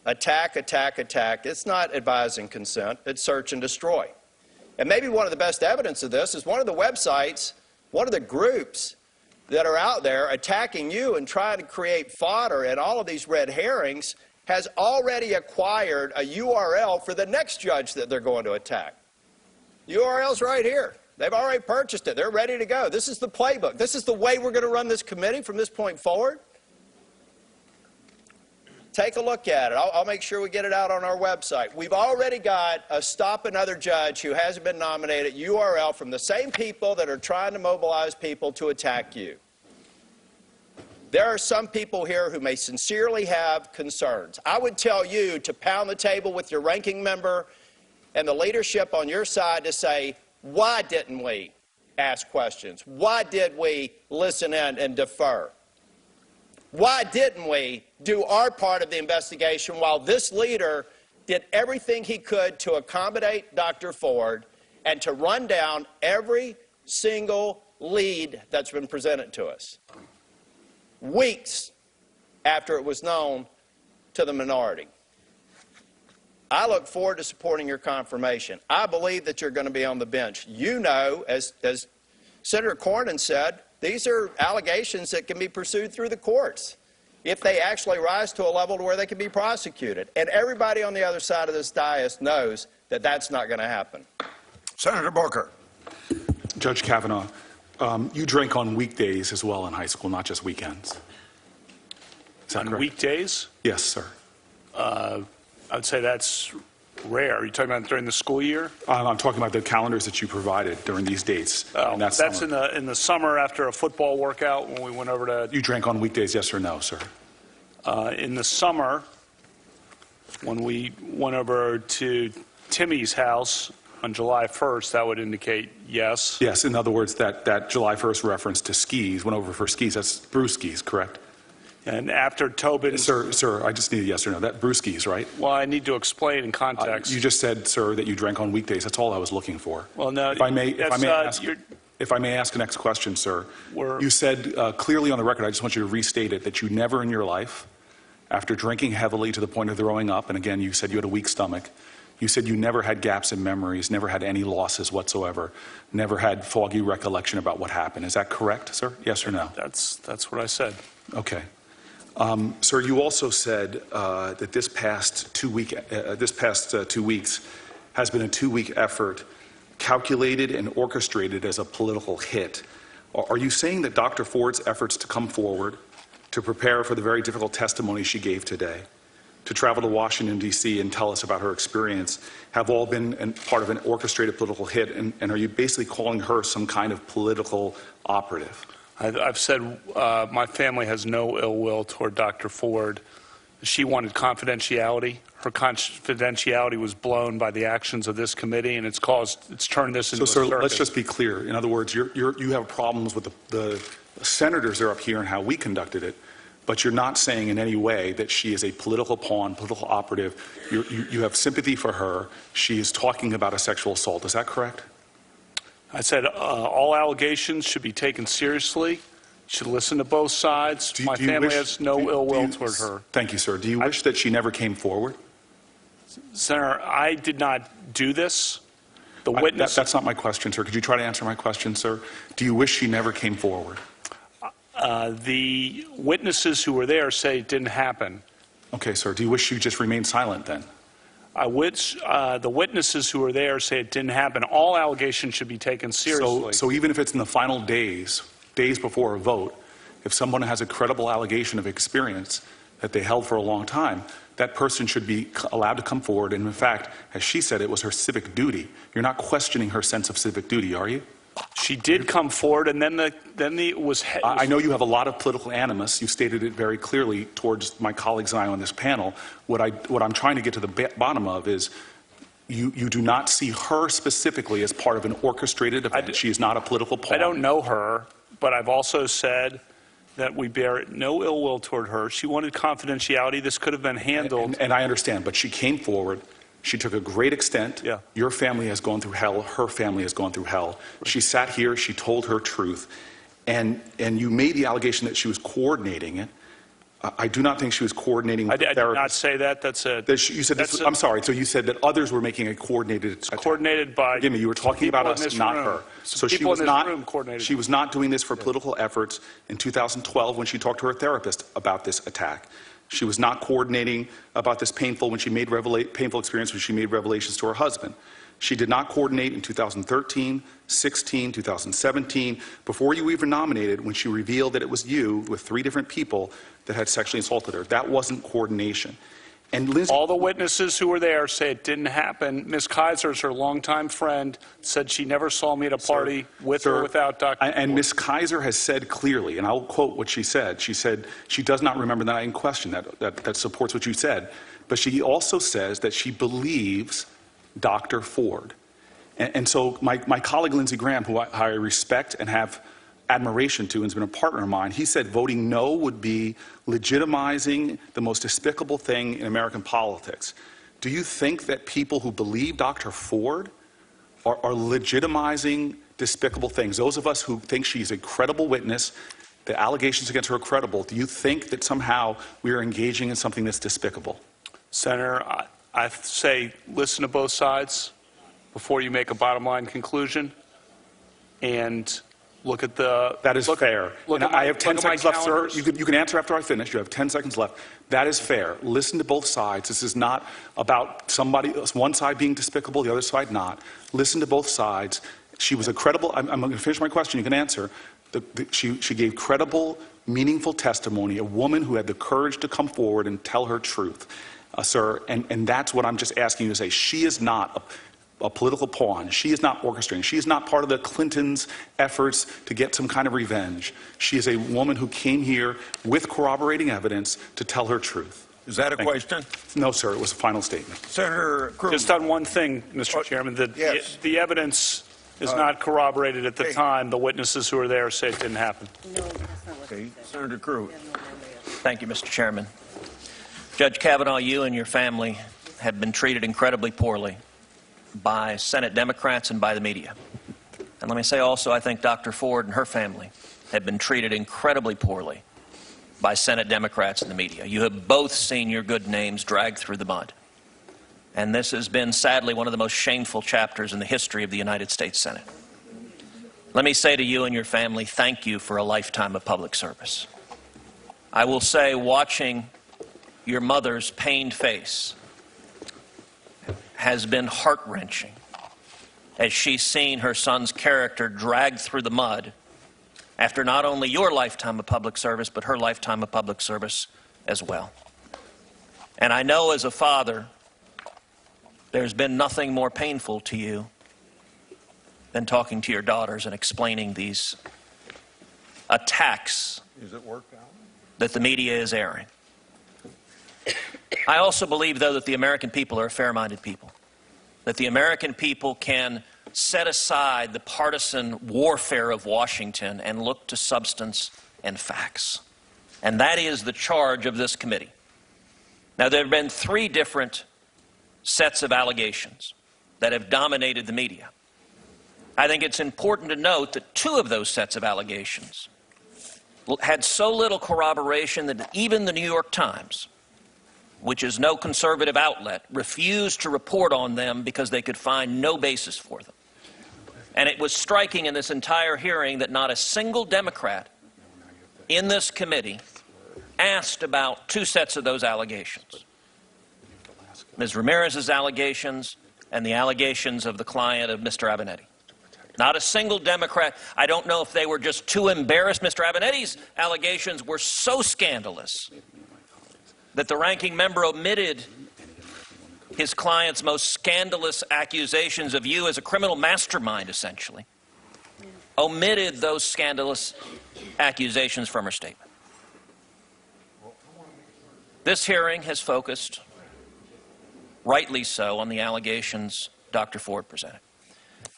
attack, attack, attack. It's not advise and consent. It's search and destroy. And maybe one of the best evidence of this is one of the websites, one of the groups that are out there attacking you and trying to create fodder and all of these red herrings has already acquired a URL for the next judge that they're going to attack. The URL's right here. They've already purchased it. They're ready to go. This is the playbook. This is the way we're going to run this committee from this point forward. Take a look at it. I'll make sure we get it out on our website. We've already got a Stop Another Judge who hasn't been nominated URL from the same people that are trying to mobilize people to attack you. There are some people here who may sincerely have concerns. I would tell you to pound the table with your ranking member and the leadership on your side to say, why didn't we ask questions? Why did we listen in and defer? Why didn't we do our part of the investigation while this leader did everything he could to accommodate Dr. Ford and to run down every single lead that's been presented to us? Weeks after it was known to the minority. I look forward to supporting your confirmation. I believe that you're going to be on the bench. You know, as Senator Cornyn said, these are allegations that can be pursued through the courts if they actually rise to a level to where they can be prosecuted. And everybody on the other side of this dais knows that that's not going to happen. Senator Booker. Judge Kavanaugh, you drank on weekdays as well in high school, not just weekends. Is that correct? Weekdays? Yes, sir. I'd say that's rare. Are you talking about during the school year? I'm talking about the calendars that you provided during these dates. Oh, that's in the summer after a football workout when we went over to... You drank on weekdays, yes or no, sir? In the summer, when we went over to Timmy's house on July 1st, that would indicate yes. Yes, in other words, that July 1st reference to skis, went over for skis, that's brewskis, correct? And after Tobin... Sir, I just need a yes or no. That brewskis, right? Well, I need to explain in context. You just said, sir, that you drank on weekdays. That's all I was looking for. Well, no, if I may ask the next question, sir. You said clearly on the record, I just want you to restate it, that you never in your life, after drinking heavily to the point of throwing up, and again, you said you had a weak stomach, you said you never had gaps in memories, never had any losses whatsoever, never had foggy recollection about what happened. Is that correct, sir? Yes or no? That's what I said. Okay. Sir, you also said that this past 2 weeks has been a 2-week effort calculated and orchestrated as a political hit. Are you saying that Dr. Ford's efforts to come forward, to prepare for the very difficult testimony she gave today, to travel to Washington, D.C. and tell us about her experience, have all been part of an orchestrated political hit? And are you basically calling her some kind of political operative? I've said my family has no ill will toward Dr. Ford. She wanted confidentiality. Her confidentiality was blown by the actions of this committee, and it's turned this into a circus. So, let's just be clear. In other words, you have problems with the senators that are up here and how we conducted it, but you're not saying in any way that she is a political pawn, political operative. You have sympathy for her. She is talking about a sexual assault. Is that correct? I said all allegations should be taken seriously. Should listen to both sides. My family has no ill will toward her. Thank you, sir. Do you wish that she never came forward? Senator, I did not do this. The witness. That's not my question, sir. Could you try to answer my question, sir? Do you wish she never came forward? The witnesses who were there say it didn't happen. Okay, sir. Do you wish she just remained silent then? The witnesses who were there say it didn't happen. All allegations should be taken seriously. So even if it's in the final days before a vote, if someone has a credible allegation of experience that they held for a long time, that person should be allowed to come forward. And in fact, as she said, it was her civic duty. You're not questioning her sense of civic duty, are you? She did come forward, and then it was. I know you have a lot of political animus. You stated it very clearly towards my colleagues and I on this panel. What I'm trying to get to the bottom of is you do not see her specifically as part of an orchestrated event. She is not a political pawn. I don't know her, but I've also said that we bear no ill will toward her. She wanted confidentiality. This could have been handled. And I understand, but she came forward. She took a great extent. Yeah. Your family has gone through hell. Her family has gone through hell. She sat here. She told her truth. And you made the allegation that she was coordinating it. I do not think she was coordinating with the therapist. I did not say that. That's a. You said this, I'm sorry. So you said that others were making a coordinated attack. Coordinated by. Forgive me. You were talking about us, not her. So she was not. She was not doing this for political efforts in 2012 when she talked to her therapist about this attack. She was not coordinating about this painful experience when she made revelations to her husband. She did not coordinate in 2013, 16, 2017, before you even nominated, when she revealed that it was you with 3 different people that had sexually assaulted her. That wasn't coordination. And Liz, all the witnesses who were there say it didn't happen. Ms. Kaiser's her longtime friend, said she never saw me at a party with or without Dr. And Ms. Kaiser has said clearly, and I'll quote what she said. She said she does not remember that in question. That supports what you said. But she also says that she believes Dr. Ford. And so my colleague Lindsey Graham, who I respect and have admiration to and has been a partner of mine, he said voting no would be legitimizing the most despicable thing in American politics. Do you think that people who believe Dr. Ford are legitimizing despicable things? Those of us who think she's a credible witness, the allegations against her are credible, do you think that somehow we are engaging in something that's despicable? Senator, I say listen to both sides before you make a bottom line conclusion, and look at the. That is fair. I have 10 seconds left, sir. You can answer after I finish. You have 10 seconds left. That is fair. Listen to both sides. This is not about one side being despicable, the other side not. Listen to both sides. She was a credible. I'm going to finish my question. You can answer. She gave credible, meaningful testimony. A woman who had the courage to come forward and tell her truth, sir. And that's what I'm just asking you to say. She is not a political pawn. She is not orchestrating. She is not part of the Clintons' efforts to get some kind of revenge. She is a woman who came here with corroborating evidence to tell her truth. Is that a question? No, sir. It was a final statement. Senator Cruz. Just on one thing, Mr. Chairman, the evidence is not corroborated at the time. The witnesses who were there say it didn't happen. Okay. Senator Cruz. Thank you, Mr. Chairman. Judge Kavanaugh, you and your family have been treated incredibly poorly by Senate Democrats and by the media. And let me say also, I think Dr. Ford and her family have been treated incredibly poorly by Senate Democrats and the media. You have both seen your good names dragged through the mud. And this has been, sadly, one of the most shameful chapters in the history of the United States Senate. Let me say to you and your family, thank you for a lifetime of public service. I will say, watching your mother's pained face has been heart-wrenching as she's seen her son's character dragged through the mud after not only your lifetime of public service, but her lifetime of public service as well. And I know as a father, there's been nothing more painful to you than talking to your daughters and explaining these attacks that the media is airing. I also believe, though, that the American people are a fair-minded people, that the American people can set aside the partisan warfare of Washington and look to substance and facts. And that is the charge of this committee. Now, there have been 3 different sets of allegations that have dominated the media. I think it's important to note that 2 of those sets of allegations had so little corroboration that even the New York Times, which is no conservative outlet, refused to report on them because they could find no basis for them. And it was striking in this entire hearing that not a single Democrat in this committee asked about 2 sets of those allegations. Ms. Ramirez's allegations and the allegations of the client of Mr. Abinetti. Not a single Democrat. I don't know if they were just too embarrassed. Mr. Abinetti's allegations were so scandalous that the ranking member omitted his client's most scandalous accusations of you as a criminal mastermind, essentially. omitted those scandalous accusations from her statement. This hearing has focused, rightly so, on the allegations Dr. Ford presented.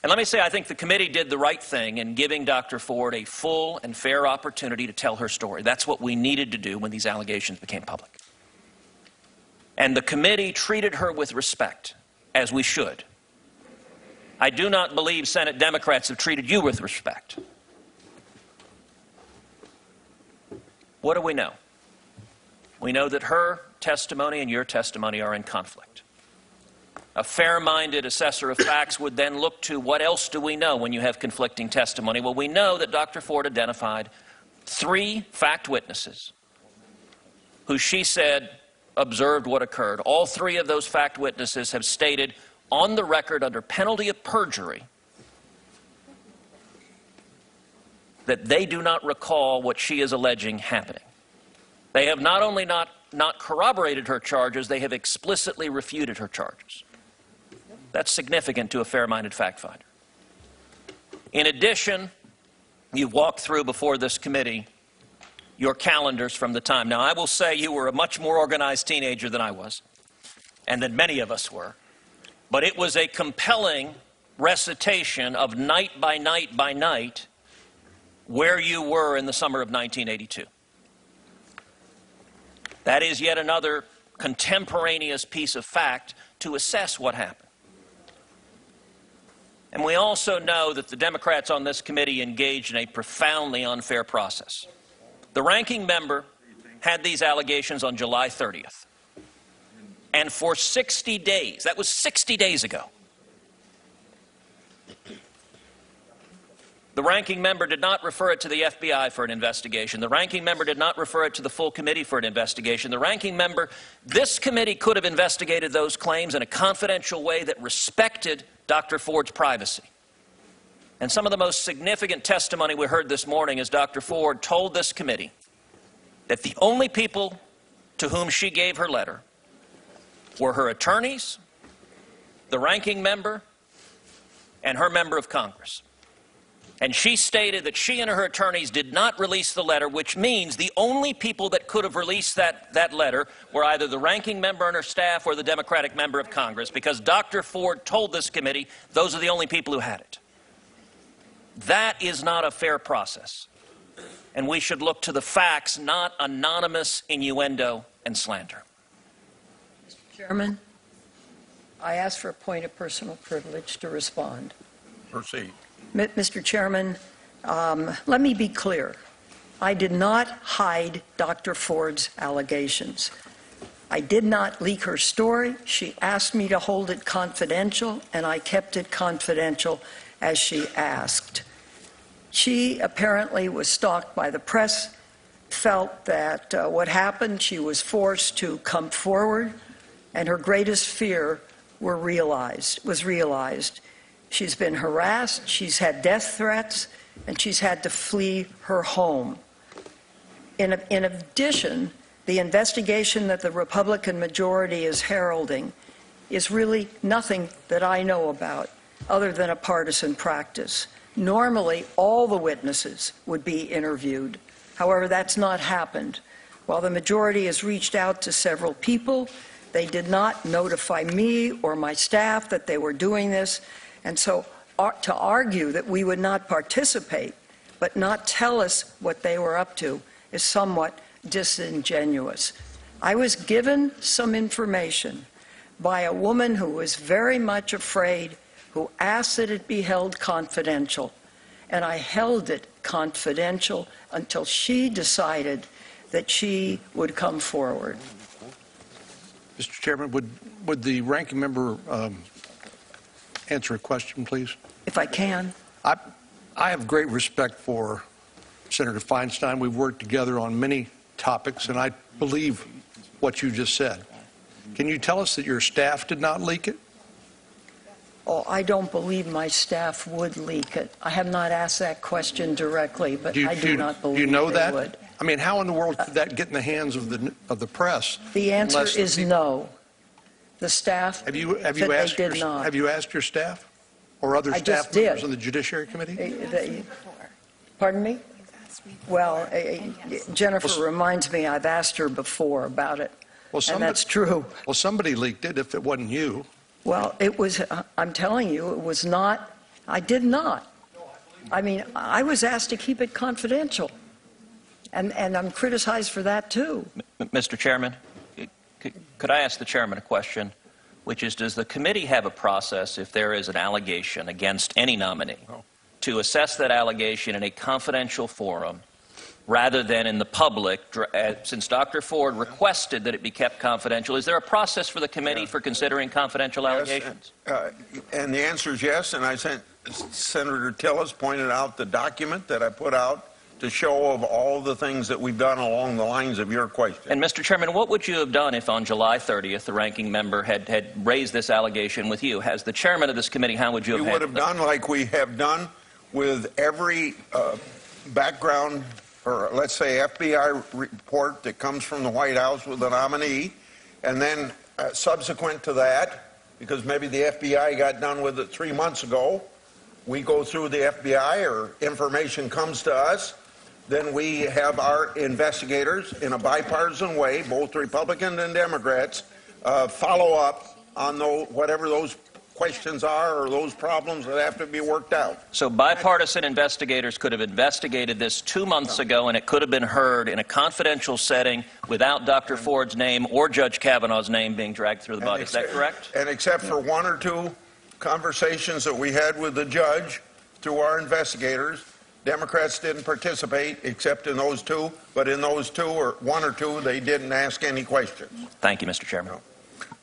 And let me say, I think the committee did the right thing in giving Dr. Ford a full and fair opportunity to tell her story. That's what we needed to do when these allegations became public. And the committee treated her with respect, as we should. I do not believe Senate Democrats have treated you with respect. What do we know? We know that her testimony and your testimony are in conflict. A fair-minded assessor of facts would then look to what else do we know when you have conflicting testimony? Well, we know that Dr. Ford identified 3 fact witnesses who she said observed what occurred. All 3 of those fact witnesses have stated on the record under penalty of perjury that they do not recall what she is alleging happening. They have not only not corroborated her charges, they have explicitly refuted her charges. That's significant to a fair-minded fact finder. In addition, you've walked through before this committee your calendars from the time. Now, I will say you were a much more organized teenager than I was, and than many of us were. But it was a compelling recitation of night by night by night where you were in the summer of 1982. That is yet another contemporaneous piece of fact to assess what happened. And we also know that the Democrats on this committee engaged in a profoundly unfair process. The ranking member had these allegations on July 30th. And for 60 days, that was 60 days ago, the ranking member did not refer it to the FBI for an investigation. The ranking member did not refer it to the full committee for an investigation. The ranking member, this committee could have investigated those claims in a confidential way that respected Dr. Ford's privacy. And some of the most significant testimony we heard this morning is Dr. Ford told this committee that the only people to whom she gave her letter were her attorneys, the ranking member, and her member of Congress. And she stated that she and her attorneys did not release the letter, which means the only people that could have released that letter were either the ranking member and her staff or the Democratic member of Congress, because Dr. Ford told this committee those are the only people who had it. That is not a fair process. And we should look to the facts, not anonymous innuendo and slander. Mr. Chairman, I ask for a point of personal privilege to respond. Proceed. Mr. Chairman, let me be clear. I did not hide Dr. Ford's allegations. I did not leak her story. She asked me to hold it confidential, and I kept it confidential as she asked. She apparently was stalked by the press, felt that what happened, she was forced to come forward, and her greatest fear was realized. She's been harassed, she's had death threats, and she's had to flee her home. In addition, the investigation that the Republican majority is heralding is really nothing that I know about other than a partisan practice. Normally, all the witnesses would be interviewed. However, that's not happened. While the majority has reached out to several people, they did not notify me or my staff that they were doing this. And so to argue that we would not participate but not tell us what they were up to is somewhat disingenuous. I was given some information by a woman who was very much afraid, who asked that it be held confidential, and I held it confidential until she decided that she would come forward. Mr. Chairman, would the ranking member answer a question, please? If I can. I have great respect for Senator Feinstein. We've worked together on many topics, and I believe what you just said. Can you tell us that your staff did not leak it? Oh, I don't believe my staff would leak it. I have not asked that question directly, but I do not believe do you know they that? would. I mean, how in the world could that get in the hands of the press? The answer is no. The staff Have you said asked they did not. Have you asked your staff or other I staff just members did. on the Judiciary Committee? Pardon me? Well, Jennifer reminds me I've asked her before about it, and that's true. Well, somebody leaked it if it wasn't you. Well, it was, I'm telling you, it was not, I did not. I mean, I was asked to keep it confidential, and I'm criticized for that, too. Mr. Chairman, could I ask the chairman a question, which is, does the committee have a process if there is an allegation against any nominee to assess that allegation in a confidential forum rather than in the public, since Dr. Ford requested that it be kept confidential? Is there a process for the committee for considering confidential allegations? And the answer is yes, and I sent Senator Tillis pointed out the document that I put out to show of all the things that we've done along the lines of your question. And Mr. Chairman, what would you have done if on July 30th the ranking member had raised this allegation with you? As the chairman of this committee, how would you have handled it? We would have done like we have done with every background, or let's say FBI report that comes from the White House with a nominee, and then subsequent to that, because maybe the FBI got done with it 3 months ago, we go through the FBI or information comes to us, then we have our investigators in a bipartisan way, both Republicans and Democrats, follow up on whatever those questions are or those problems that have to be worked out. So bipartisan investigators could have investigated this 2 months ago, and it could have been heard in a confidential setting without Dr. Ford's name or Judge Kavanaugh's name being dragged through the body. Is that correct? And except for 1 or 2 conversations that we had with the judge through our investigators, Democrats didn't participate except in those 2, but in those 2 or 1 or 2, they didn't ask any questions. Thank you, Mr. Chairman.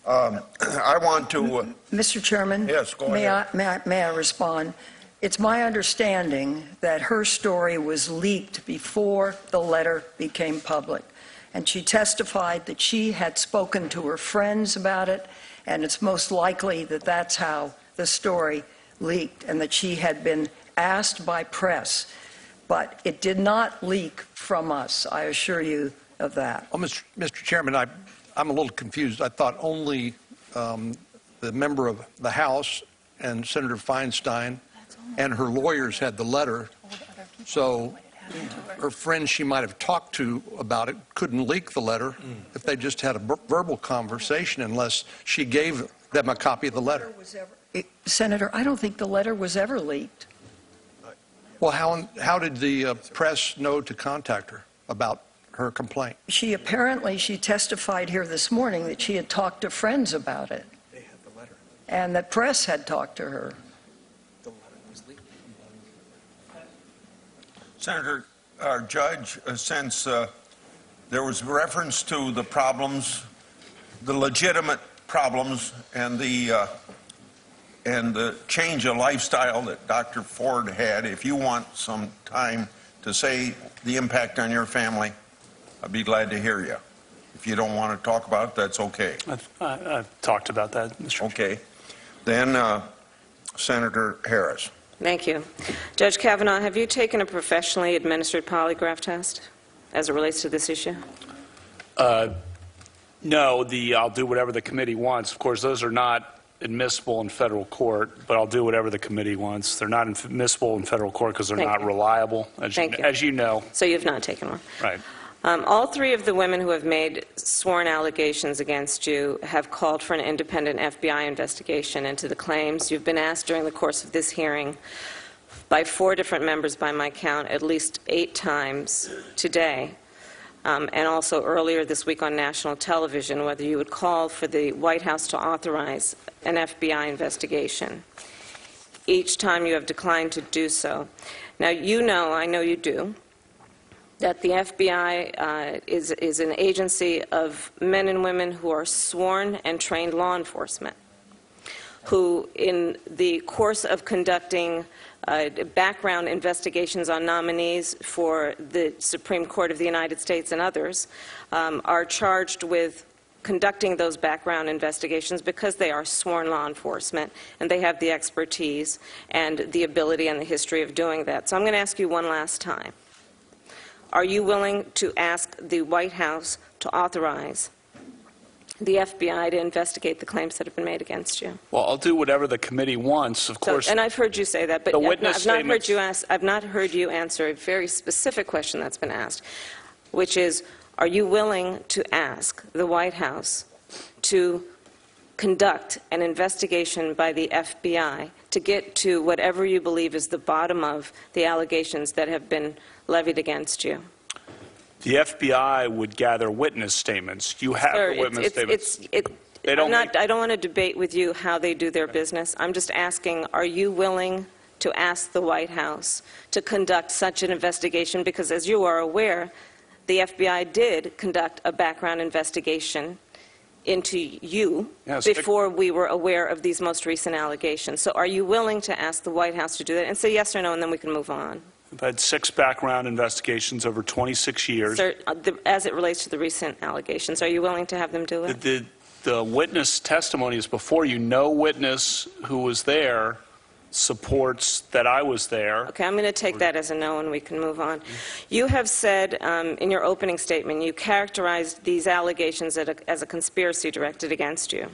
I want to... Mr. Chairman? Yes, go ahead. May I respond? It's my understanding that her story was leaked before the letter became public, and she testified that she had spoken to her friends about it, and it's most likely that that's how the story leaked, and that she had been asked by press, but it did not leak from us. I assure you of that. Well, Mr. Chairman, I'm a little confused. I thought only the member of the House and Senator Feinstein and her lawyers had the letter, so her friends she might have talked to about it couldn't leak the letter if they just had a verbal conversation, unless she gave them a copy of the letter. Senator, I don't think the letter was ever leaked. Well, how did the press know to contact her about her complaint? She testified here this morning that she had talked to friends about it. They had the letter. And that press had talked to her. The letter was leaked. Senator, our judge, since there was reference to the problems, the legitimate problems, and the change of lifestyle that Dr. Ford had, if you want some time to say the impact on your family, I'd be glad to hear you. If you don't want to talk about it, that's okay. I've talked about that, Mr. Okay. Then Senator Harris. Thank you. Judge Kavanaugh, have you taken a professionally administered polygraph test as it relates to this issue? No, I'll do whatever the committee wants. Of course, those are not admissible in federal court, but I'll do whatever the committee wants. They're not admissible in federal court because they're not reliable, as you know. So you've not taken one? Right. All 3 of the women who have made sworn allegations against you have called for an independent FBI investigation into the claims. You've been asked during the course of this hearing by 4 different members, by my count, at least 8 times today, and also earlier this week on national television, whether you would call for the White House to authorize an FBI investigation. Each time you have declined to do so. Now, you know, I know you do, that the FBI is an agency of men and women who are sworn and trained law enforcement, who, in the course of conducting background investigations on nominees for the Supreme Court of the United States and others, are charged with conducting those background investigations because they are sworn law enforcement and they have the expertise and the ability and the history of doing that. So I'm going to ask you one last time. Are you willing to ask the White House to authorize the FBI to investigate the claims that have been made against you? Well, I'll do whatever the committee wants, of course. And I've heard you say that, but The witness I've not heard you answer a very specific question that's been asked, which is, are you willing to ask the White House to conduct an investigation by the FBI to get to whatever you believe is the bottom of the allegations that have been levied against you? The FBI would gather witness statements. You have Sir, the witness statements. They don't I don't want to debate with you how they do their business. I'm just asking, are you willing to ask the White House to conduct such an investigation? Because as you are aware, the FBI did conduct a background investigation into you before we were aware of these most recent allegations. So are you willing to ask the White House to do that? And say yes or no, and then we can move on. I've had 6 background investigations over 26 years. Sir, as it relates to the recent allegations, are you willing to have them do it? The witness testimony is before you. No witness who was there supports that I was there. Okay, I'm going to take that as a no, and we can move on. You have said in your opening statement, you characterized these allegations as a conspiracy directed against you.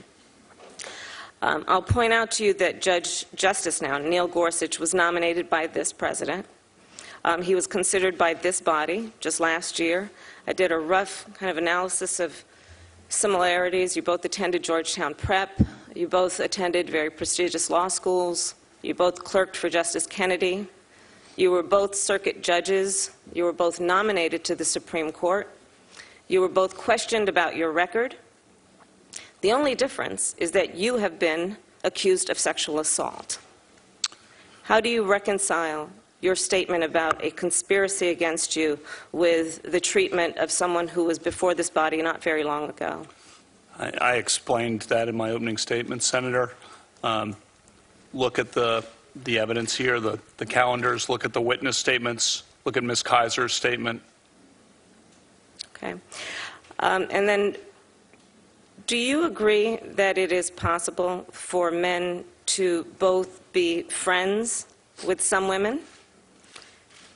I'll point out to you that Justice now, Neil Gorsuch, was nominated by this president. He was considered by this body just last year. I did a rough kind of analysis of similarities. You both attended Georgetown Prep. You both attended very prestigious law schools. You both clerked for Justice Kennedy. You were both circuit judges. You were both nominated to the Supreme Court. You were both questioned about your record. The only difference is that you have been accused of sexual assault. How do you reconcile your statement about a conspiracy against you with the treatment of someone who was before this body not very long ago? I explained that in my opening statement, Senator. Look at the evidence here, the calendars, look at the witness statements, look at Ms. Kaiser's statement. Okay. And then, do you agree that it is possible for men to both be friends with some women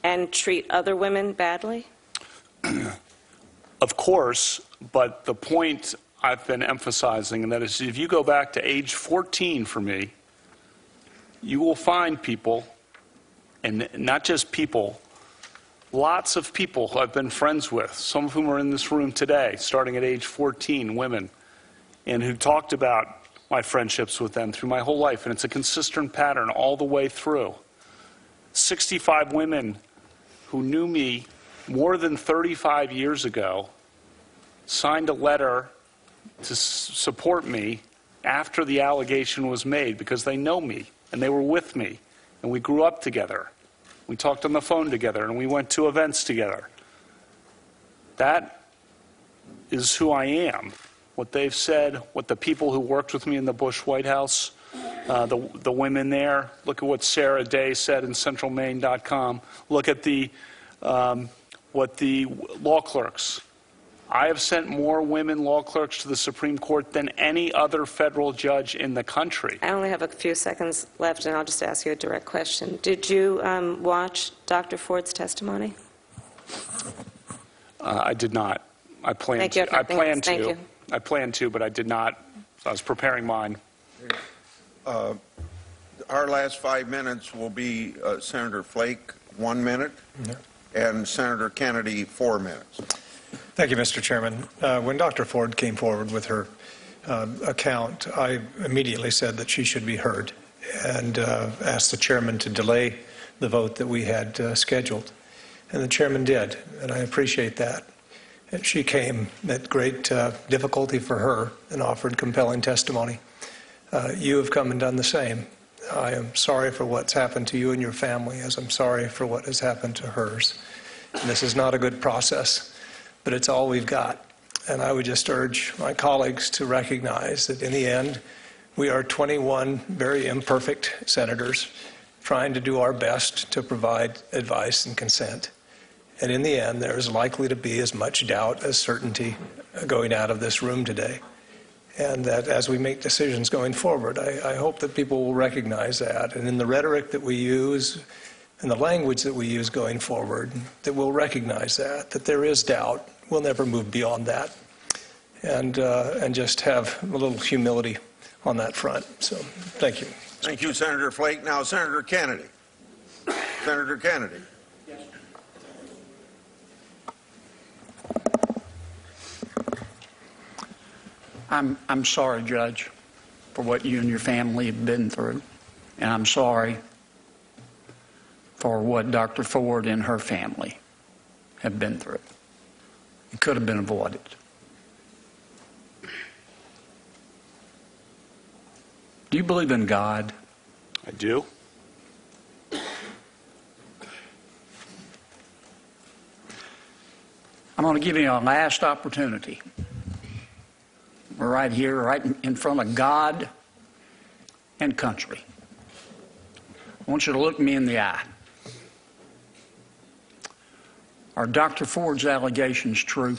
and treat other women badly? Of course, but the point I've been emphasizing, and that is if you go back to age 14 for me, you will find people, and not just people, lots of people who I've been friends with, some of whom are in this room today, starting at age 14, women, and who talked about my friendships with them through my whole life, and it's a consistent pattern all the way through. 65 women who knew me more than 35 years ago signed a letter to support me after the allegation was made because they know me and they were with me and we grew up together. We talked on the phone together and we went to events together. That is who I am. What they've said, what the people who worked with me in the Bush White House, the women there. Look at what Sarah Day said in centralmaine.com. Look at what the law clerks. I have sent more women law clerks to the Supreme Court than any other federal judge in the country. I only have a few seconds left, and I'll just ask you a direct question. Did you watch Dr. Ford's testimony? I did not. I planned to. I planned to, but I did not. I was preparing mine. Our last 5 minutes will be Senator Flake, 1 minute, and Senator Kennedy, 4 minutes. Thank you, Mr. Chairman. When Dr. Ford came forward with her account, I immediately said that she should be heard and asked the chairman to delay the vote that we had scheduled. And the chairman did, and I appreciate that. And she came at great difficulty for her and offered compelling testimony. You have come and done the same. I am sorry for what's happened to you and your family, as I'm sorry for what has happened to hers. And this is not a good process, but it's all we've got. And I would just urge my colleagues to recognize that in the end, we are 21 very imperfect senators trying to do our best to provide advice and consent. And in the end, there is likely to be as much doubt as certainty going out of this room today. And that as we make decisions going forward, I hope that people will recognize that. And in the rhetoric that we use and the language that we use going forward, that we'll recognize that there is doubt. We'll never move beyond that. and just have a little humility on that front. So thank you. Thank you, Senator Flake. Now, Senator Kennedy. Senator Kennedy. I'm sorry, Judge, for what you and your family have been through. And I'm sorry for what Dr. Ford and her family have been through. It could have been avoided. Do you believe in God? I do. I'm going to give you a last opportunity. We're right here, right in front of God and country. I want you to look me in the eye. Are Dr. Ford's allegations true?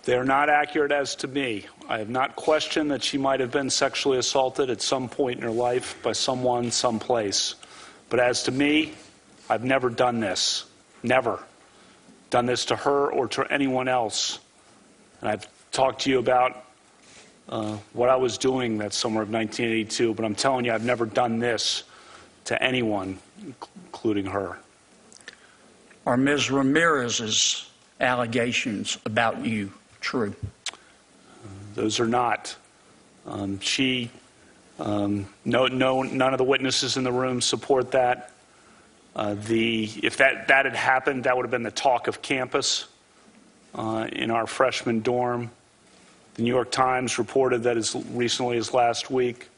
They're not accurate as to me. I have not questioned that she might have been sexually assaulted at some point in her life by someone, someplace. But as to me, I've never done this. Never done this to her or to anyone else. And I've talked to you about what I was doing that summer of 1982, but I'm telling you, I've never done this to anyone, including her. Are Ms. Ramirez's allegations about you true? Those are not. None of the witnesses in the room support that. If that had happened, that would have been the talk of campus in our freshman dorm. The New York Times reported that as recently as last week,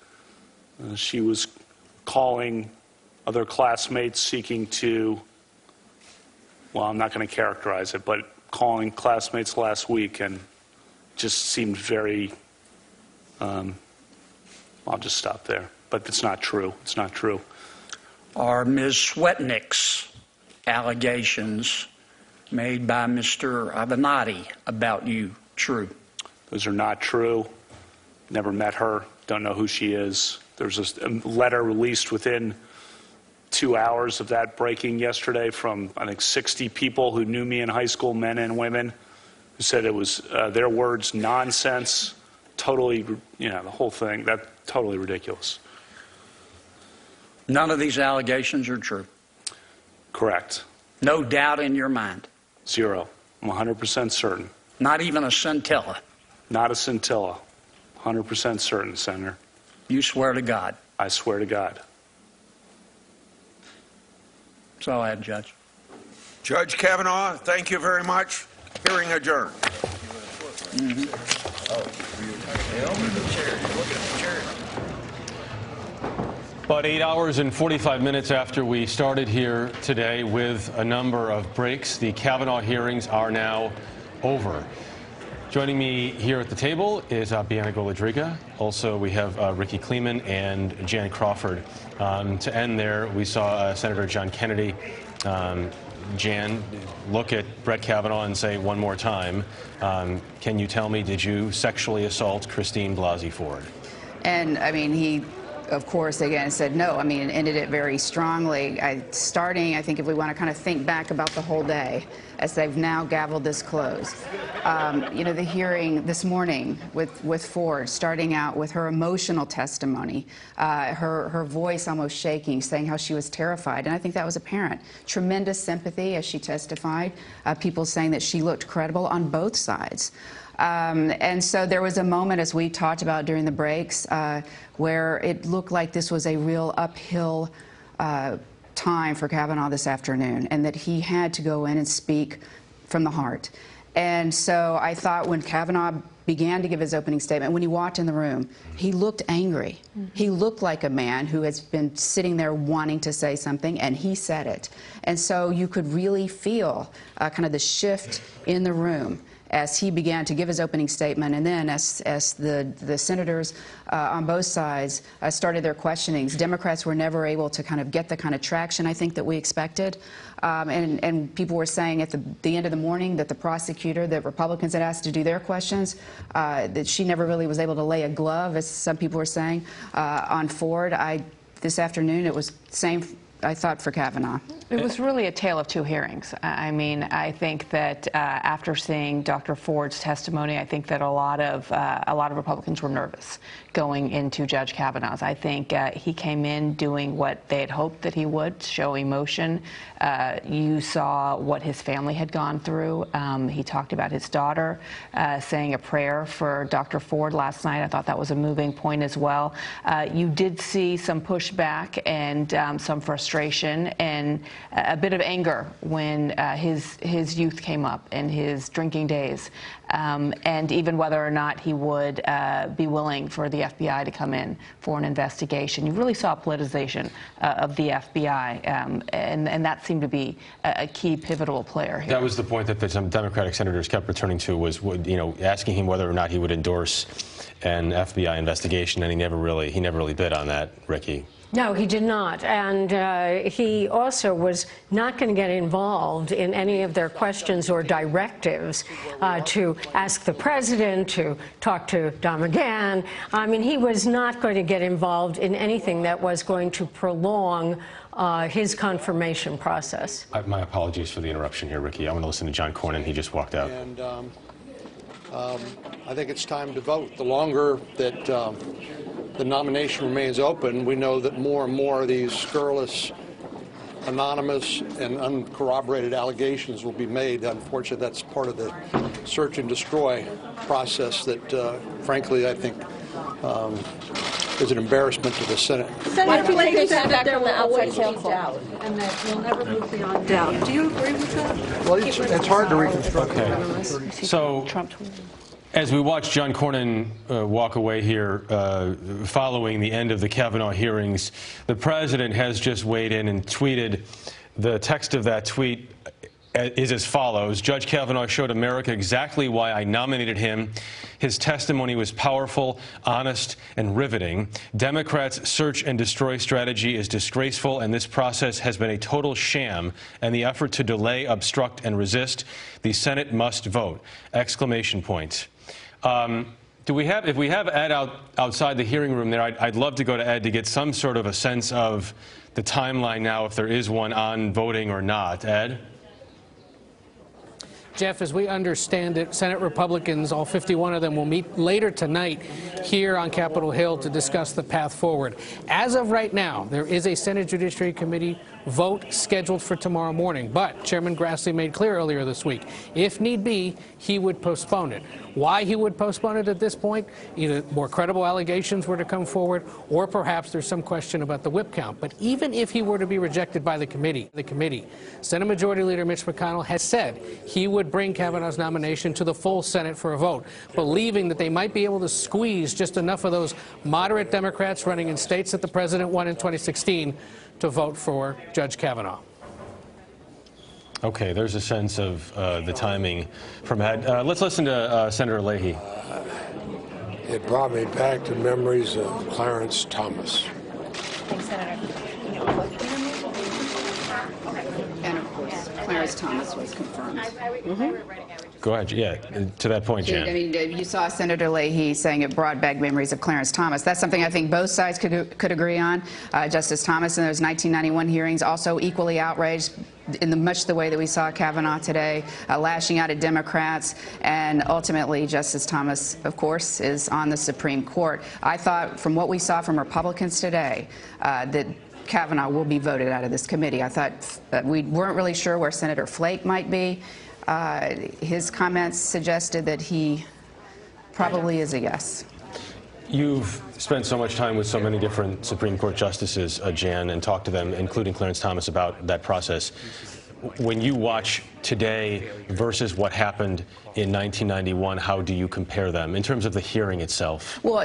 she was calling other classmates seeking to, well, I'm not going to characterize it, but calling classmates last week and just seemed very, I'll just stop there. But it's not true. It's not true. Are Ms. Swetnick's allegations made by Mr. Avenatti about you true? Those are not true. Never met her. Don't know who she is. There's a letter released within 2 hours of that breaking yesterday from, I think, 60 people who knew me in high school, men and women, who said it was, their words, nonsense, totally, the whole thing, that's totally ridiculous. None of these allegations are true? Correct. No doubt in your mind? Zero. I'm 100% certain. Not even a scintilla? Not a scintilla. 100% certain, Senator. You swear to God? I swear to God. That's all I have, Judge. Judge Kavanaugh, thank you very much. Hearing adjourned. About 8 hours and 45 minutes after we started here today with a number of breaks, the Kavanaugh hearings are now over. Joining me here at the table is Bianca Golodryga. Also, we have Ricky Kleeman and Jan Crawford. To end there, we saw Senator John Kennedy, Jan, look at Brett Kavanaugh and say one more time, can you tell me, did you sexually assault Christine Blasey Ford? And, I mean, he, of course, again, said no. I mean, ended it very strongly. Starting, I think, if we want to kind of think back about the whole day, as they've now gavelled this closed. The hearing this morning with Ford, starting out with her emotional testimony, her voice almost shaking, saying how she was terrified. And I think that was apparent. Tremendous sympathy as she testified. People saying that she looked credible on both sides. And so there was a moment, as we talked about during the breaks, where it looked like this was a real uphill time for Kavanaugh this afternoon, and that he had to go in and speak from the heart. And so I thought when Kavanaugh began to give his opening statement, when he walked in the room, he looked angry. He looked like a man who has been sitting there wanting to say something, and he said it. And so you could really feel kind of the shift in the room as he began to give his opening statement, and then as the senators on both sides started their questionings. Democrats were never able to kind of get the kind of traction, I think, that we expected. And people were saying at the end of the morning that the prosecutor that Republicans had asked to do their questions, that she never really was able to lay a glove, as some people were saying, on Ford. This afternoon, it was same, I thought, for Kavanaugh. It was really a tale of two hearings. I mean, I think that after seeing Dr. Ford's testimony, I think that a lot of Republicans were nervous going into Judge Kavanaugh's. I think he came in doing what they had hoped that he would, show emotion. You saw what his family had gone through. He talked about his daughter saying a prayer for Dr. Ford last night. I thought that was a moving point as well. You did see some pushback and some frustration and a bit of anger when his youth came up and his drinking days, and even whether or not he would be willing for the FBI to come in for an investigation. You really saw politicization of the FBI, and that seemed to be a key pivotal player here. That was the point that some Democratic senators kept returning to, was, asking him whether or not he would endorse an FBI investigation, and he never really bid on that, Ricky. No, he did not. And he also was not going to get involved in any of their questions or directives to ask the president, to talk to Don McGahn. I mean, he was not going to get involved in anything that was going to prolong his confirmation process. My apologies for the interruption here, Ricky. I want to listen to John Cornyn. He just walked out. And I think it's time to vote. The longer that the nomination remains open, we know that more and more of these scurrilous, anonymous, and uncorroborated allegations will be made. Unfortunately, that's part of the search and destroy process that, frankly, I think is an embarrassment to the Senate. Senator Flake said that there will always be doubt, and that we'll never move beyond doubt. Do you agree with that? Well, it's hard to reconstruct. Okay. So, as we watch John Cornyn walk away here following the end of the Kavanaugh hearings, the president has just weighed in and tweeted. The text of that tweet is as follows: Judge Kavanaugh showed America exactly why I nominated him. His testimony was powerful, honest, and riveting. Democrats' search and destroy strategy is disgraceful, and this process has been a total sham and the effort to delay, obstruct, and resist. The Senate must vote! Exclamation point. If we have Ed outside the hearing room there, I'd love to go to Ed to get some sort of a sense of the timeline now, if there is one, on voting or not. Ed? Jeff, as we understand it, Senate Republicans, all 51 of them, will meet later tonight here on Capitol Hill to discuss the path forward. As of right now, there is a Senate Judiciary Committee vote scheduled for tomorrow morning, but Chairman Grassley made clear earlier this week, if need be, he would postpone it. Why he would postpone it at this point? Either more credible allegations were to come forward, or perhaps there's some question about the whip count. But even if he were to be rejected by the committee, Senate Majority Leader Mitch McConnell has said he would bring Kavanaugh's nomination to the full Senate for a vote, believing that they might be able to squeeze just enough of those moderate Democrats running in states that the president won in 2016 to vote for Judge Kavanaugh. Okay, there's a sense of the timing from Ed. Let's listen to Senator Leahy. It brought me back to memories of Clarence Thomas. Thanks, Senator. And of course, Clarence Thomas was confirmed. Go ahead. Yeah, to that point, Jan. I mean, you saw Senator Leahy saying it brought back memories of Clarence Thomas. That's something I think both sides could agree on. Justice Thomas in those 1991 hearings also equally outraged in much the way that we saw Kavanaugh today, lashing out at Democrats. And ultimately, Justice Thomas, of course, is on the Supreme Court. I thought from what we saw from Republicans today that Kavanaugh will be voted out of this committee. I thought we weren't really sure where Senator Flake might be. His comments suggested that he probably is a yes. You've spent so much time with so many different Supreme Court justices, Jan, and talked to them, including Clarence Thomas, about that process. When you watch today versus what happened in 1991, how do you compare them in terms of the hearing itself? Well,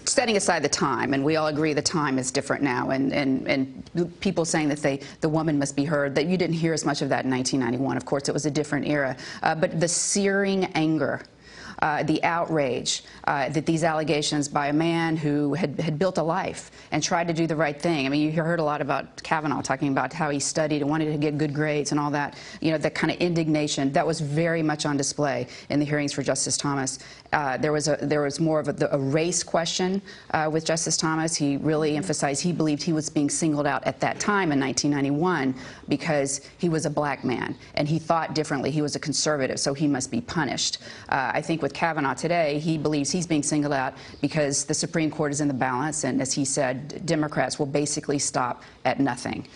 setting aside the time, and we all agree the time is different now, and people saying that the woman must be heard, that you didn't hear as much of that in 1991. Of course, it was a different era. But the searing anger the outrage that these allegations by a man who had built a life and tried to do the right thing. I mean, you heard a lot about Kavanaugh talking about how he studied and wanted to get good grades and all that. You know, that kind of indignation that was very much on display in the hearings for Justice Thomas. There was more of a race question with Justice Thomas. He really emphasized he believed he was being singled out at that time in 1991 because he was a black man and he thought differently. He was a conservative, so he must be punished. I think with Kavanaugh today, he believes he's being singled out because the Supreme Court is in the balance, and as he said, Democrats will basically stop at nothing.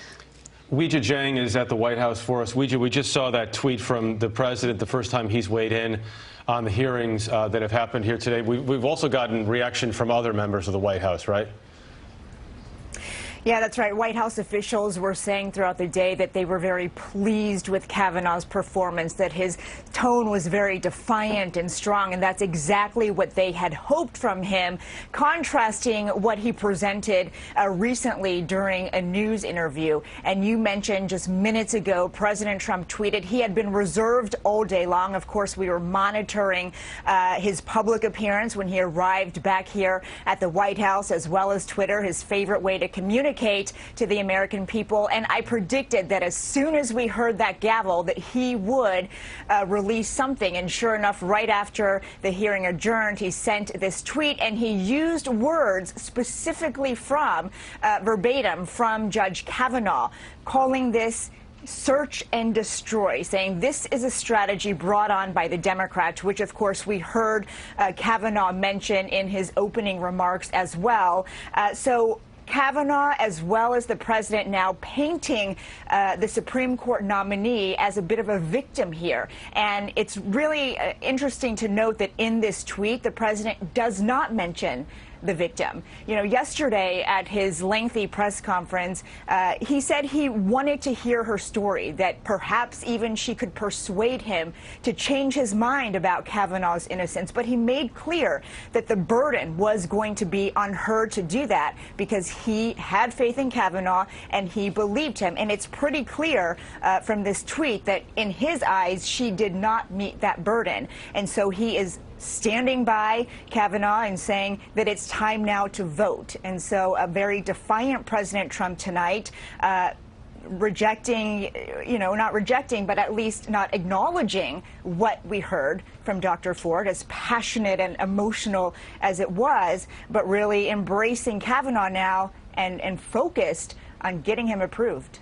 Weijia Jiang is at the White House for us. Weijia, we just saw that tweet from the president the first time he's weighed in on the hearings that have happened here today. We've also gotten reaction from other members of the White House, right? Yeah, that's right. White House officials were saying throughout the day that they were very pleased with Kavanaugh's performance, that his tone was very defiant and strong, and that's exactly what they had hoped from him, contrasting what he presented recently during a news interview. And you mentioned just minutes ago, President Trump tweeted he had been reserved all day long. Of course, we were monitoring his public appearance when he arrived back here at the White House, as well as Twitter, his favorite way to communicate to the American people. And I predicted that as soon as we heard that gavel that he would release something. And sure enough, right after the hearing adjourned, he sent this tweet, and he used words specifically from, verbatim, from Judge Kavanaugh, calling this search and destroy, saying this is a strategy brought on by the Democrats, which, of course, we heard Kavanaugh mention in his opening remarks as well. So Kavanaugh, as well as the president, now painting the Supreme Court nominee as a bit of a victim here. And it's really interesting to note that in this tweet, the president does not mention the victim. You know, yesterday at his lengthy press conference, he said he wanted to hear her story, that perhaps even she could persuade him to change his mind about Kavanaugh's innocence. But he made clear that the burden was going to be on her to do that because he had faith in Kavanaugh and he believed him. And it's pretty clear from this tweet that in his eyes, she did not meet that burden. And so he is standing by Kavanaugh and saying that it's time now to vote. And so a very defiant President Trump tonight, rejecting, you know, not rejecting, but at least not acknowledging what we heard from Dr. Ford, as passionate and emotional as it was, but really embracing Kavanaugh now and focused on getting him approved.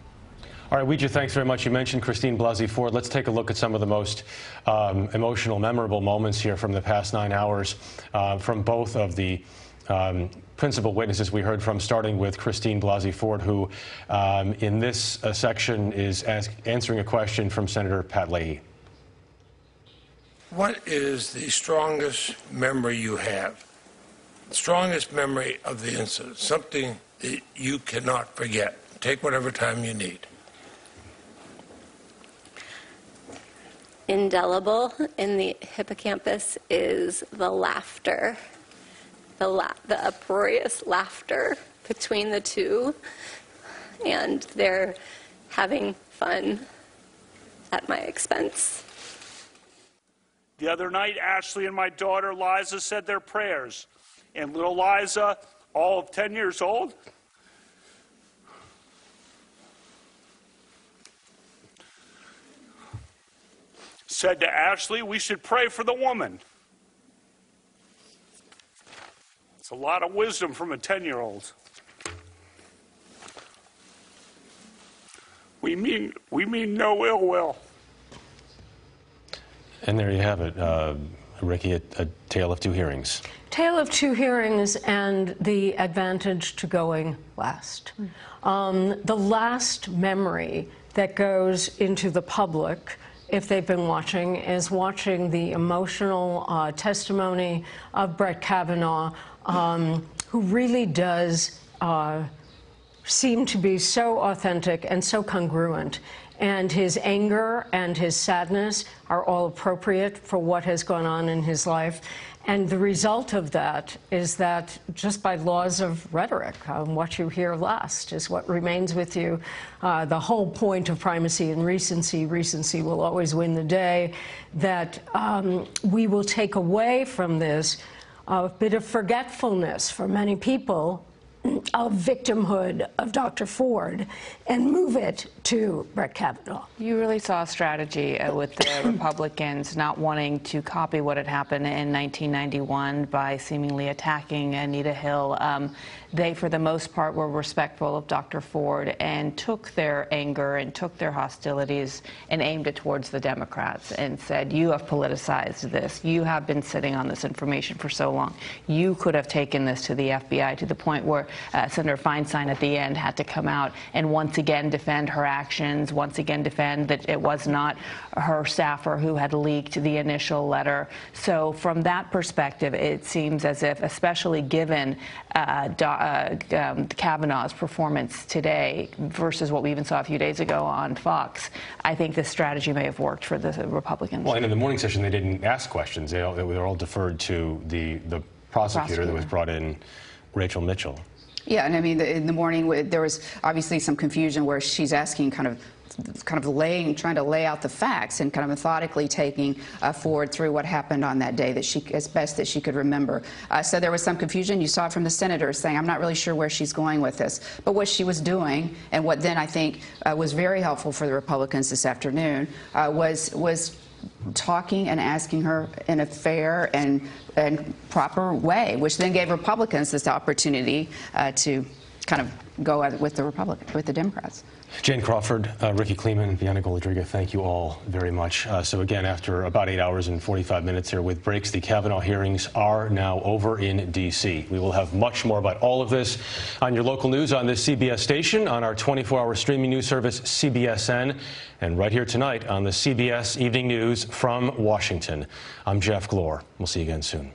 All right, Weijia, thanks very much. You mentioned Christine Blasey Ford. Let's take a look at some of the most emotional, memorable moments here from the past 9 hours from both of the principal witnesses we heard from, starting with Christine Blasey Ford, who in this section is answering a question from Senator Pat Leahy. What is the strongest memory you have? The strongest memory of the incident, something that you cannot forget. Take whatever time you need. Indelible in the hippocampus is the laughter, the uproarious laughter between the two, and they're having fun at my expense. The other night, Ashley and my daughter Liza said their prayers, and little Liza, all of 10 years old, said to Ashley, we should pray for the woman. It's a lot of wisdom from a 10-year-old. We mean no ill will. And there you have it, Ricky, a tale of two hearings. Tale of two hearings and the advantage to going last. The last memory that goes into the public, if they've been watching, is watching the emotional testimony of Brett Kavanaugh, who really does seem to be so authentic and so congruent. And his anger and his sadness are all appropriate for what has gone on in his life. And the result of that is that just by laws of rhetoric, what you hear last is what remains with you. The whole point of primacy and recency will always win the day, that we will take away from this a bit of forgetfulness for many people of victimhood of Dr. Ford and move it to Brett Kavanaugh. You really saw a strategy with the Republicans not wanting to copy what had happened in 1991 by seemingly attacking Anita Hill. They, for the most part, were respectful of Dr. Ford and took their anger and took their hostilities and aimed it towards the Democrats and said, you have politicized this. You have been sitting on this information for so long. You could have taken this to the FBI, to the point where Senator Feinstein at the end had to come out and once again defend her actions, once again defend that it was not her staffer who had leaked the initial letter. So from that perspective, it seems as if, especially given Kavanaugh's performance today versus what we even saw a few days ago on Fox, I think this strategy may have worked for the Republicans. Well, and in the morning session, they didn't ask questions. They were all deferred to the prosecutor that was brought in, Rachel Mitchell. Yeah, and I mean, in the morning, there was obviously some confusion where she's asking trying to lay out the facts and kind of methodically taking Ford through what happened on that day as best that she could remember. So there was some confusion. You saw it from the senators saying, I'm not really sure where she's going with this. But what she was doing, and what then I think was very helpful for the Republicans this afternoon, was talking and asking her in a fair and proper way, which then gave Republicans this opportunity to kind of go with the Democrats. Jane Crawford, Ricky Kleeman, Bianca Goldriga, thank you all very much. So again, after about 8 hours and 45 minutes here with breaks, the Kavanaugh hearings are now over in D.C. We will have much more about all of this on your local news on this CBS station, on our 24-hour streaming news service, CBSN, and right here tonight on the CBS Evening News from Washington. I'm Jeff Glor. We'll see you again soon.